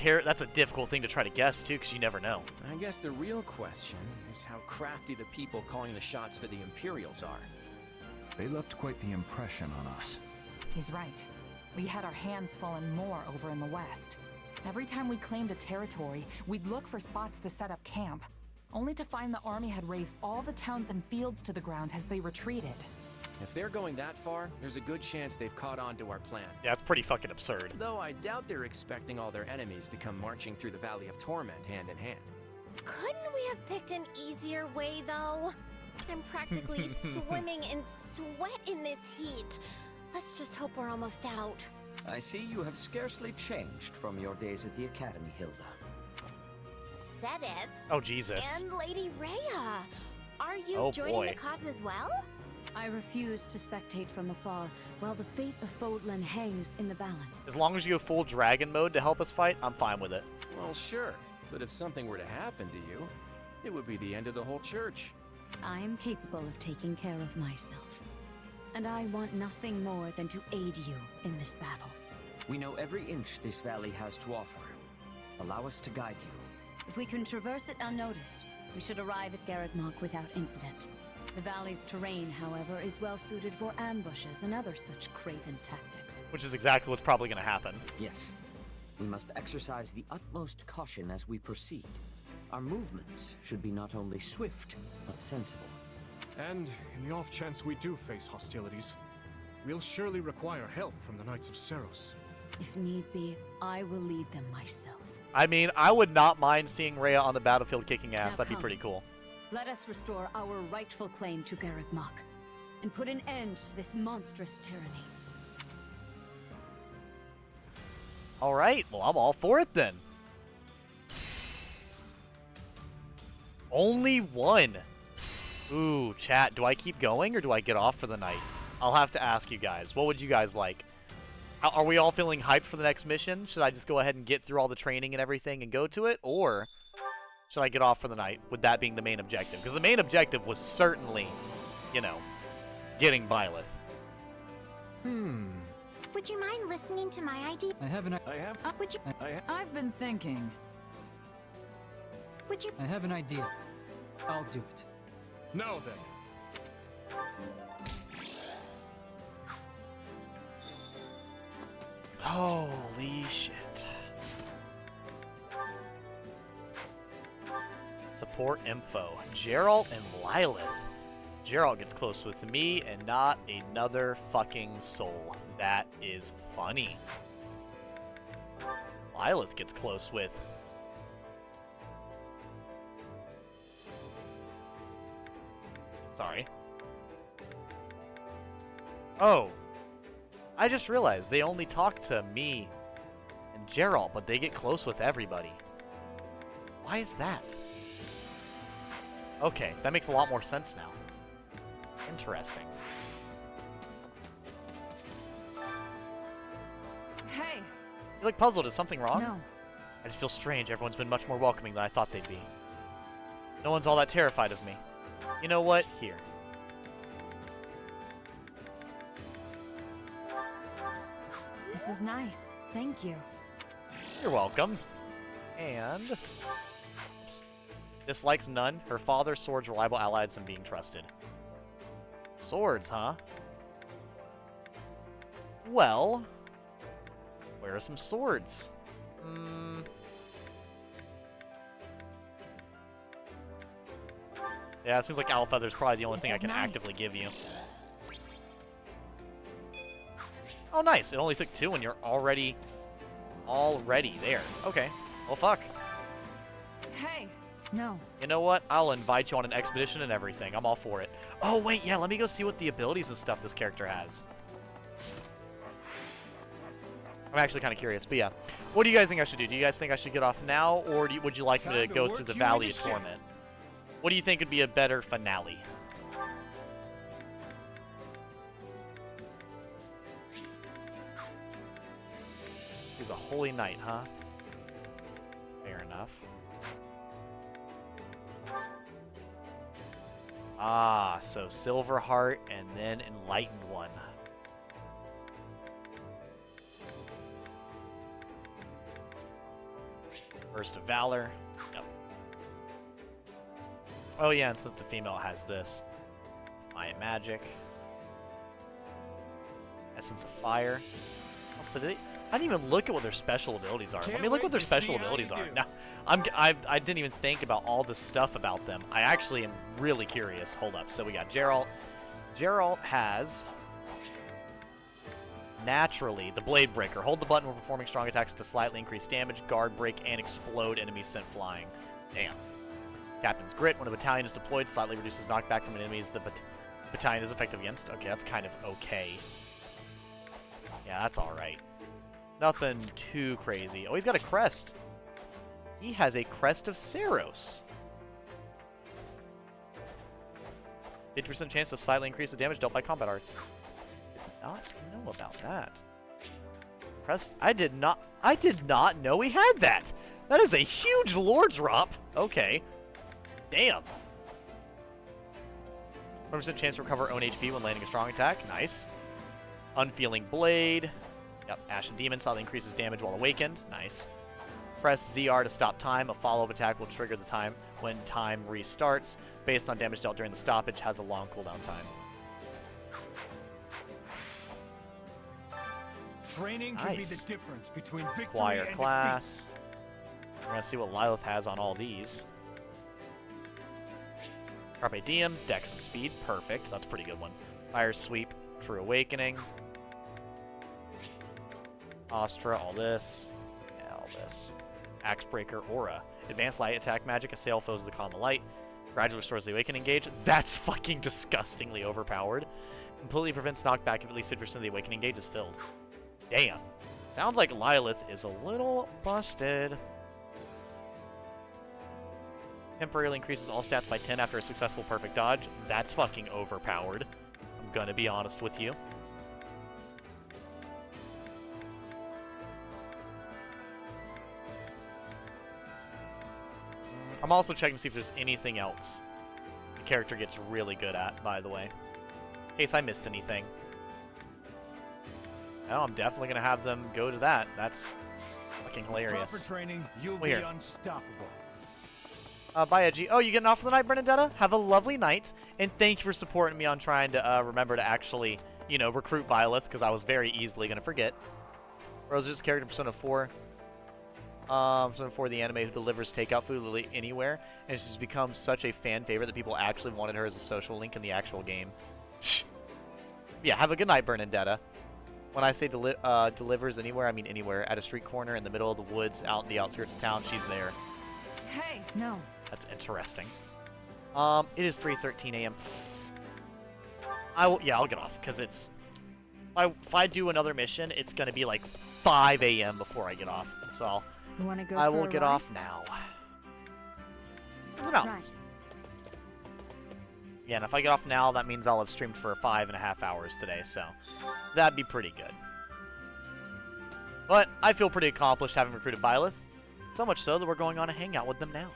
difficult thing to try to guess, too, because you never know. I guess the real question is how crafty the people calling the shots for the Imperials are. They left quite the impression on us. He's right. We had our hands full and more over in the west. Every time we claimed a territory, we'd look for spots to set up camp, only to find the army had razed all the towns and fields to the ground as they retreated. If they're going that far, there's a good chance they've caught on to our plan. Yeah, it's pretty fucking absurd. Though I doubt they're expecting all their enemies to come marching through the Valley of Torment hand in hand. Couldn't we have picked an easier way, though? I'm practically swimming in sweat in this heat. Let's just hope we're almost out. I see you have scarcely changed from your days at the Academy, Hilda. Said it. Oh, Jesus. And Lady Rhea. Are you joining the cause as well? I refuse to spectate from afar while the fate of Fodlan hangs in the balance. As long as you go full dragon mode to help us fight, I'm fine with it. Well, sure. But if something were to happen to you, it would be the end of the whole church. I am capable of taking care of myself. And I want nothing more than to aid you in this battle. We know every inch this valley has to offer. Allow us to guide you. If we can traverse it unnoticed, we should arrive at Garrett Mock without incident. The valley's terrain, however, is well suited for ambushes and other such craven tactics. Which is exactly what's probably going to happen. Yes. We must exercise the utmost caution as we proceed. Our movements should be not only swift, but sensible. And in the off chance we do face hostilities, we'll surely require help from the Knights of Seros. If need be, I will lead them myself. I mean, I would not mind seeing Rhea on the battlefield kicking ass. Now That'd be come. pretty cool. Let us restore our rightful claim to Garrett Mock, and put an end to this monstrous tyranny. All right, well, I'm all for it then. Only one. Ooh, chat, do I keep going or do I get off for the night? I'll have to ask you guys. What would you guys like? Are we all feeling hyped for the next mission? Should I just go ahead and get through all the training and everything and go to it? Or should I get off for the night with that being the main objective? Because the main objective was certainly, you know, getting Byleth. Would you mind listening to my idea? I've been thinking. Would you? I have an idea. I'll do it. Now then. Holy shit. Support info. Geralt and Byleth. Geralt gets close with me and not another fucking soul. That is funny. Byleth gets close with... Sorry. Oh. I just realized they only talk to me and Geralt, but they get close with everybody. Why is that? Okay, that makes a lot more sense now. Interesting. Hey! You look puzzled. Is something wrong? No. I just feel strange. Everyone's been much more welcoming than I thought they'd be. No one's all that terrified of me. You know what? Here. This is nice. Thank you. You're welcome. And... Oops. Dislikes none. Her father, swords, reliable allies, and being trusted. Swords, huh? Well, where are some swords? Yeah, it seems like Owl Feather's probably the only thing I can actively give you. Oh, nice. It only took 2 and you're already there. Okay. Well, fuck. Hey, no. You know what? I'll invite you on an expedition and everything. I'm all for it. Oh, wait, yeah, let me go see what the abilities and stuff this character has. I'm actually kind of curious, but yeah. What do you guys think I should do? Do you guys think I should get off now, or would you like me to go through the Valley of Torment? What do you think would be a better finale? He's a holy knight, huh? Fair enough. Ah, so Silverheart and then Enlightened One. Burst of Valor. Yep. Oh yeah, and since the female has this. Defiant Magic. Essence of Fire. Also, I didn't even look at what their special abilities are. Let me look what their special abilities are. Now, I didn't even think about all the stuff about them. I actually am really curious. Hold up. So we got Geralt. Geralt has naturally the Blade Breaker. Hold the button when performing strong attacks to slightly increase damage, guard break, and explode enemies sent flying. Damn. Captain's Grit. When a battalion is deployed, slightly reduces knockback from enemies the battalion is effective against. Okay, that's kind of okay. Yeah, that's alright. Nothing too crazy. Oh, he's got a crest. He has a Crest of Saros. 50% chance to slightly increase the damage dealt by combat arts. Did not know about that. Crest. I did not know he had that. That is a huge lore drop. Okay. Damn. 100% chance to recover own HP when landing a strong attack. Nice. Unfeeling Blade. Yep, Ashen Demon slightly increases damage while awakened. Nice. Press ZR to stop time. A follow-up attack will trigger the time when time restarts. Based on damage dealt during the stoppage, has a long cooldown time. Training can be the difference between victory Acquire and class. We're going to see what Byleth has on all these. Carpe Diem, Dex and Speed. Perfect. That's a pretty good one. Fire Sweep, True Awakening. Astra, all this. Yeah, all this. Axe Breaker, Aura. Advanced Light Attack Magic, assail foes with the column of light. Gradually restores the Awakening gauge. That's fucking disgustingly overpowered. Completely prevents knockback if at least 50% of the Awakening gauge is filled. Damn. Sounds like Byleth is a little busted. Temporarily increases all stats by 10 after a successful perfect dodge. That's fucking overpowered. I'm gonna be honest with you. I'm also checking to see if there's anything else the character gets really good at, by the way. In case I missed anything. No, I'm definitely going to have them go to that. That's fucking hilarious. Proper training, you'll be unstoppable. Bye, Edgy. Oh, you getting off for the night, Bernadetta? Have a lovely night, and thank you for supporting me on trying to remember to actually, you know, recruit Byleth, because I was very easily going to forget. Rose's character, Persona 4. Persona 4, the anime who delivers takeout food literally anywhere, and she's become such a fan favorite that people actually wanted her as a social link in the actual game. Yeah, have a good night, Bernadetta. When I say delivers anywhere, I mean anywhere. At a street corner, in the middle of the woods, out in the outskirts of town, she's there. Hey, no. That's interesting. It is 3:13 a.m. Yeah, I'll get off, because it's... If I do another mission, it's going to be like 5 a.m. before I get off. So You want to go I for will a get ride? off now. No. Right. Yeah, and if I get off now, that means I'll have streamed for 5.5 hours today, so that'd be pretty good. But I feel pretty accomplished having recruited Byleth. So much so that we're going on a hangout with them now.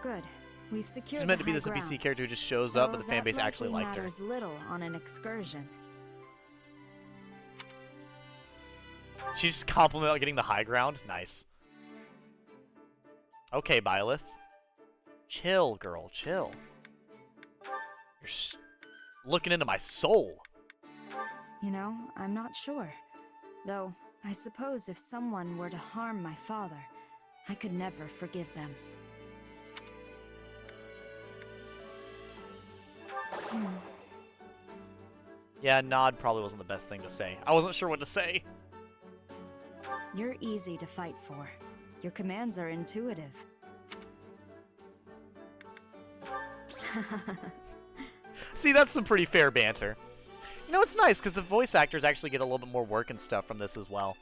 Good. We've secured She's meant the to be high this ground. NPC character who just shows up, but Though the fan that base actually likely liked her. matters little on an excursion. She's just complimenting on getting the high ground. Nice. Okay, Byleth. Chill, girl. Chill. You're looking into my soul. You know, I'm not sure. Though, I suppose if someone were to harm my father, I could never forgive them. Yeah, nod probably wasn't the best thing to say. I wasn't sure what to say. You're easy to fight for. Your commands are intuitive. See, that's some pretty fair banter. You know, it's nice because the voice actors actually get a little bit more work and stuff from this as well.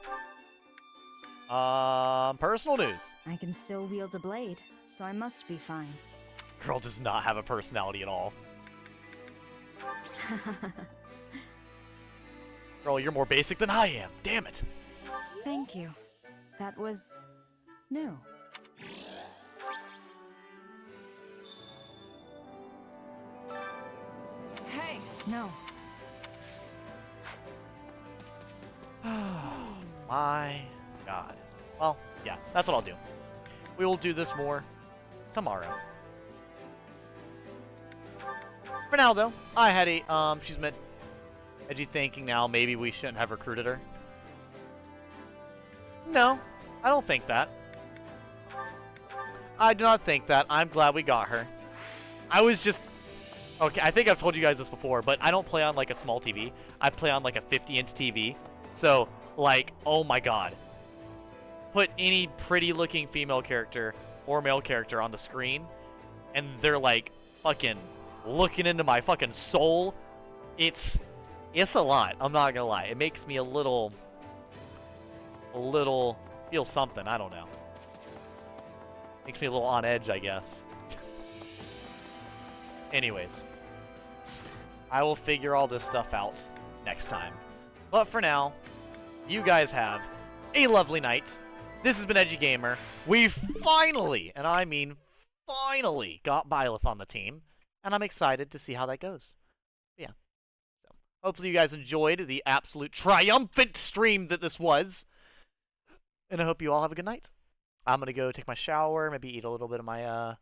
Personal news. I can still wield a blade, so I must be fine. Girl does not have a personality at all. Girl, you're more basic than I am. Damn it. Thank you. That was new. Hey, no. My God. Well, yeah, that's what I'll do. We will do this more tomorrow. For now, though, I had a, she's meant edgy thinking now maybe we shouldn't have recruited her. No, I don't think that. I do not think that. I'm glad we got her. I was just... Okay, I think I've told you guys this before, but I don't play on, like, a small TV. I play on, like, a 50-inch TV. So, like, oh my god. Put any pretty-looking female character or male character on the screen, and they're, like, fucking looking into my fucking soul. It's a lot. I'm not gonna lie. It makes me a little feel something. I don't know. Makes me a little on edge, I guess. Anyways, I will figure all this stuff out next time. But for now, you guys have a lovely night. This has been Edgy Gamer. We finally, and I mean finally, got Byleth on the team, and I'm excited to see how that goes. Yeah. So hopefully you guys enjoyed the absolute triumphant stream that this was. And I hope you all have a good night. I'm going to go take my shower, maybe eat a little bit of my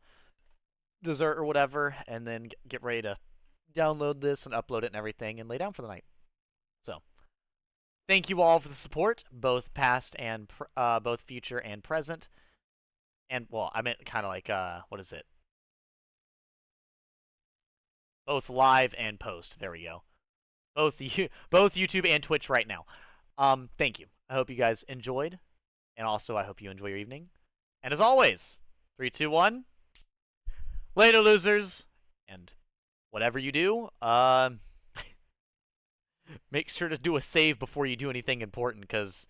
dessert or whatever, and then get ready to download this and upload it and everything and lay down for the night. So, thank you all for the support, both past and both future and present. And, well, I meant kind of like, what is it? Both live and post. There we go. Both YouTube and Twitch right now. Thank you. I hope you guys enjoyed. And also, I hope you enjoy your evening. And as always, 3, 2, 1. Later, losers. And whatever you do, make sure to do a save before you do anything important, because,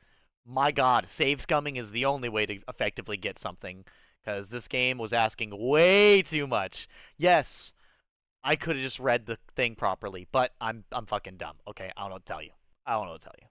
my god, save scumming is the only way to effectively get something, because this game was asking way too much. Yes, I could have just read the thing properly, but I'm fucking dumb, okay? I don't know what to tell you. I don't know what to tell you.